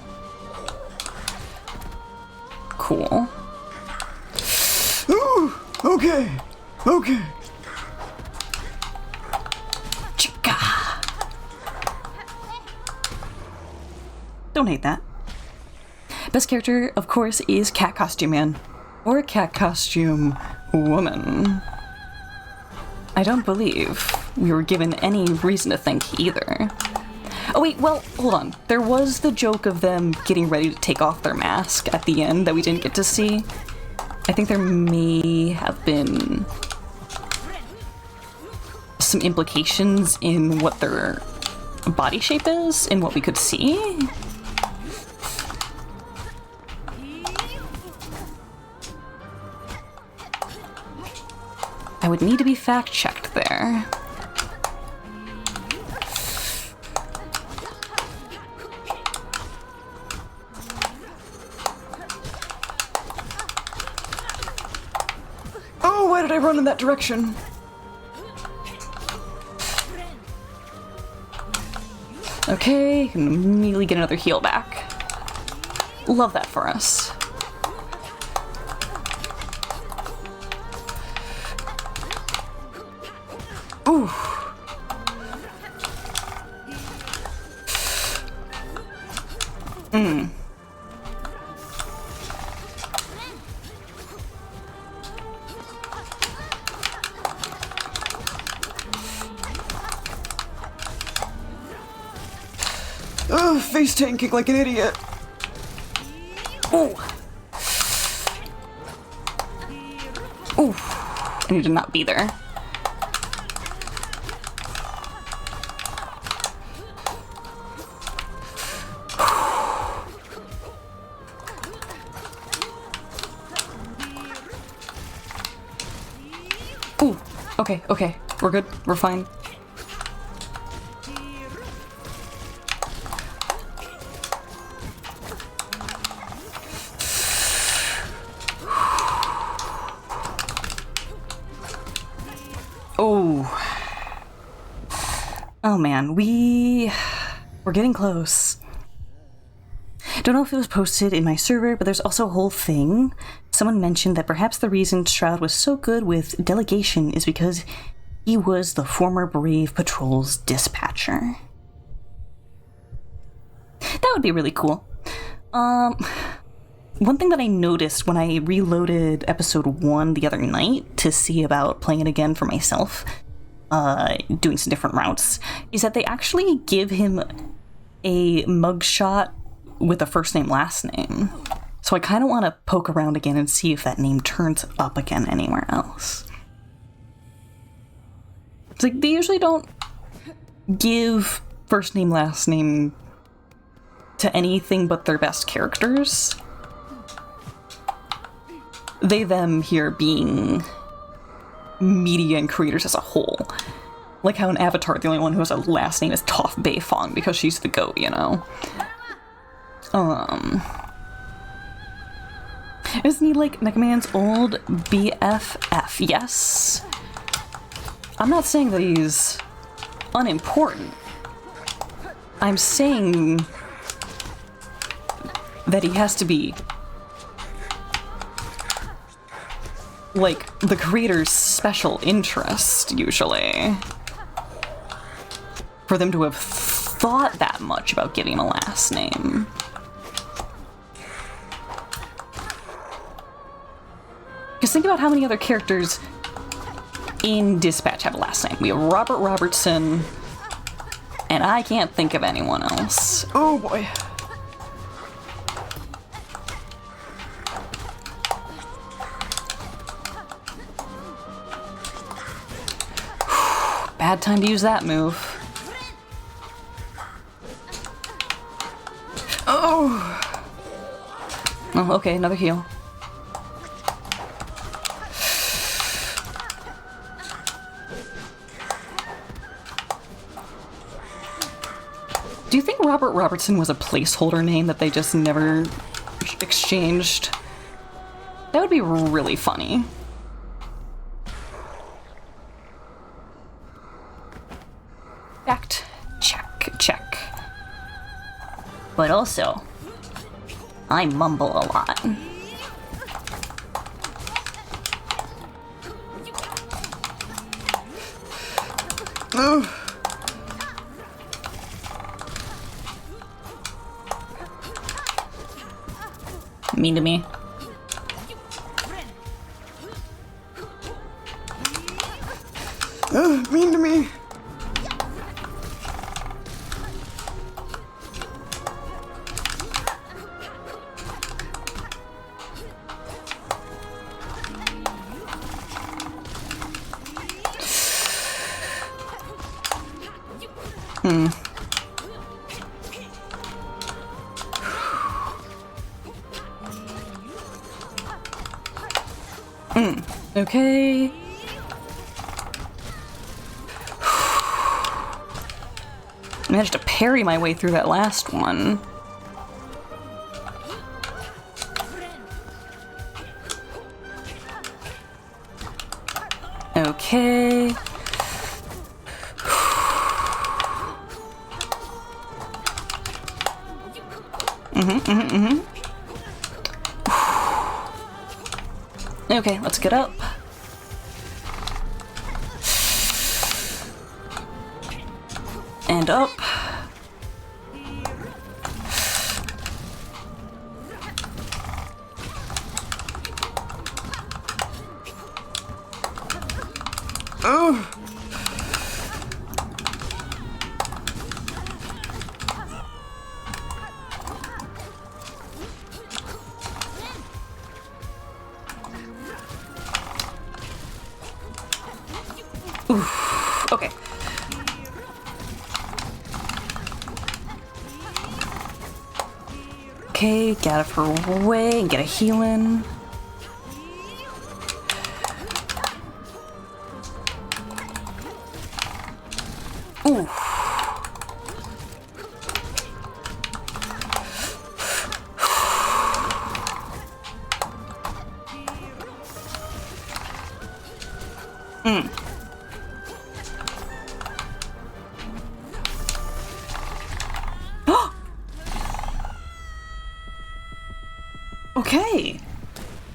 Cool. Ooh, okay. Okay. Chica. Don't hate that. Best character, of course, is Cat Costume Man. Or Cat Costume Woman. I don't believe we were given any reason to think either. Oh wait, well, hold on. There was the joke of them getting ready to take off their mask at the end that we didn't get to see. I think there may have been some implications in what their body shape is and what we could see. I would need to be fact-checked there. Oh, why did I run in that direction? Okay, can immediately get another heal back. Love that for us. Ooh. Ugh, face tanking like an idiot. Ooh. Ooh. I need to not be there. Ooh. Okay, okay. We're good. We're fine. Oh man, we're getting close. Don't know if it was posted in my server, but there's also a whole thing. Someone mentioned that perhaps the reason Shroud was so good with delegation is because he was the former Brave Patrol's dispatcher. That would be really cool. One thing that I noticed when I reloaded episode 1 the other night to see about playing it again for myself, doing some different routes, is that they actually give him a mugshot with a first name, last name. So I kind of want to poke around again and see if that name turns up again anywhere else. It's like, they usually don't give first name, last name to anything but their best characters. They, them here being media and creators as a whole. Like how in Avatar, the only one who has a last name is Toph Beifong because she's the GOAT, you know? Isn't he like Mega Man's old BFF? Yes. I'm not saying that he's unimportant. I'm saying that he has to be like the creator's special interest, usually, for them to have thought that much about giving him a last name. Because think about how many other characters in Dispatch have a last name. We have Robert Robertson, and I can't think of anyone else. Oh boy. Bad time to use that move. Oh. Oh, okay, another heal. Do you think Robert Robertson was a placeholder name that they just never exchanged? That would be really funny. Fact check. But also, I mumble a lot. Mean to me. Mean to me. Okay. Managed to parry my way through that last one. Okay. Okay, let's get up. And up. Oh. Oof. Okay. Okay, get out of her way and get a heal in. Ooh.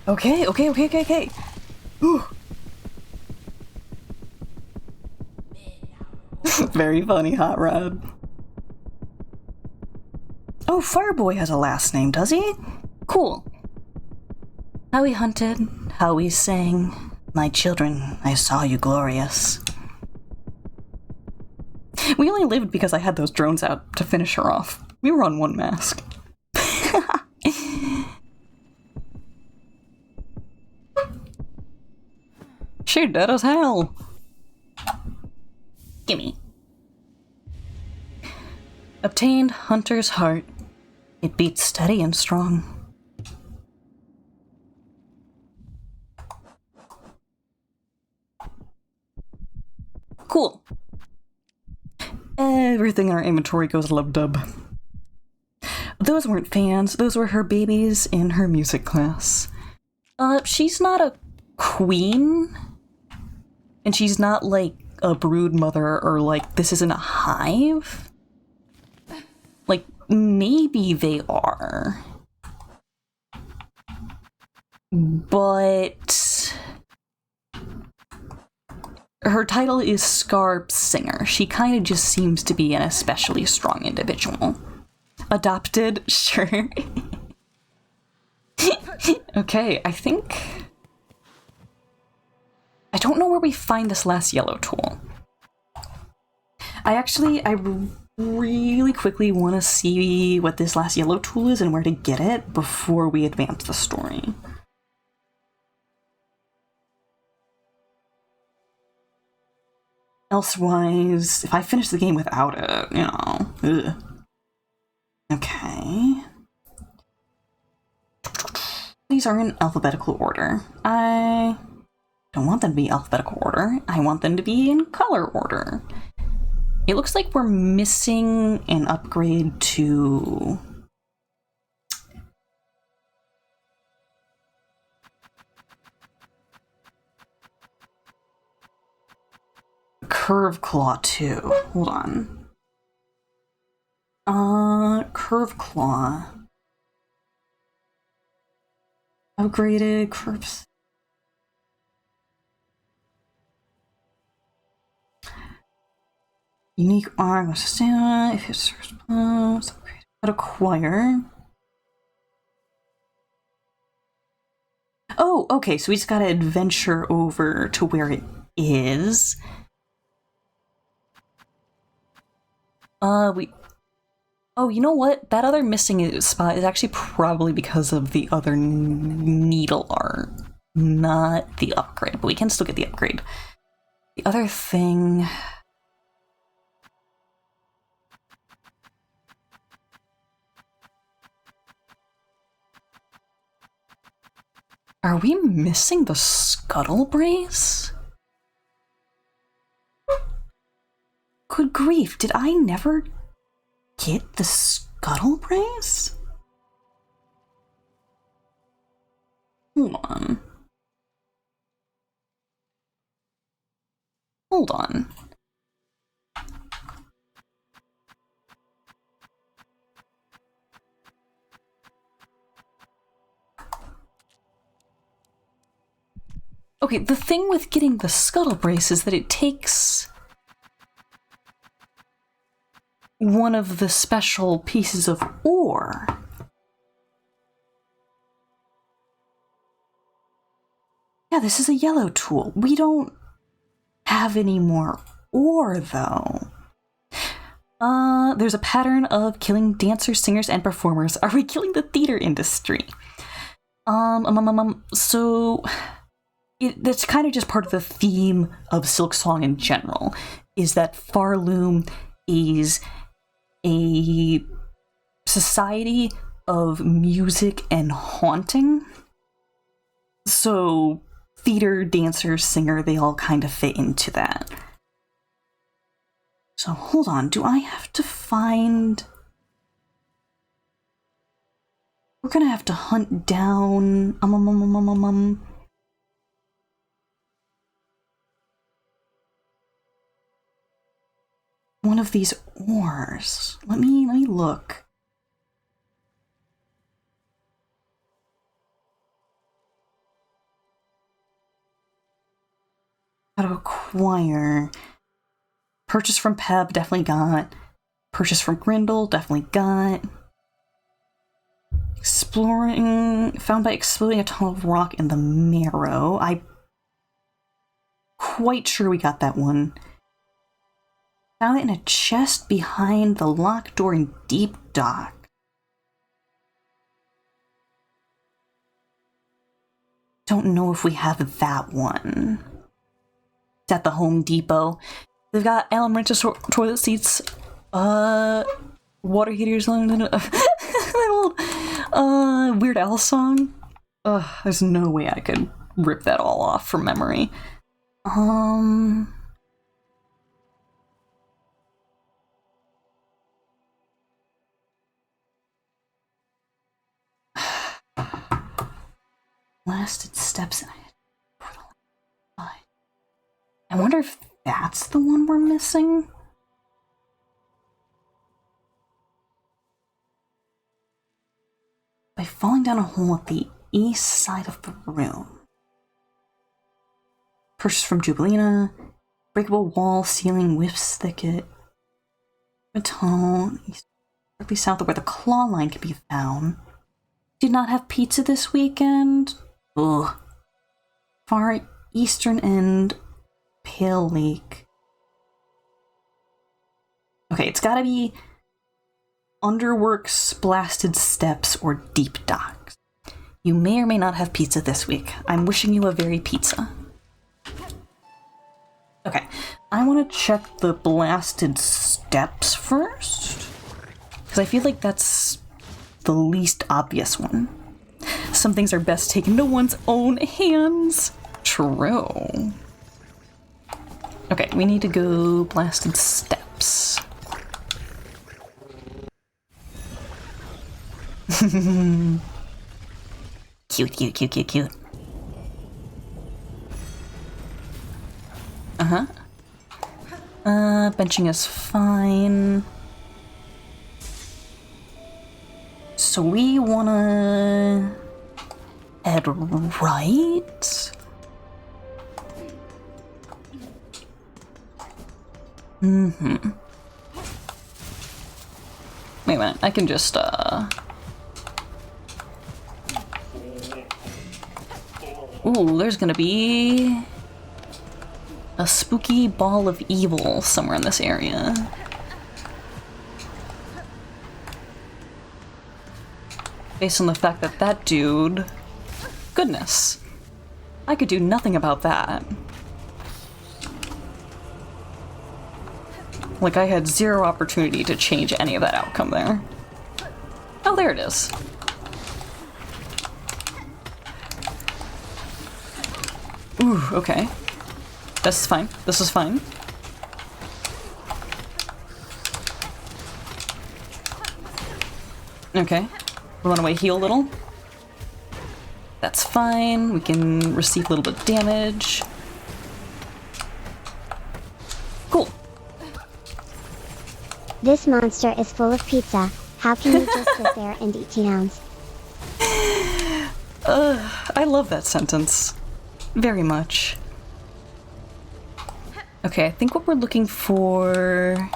Okay. Okay. Ooh. Very funny, Hot Rod. Oh, Fireboy has a last name, does he? Cool. How we hunted, how we sang. My children, I saw you glorious. We only lived because I had those drones out to finish her off. We were on one mask. She dead as hell. Gimme. Obtained Hunter's Heart. It beats steady and strong. Cool. Everything in our inventory goes lub-dub. Those weren't fans, those were her babies in her music class. She's not a queen, and she's not like a brood mother or like this isn't a hive. Like, maybe they are. But her title is Scarb Singer. She kind of just seems to be an especially strong individual. Adopted? Sure. Okay, I think... I don't know where we find this last yellow tool. I really quickly want to see what this last yellow tool is and where to get it before we advance the story. Elsewise, if I finish the game without it, you know, ugh. Okay. These are in alphabetical order. I don't want them to be alphabetical order. I want them to be in color order. It looks like we're missing an upgrade to... Curve Claw 2. Hold on. Curve Claw. Upgraded curves. Unique arm assistant. If it's upgraded. Acquire. Oh, okay, so we just gotta adventure over to where it is. Oh, you know what? That other missing spot is actually probably because of the other needle art, not the upgrade, but we can still get the upgrade. The other thing... Are we missing the scuttle brace? Good grief, did I never get the scuttle brace? Hold on. Hold on. Okay, the thing with getting the scuttle brace is that it takes one of the special pieces of ore. Yeah, this is a yellow tool. We don't have any more ore, though. There's a pattern of killing dancers, singers, and performers. Are we killing the theater industry? So... that's kind of just part of the theme of Silksong in general, is that Farloom is a society of music and haunting. So theater, dancer, singer, they all kind of fit into that. So hold on, do I have to find... We're gonna have to hunt down... one of these ores. Let me look. How to acquire. Purchase from Peb, definitely got. Purchase from Grindle, definitely got. Exploring, found by exploding a tunnel of rock in the marrow. I'm quite sure we got that one. Found it in a chest behind the locked door in Deep Dock. Don't know if we have that one. It's at the Home Depot. They've got Alan Rentis toilet seats. Water heaters on that old Weird Al song. Ugh, there's no way I could rip that all off from memory. Blasted steps in it. I wonder if that's the one we're missing? By falling down a hole at the east side of the room. Purchased from Jubilina. Breakable wall, ceiling, whiffs, thicket. Baton. Directly south of where the claw line can be found. Did not have pizza this weekend. Ugh. Far eastern end. Pale Lake. Okay, it's gotta be Underworks, Blasted Steps, or Deep Docks. You may or may not have pizza this week. I'm wishing you a very pizza. Okay, I want to check the Blasted Steps first, because I feel like that's the least obvious one. Some things are best taken to one's own hands. True. Okay, we need to go Blasted Steps. Cute, cute, cute, cute, cute. Uh-huh. Benching is fine. So we wanna head right? Mm-hmm. Wait a minute, I can just, Ooh, there's gonna be a spooky ball of evil somewhere in this area. Based on the fact that that dude... Goodness. I could do nothing about that. Like, I had zero opportunity to change any of that outcome there. Oh, there it is. Ooh, okay. This is fine. This is fine. Okay. Run away, heal a little. That's fine. We can receive a little bit of damage. Cool. This monster is full of pizza. How can you just sit there and eat T-Hounds? I love that sentence. Very much. Okay, I think what we're looking for...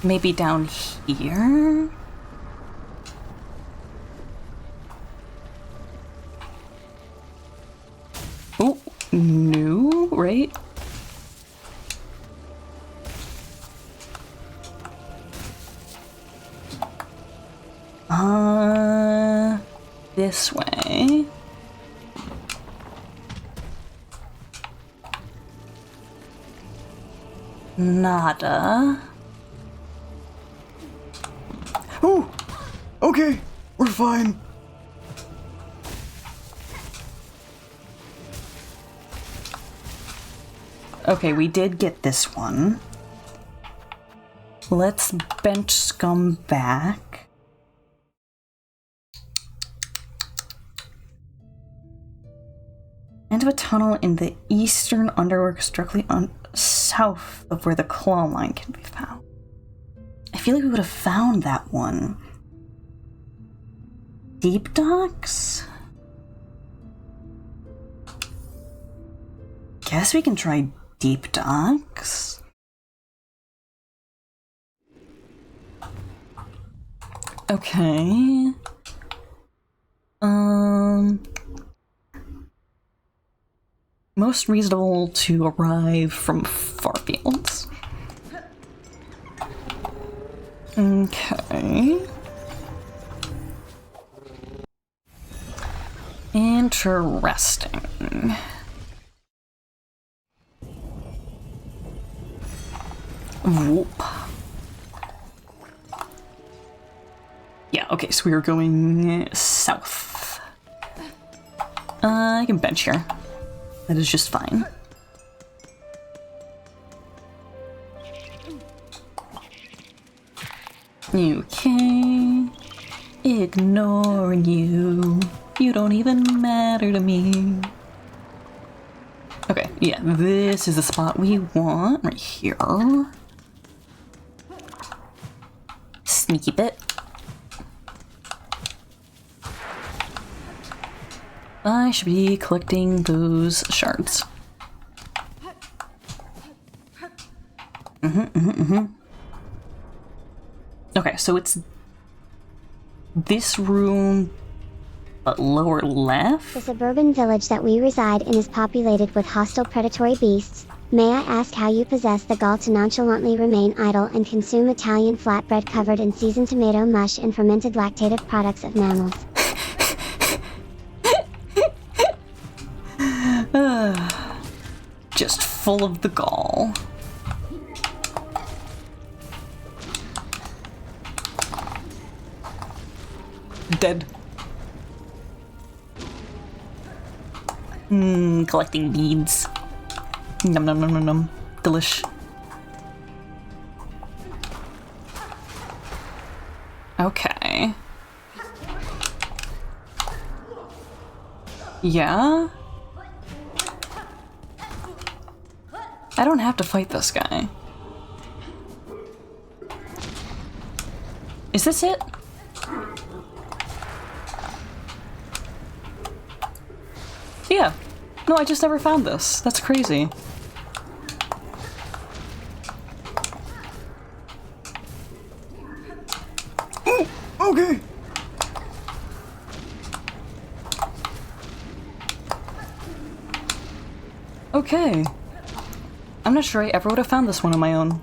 maybe down here? Oh, no, right? This way. Nada. Oh, okay, we're fine. Okay, we did get this one. Let's bench scum back. Into a tunnel in the eastern underworks directly south of where the claw line can be found. I feel like we would have found that one. Deep Docks? Guess we can try Deep Docks. Okay. Most reasonable to arrive from Farfields. Okay. Interesting. Whoop. Yeah, okay, so we are going south. I can bench here. That is just fine. Okay. Ignoring you. You don't even matter to me. Okay, yeah, this is the spot we want, right here. Sneaky bit. I should be collecting those shards. Okay, so it's this room, but lower left? The suburban village that we reside in is populated with hostile predatory beasts. May I ask how you possess the gall to nonchalantly remain idle and consume Italian flatbread covered in seasoned tomato mush and fermented lactative products of mammals? Just full of the gall. Dead. Collecting beads. Num num num num num. Delish. Okay. Yeah? I don't have to fight this guy. Is this it? Yeah. No, I just never found this. That's crazy. Oh, okay. Okay. I'm not sure I ever would have found this one on my own.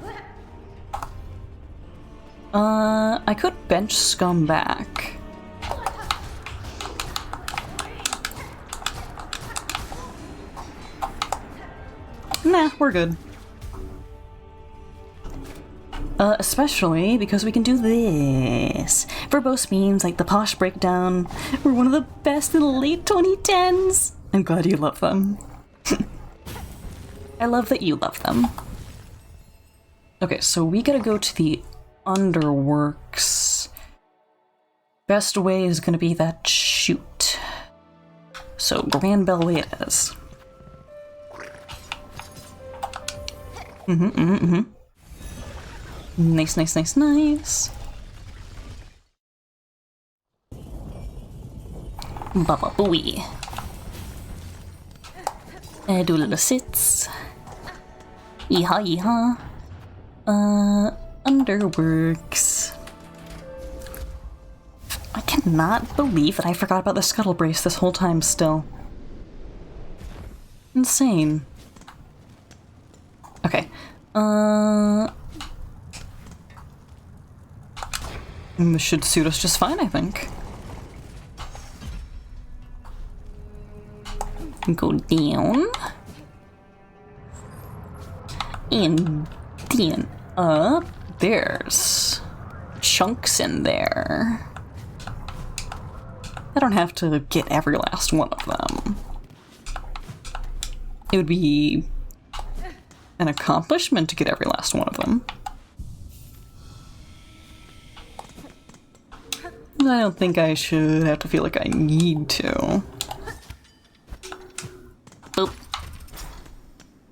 I could bench scum back. Nah, we're good. Especially because we can do this. Verbose memes like the Posh Breakdown were one of the best in the late 2010s. I'm glad you love them. I love that you love them. Okay, so we gotta go to the underworks. Best way is gonna be that chute. So Grand Bell Way it is. Nice, nice, nice, nice. Baba booey. Do little sits. Yeehaw, yeehaw. Underworks. I cannot believe that I forgot about the scuttle brace this whole time still. Insane. Okay. This should suit us just fine, I think. Go down. And then up. There's chunks in there. I don't have to get every last one of them. It would be an accomplishment to get every last one of them. I don't think I should have to feel like I need to. Boop.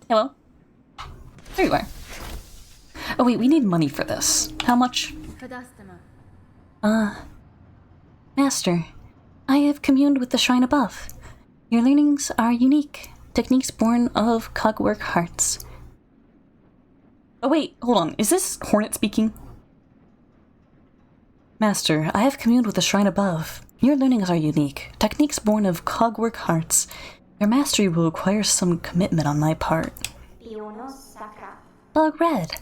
Hello? There you are. Oh wait, we need money for this. How much? Master, I have communed with the shrine above. Your learnings are unique. Techniques born of cogwork hearts. Oh wait, hold on. Is this Hornet speaking? Master, I have communed with the shrine above. Your learnings are unique. Techniques born of cogwork hearts. Your mastery will require some commitment on my part. Bug Red,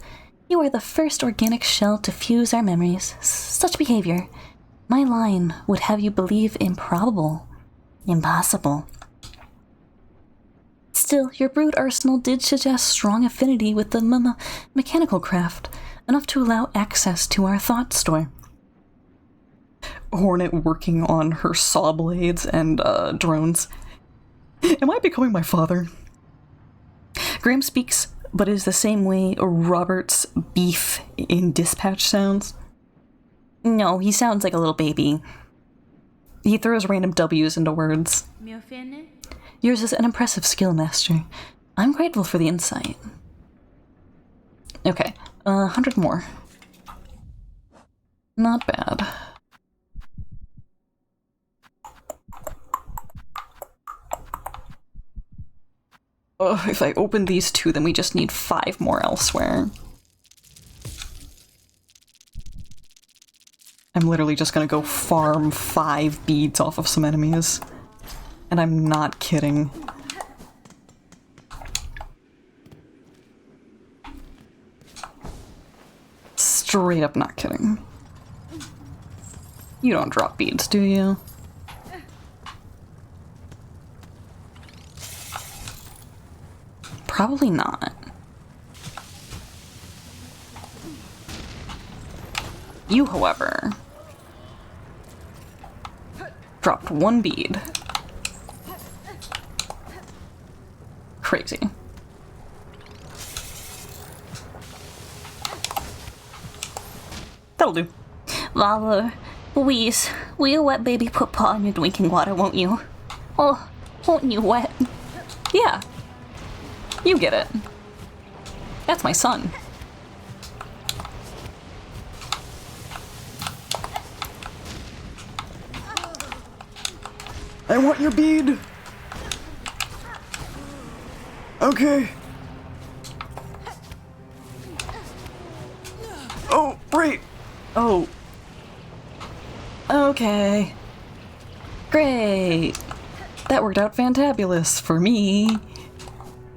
you are the first organic shell to fuse our memories. Such behavior. My line would have you believe improbable. Impossible. Still, your brood arsenal did suggest strong affinity with the mechanical craft, enough to allow access to our thought store. Hornet working on her saw blades and drones. Am I becoming my father? Graham speaks, but is the same way Robert's beef in dispatch sounds. No, he sounds like a little baby. He throws random W's into words. Yours is an impressive skill, Master. I'm grateful for the insight. Okay, 100 more. Not bad. If I open these two, then we just need 5 more elsewhere. I'm literally just gonna go farm 5 beads off of some enemies. And I'm not kidding. Straight up not kidding. You don't drop beads, do you? Probably not. You, however, dropped 1 bead. Crazy. That'll do. Vala, Louise, will you wet baby put paw in your drinking water, won't you? Oh, won't you wet? Yeah. You get it. That's my son. I want your bead. Okay. Oh, right. Oh. Okay. Great. That worked out fantabulous for me.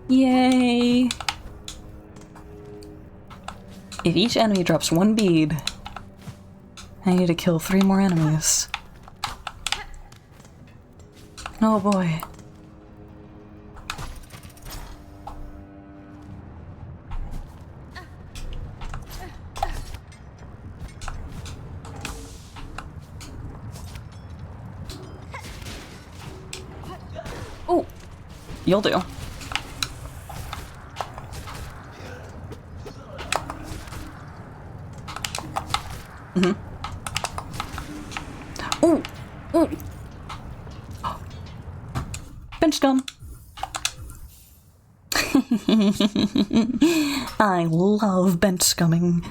Yay. If each enemy drops 1 bead, I need to kill 3 more enemies. Oh boy. Oh, you'll do. Ooh, ooh. Bench scum. I love bench scumming.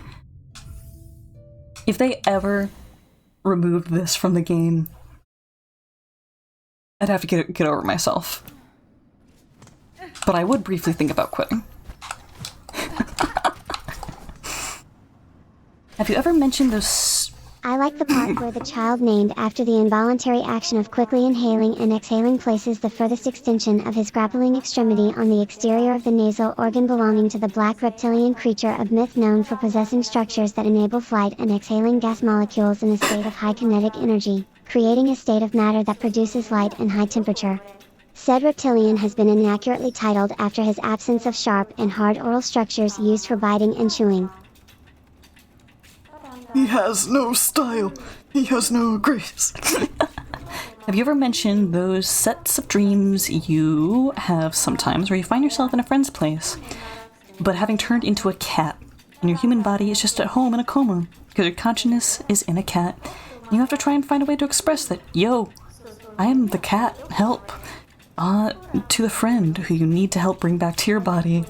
If they ever removed this from the game, I'd have to get over myself. But I would briefly think about quitting. Have you ever mentioned those... I like the part where the child named after the involuntary action of quickly inhaling and exhaling places the furthest extension of his grappling extremity on the exterior of the nasal organ belonging to the black reptilian creature of myth known for possessing structures that enable flight and exhaling gas molecules in a state of high kinetic energy, creating a state of matter that produces light and high temperature. Said reptilian has been inaccurately titled after his absence of sharp and hard oral structures used for biting and chewing. He has no style. He has no grace. Have you ever mentioned those sets of dreams you have sometimes where you find yourself in a friend's place, but having turned into a cat, and your human body is just at home in a coma because your consciousness is in a cat, and you have to try and find a way to express that, yo, I am the cat, help, to the friend who you need to help bring back to your body.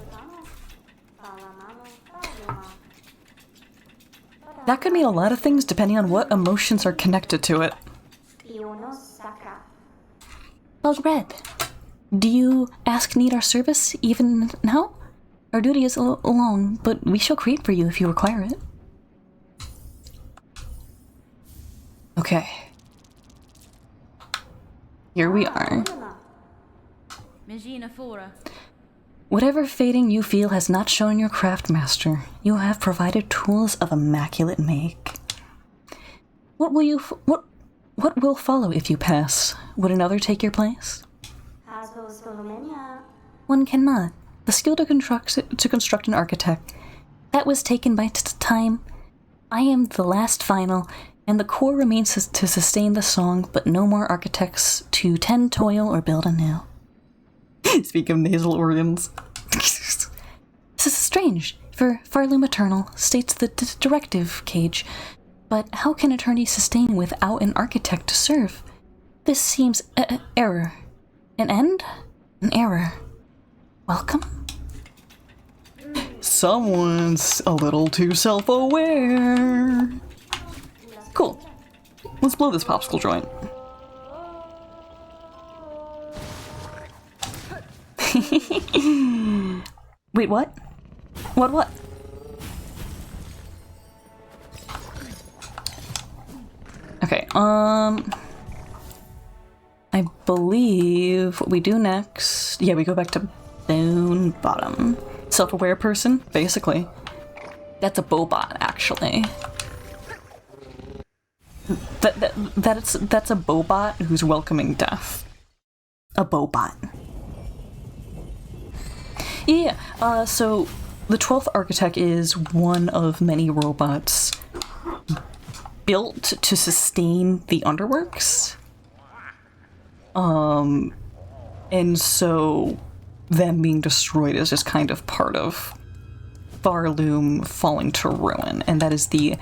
That could mean a lot of things depending on what emotions are connected to it. Bug Red, do you need our service even now? Our duty is long, but we shall create for you if you require it. Okay. Here we are. Whatever fading you feel has not shown your craft, Master. You have provided tools of immaculate make. What will follow if you pass? Would another take your place? one cannot. The skill to construct an architect, that was taken by time. I am the last final, and the core remains to sustain the song, but no more architects to tend, toil, or build anew. Speak of nasal organs. This is strange, for Farloom Eternal states the directive cage, but how can eternity sustain without an architect to serve? This seems error. An end? An error. Welcome? Someone's a little too self-aware. Cool. Let's blow this popsicle joint. Wait, what? What? Okay, I believe what we do next... yeah, we go back to Bone Bottom. self-aware person, basically. That's a Bobot, actually. That's a Bobot who's welcoming death. A Bobot. Yeah, so the 12th Architect is one of many robots built to sustain the Underworks. And so them being destroyed is just kind of part of Farloom falling to ruin, and that is the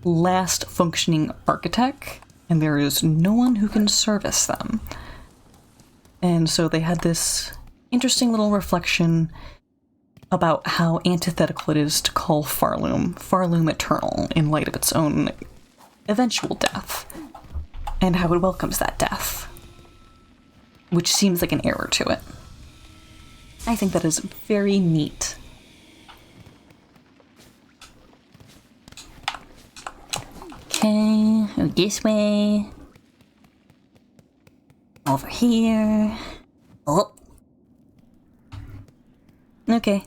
last functioning architect, and there is no one who can service them. And so they had this interesting little reflection about how antithetical it is to call Farloom Eternal in light of its own eventual death, and how it welcomes that death, which seems like an error to it. I think that is very neat. Okay, go this way. Over here. Oh. Okay.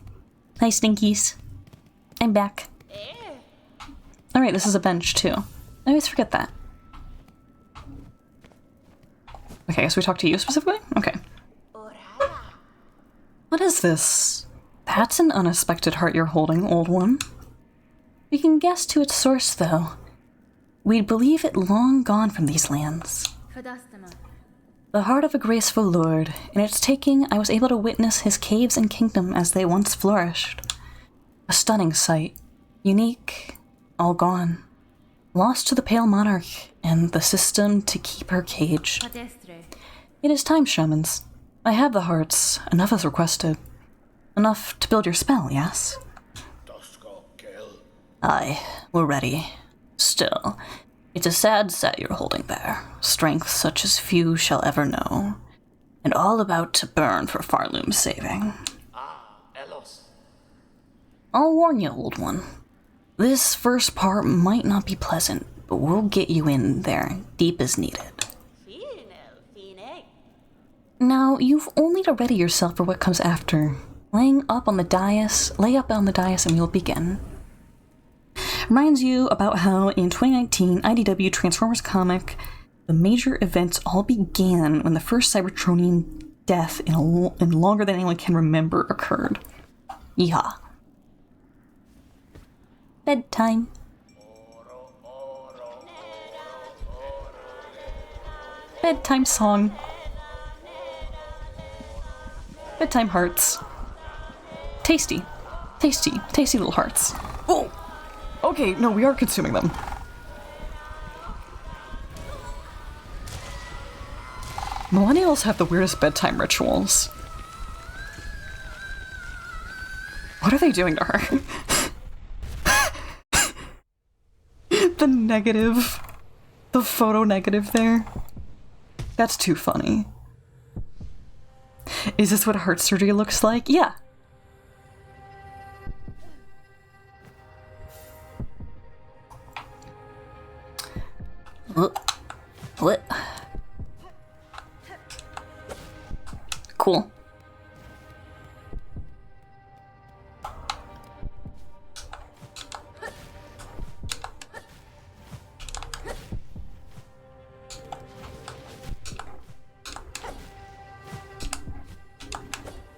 Hi, Stinkies. I'm back. Alright, this is a bench too. I always forget that. Okay, so we talked to you specifically? Okay. What is this? That's an unexpected heart you're holding, old one. We can guess to its source, though. We'd believe it long gone from these lands. The heart of a graceful lord. In its taking, I was able to witness his caves and kingdom as they once flourished. A stunning sight. Unique. All gone. Lost to the Pale Monarch and the system to keep her caged. It is time, shamans. I have the hearts, enough as requested. Enough to build your spell, yes? Aye, we're ready. Still, it's a sad set you're holding there. Strength such as few shall ever know. And all about to burn for Farloom's saving. I'll warn you, old one. This first part might not be pleasant, but we'll get you in there, deep as needed. Now, you've only to ready yourself for what comes after. Lay up on the dais and we'll begin. Reminds you about how in 2019 IDW Transformers comic, the major events all began when the first Cybertronian death in longer than anyone can remember occurred. Yeehaw. Bedtime. Bedtime song. Bedtime hearts. Tasty. Tasty. Tasty little hearts. Oh! Okay, no, we are consuming them. Millennials have the weirdest bedtime rituals. What are they doing to her? The negative. The photo negative there. That's too funny. Is this what heart surgery looks like? Yeah. What? Cool.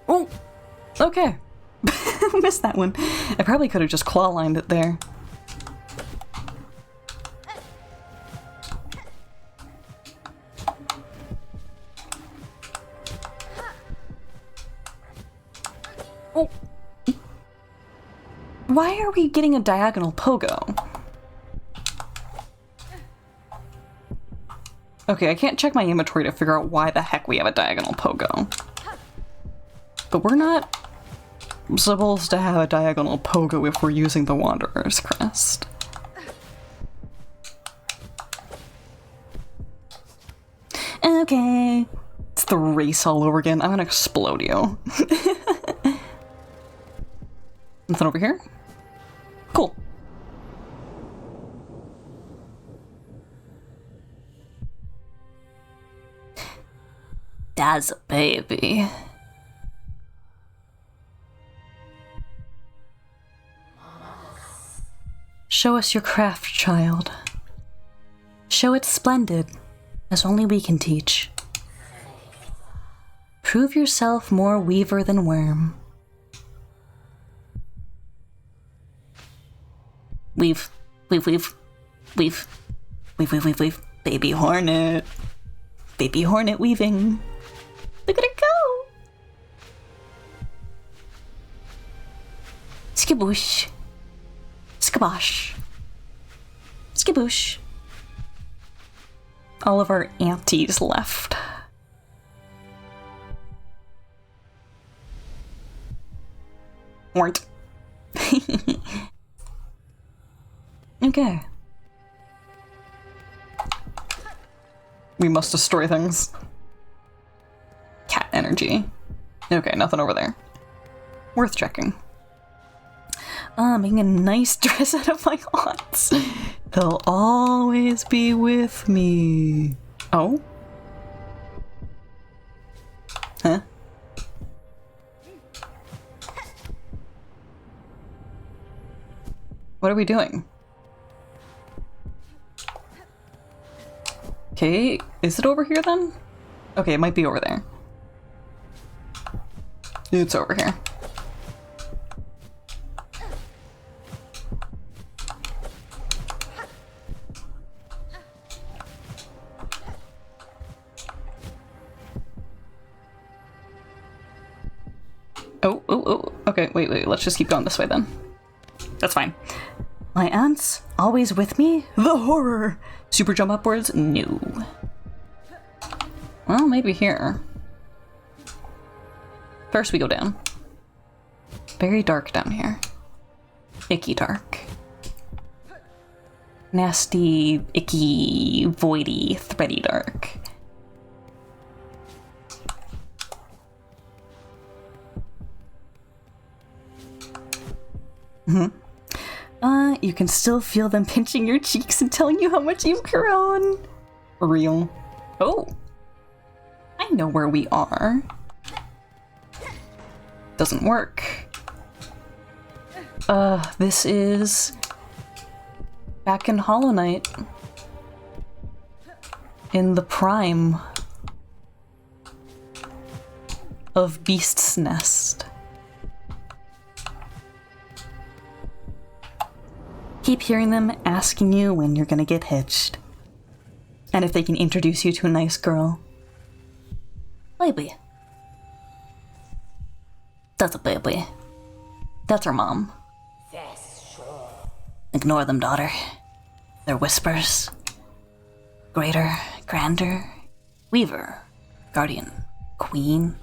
Oh! Okay. Missed that one. I probably could have just claw lined it there. Oh. Why are we getting a diagonal pogo? Okay, I can't check my inventory to figure out why the heck we have a diagonal pogo. But we're not supposed to have a diagonal pogo if we're using the Wanderer's Crest. Okay. It's the race all over again. I'm gonna explode you. Nothing over here? Cool. That's a baby. Show us your craft, child. Show it splendid, as only we can teach. Prove yourself more weaver than worm. Weave. Baby hornet. Baby hornet weaving. Look at it go! Skiboosh. Skibosh. Skiboosh. All of our aunties left. Weren't. Okay. We must destroy things. Cat energy. Okay, nothing over there. Worth checking. Making a nice dress out of my aunts. They'll always be with me. Oh? Huh? What are we doing? Okay, is it over here then? Okay, it might be over there. It's over here. Oh. Okay, wait. Let's just keep going this way then. That's fine. My aunt's always with me? The horror! Super jump upwards? No. Well, maybe here. First we go down. Very dark down here. Icky dark. Nasty, icky, voidy, thready dark. You can still feel them pinching your cheeks and telling you how much you've grown. Real. Oh. I know where we are. Doesn't work. This is back in Hollow Knight. In the prime of Beast's Nest. Keep hearing them asking you when you're gonna get hitched. And if they can introduce you to a nice girl. Baby. That's a baby. That's her mom. Ignore them, daughter. They're whispers. Greater, grander, weaver, guardian, queen.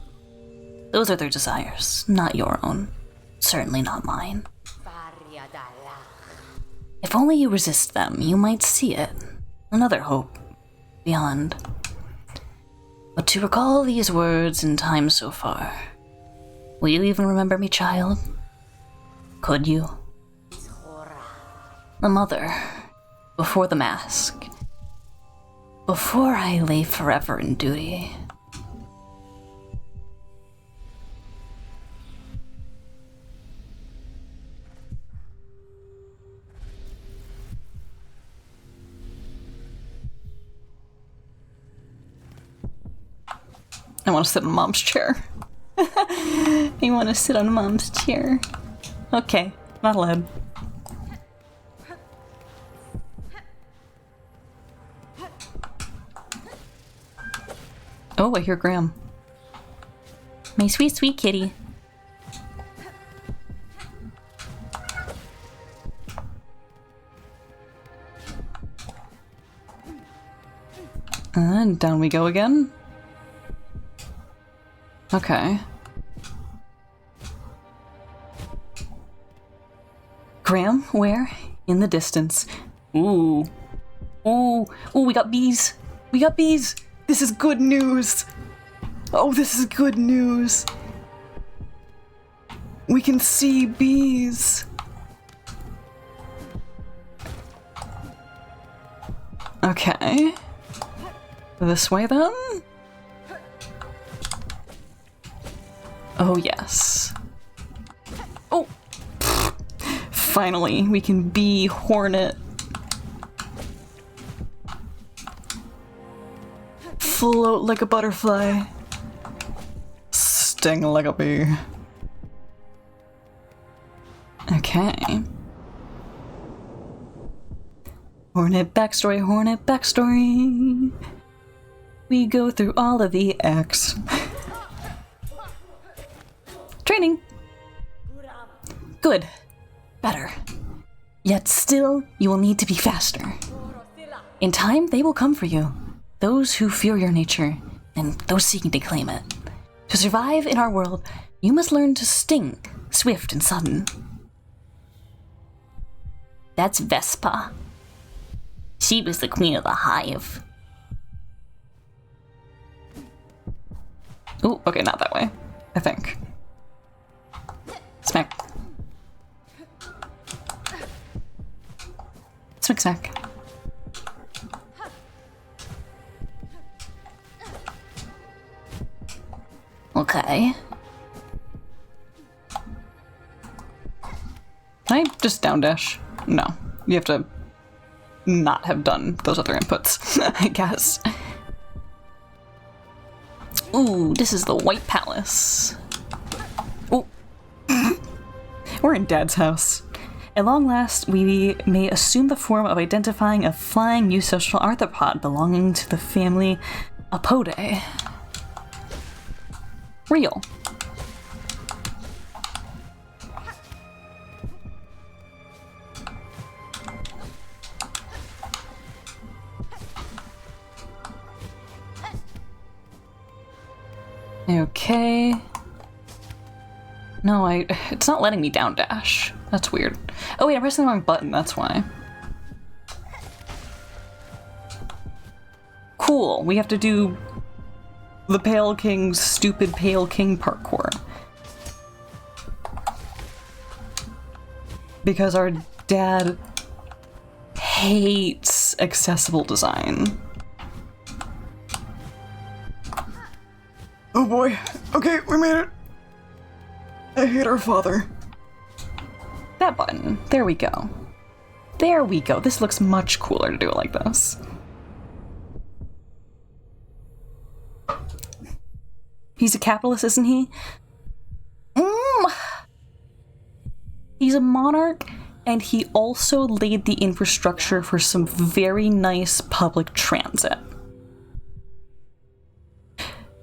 Those are their desires, not your own. Certainly not mine. If only you resist them, you might see it. Another hope. Beyond. But to recall these words in time so far, will you even remember me, child? Could you? The mother, before the mask, before I lay forever in duty. I want to sit in Mom's chair. You want to sit on Mom's chair? Okay, not allowed. Oh, I hear Graham. My sweet, sweet kitty. And down we go again. Okay. Graham, where? In the distance. Ooh. Ooh. Ooh, we got bees. We got bees. This is good news. Oh, this is good news. We can see bees. Okay. This way then? Oh, yes. Oh! Finally, we can be Hornet. Float like a butterfly. Sting like a bee. Okay. Hornet backstory, Hornet backstory. We go through all of the acts. Training. Good. Better. Yet still, you will need to be faster. In time, they will come for you. Those who fear your nature, and those seeking to claim it. To survive in our world, you must learn to sting, swift and sudden. That's Vespa. She was the queen of the hive. Oh, okay, not that way. I think. Smack. Smack, smack. Okay. Can I just down dash? No. You have to not have done those other inputs, I guess. Ooh, this is the White Palace. Oh. We're in Dad's house. At long last, we may assume the form of identifying a flying eusocial arthropod belonging to the family Apodae. Real. Okay. No, it's not letting me down dash. That's weird. Oh wait, I'm pressing the wrong button, that's why. Cool, we have to do the Pale King's stupid Pale King parkour. Because our dad hates accessible design. Oh boy. Okay, we made it. I hate our father. That button. There we go. There we go. This looks much cooler to do it like this. He's a capitalist, isn't he? He's a monarch, and he also laid the infrastructure for some very nice public transit.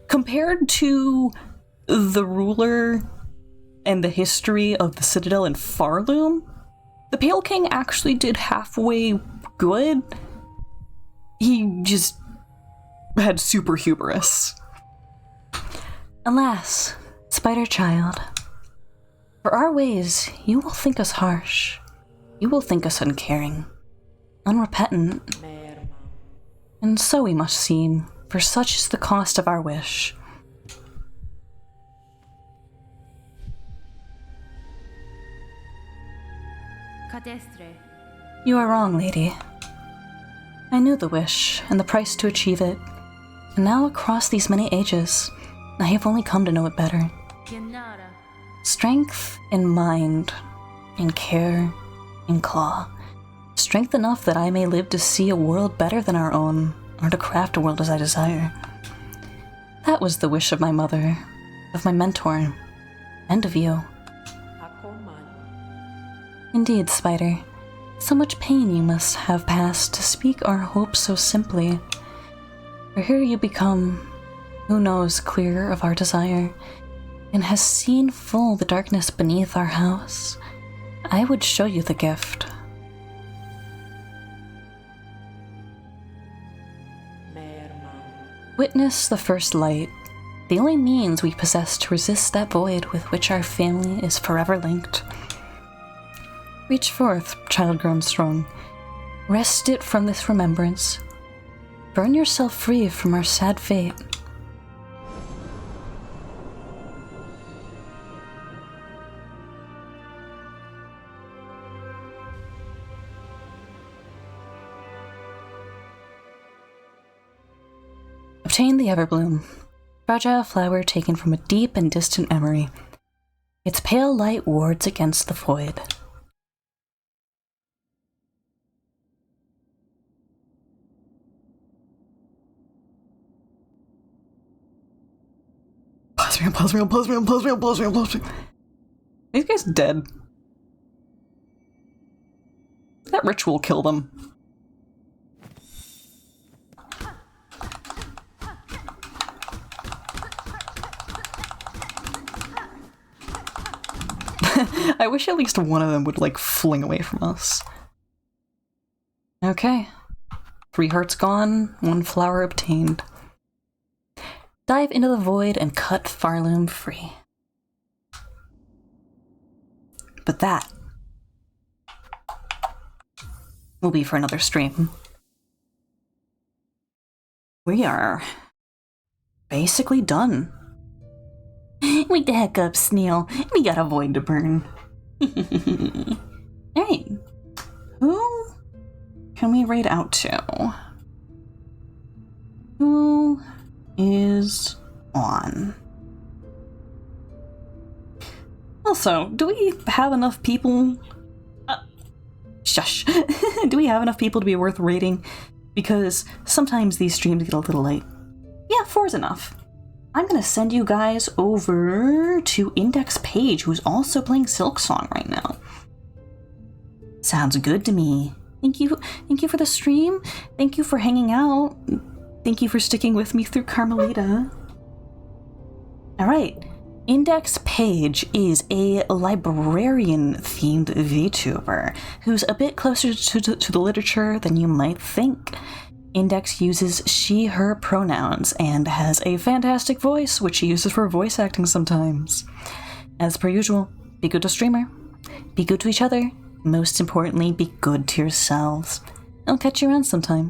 Compared to the ruler and the history of the Citadel in Farloom, the Pale King actually did halfway good. He just had super hubris. Alas, Spider Child, for our ways, you will think us harsh. You will think us uncaring, unrepentant. And so we must seem, for such is the cost of our wish. You are wrong, lady. I knew the wish, and the price to achieve it, and now across these many ages, I have only come to know it better. Strength in mind, in care, in claw. Strength enough that I may live to see a world better than our own, or to craft a world as I desire. That was the wish of my mother, of my mentor, and of you. Indeed, Spider. So much pain you must have passed to speak our hopes so simply. For here you become, who knows, clear of our desire, and has seen full the darkness beneath our house. I would show you the gift. Witness the first light, the only means we possess to resist that void with which our family is forever linked. Reach forth, child grown strong. Wrest it from this remembrance. Burn yourself free from our sad fate. Obtain the Everbloom, fragile flower taken from a deep and distant memory. Its pale light wards against the void. Pause me. These guys dead. That ritual killed them. I wish at least one of them would, like, fling away from us. Okay. 3 hearts gone, 1 flower obtained. Dive into the void and cut Farloom free. But that will be for another stream. We are basically done. Wake the heck up, Snail. We got a void to burn. Alright. Who can we raid out to? Who is on? Also, do we have enough people? Shush. Do we have enough people to be worth raiding? Because sometimes these streams get a little late. Yeah, 4 is enough. I'm gonna send you guys over to Index Page, who's also playing Silksong right now. Sounds good to me. Thank you for the stream. Thank you for hanging out. Thank you for sticking with me through Carmelita. Alright, Index Page is a librarian-themed VTuber who's a bit closer to the literature than you might think. Index uses she, her pronouns and has a fantastic voice, which she uses for voice acting sometimes. As per usual, be good to streamer, be good to each other, most importantly, be good to yourselves. I'll catch you around sometime.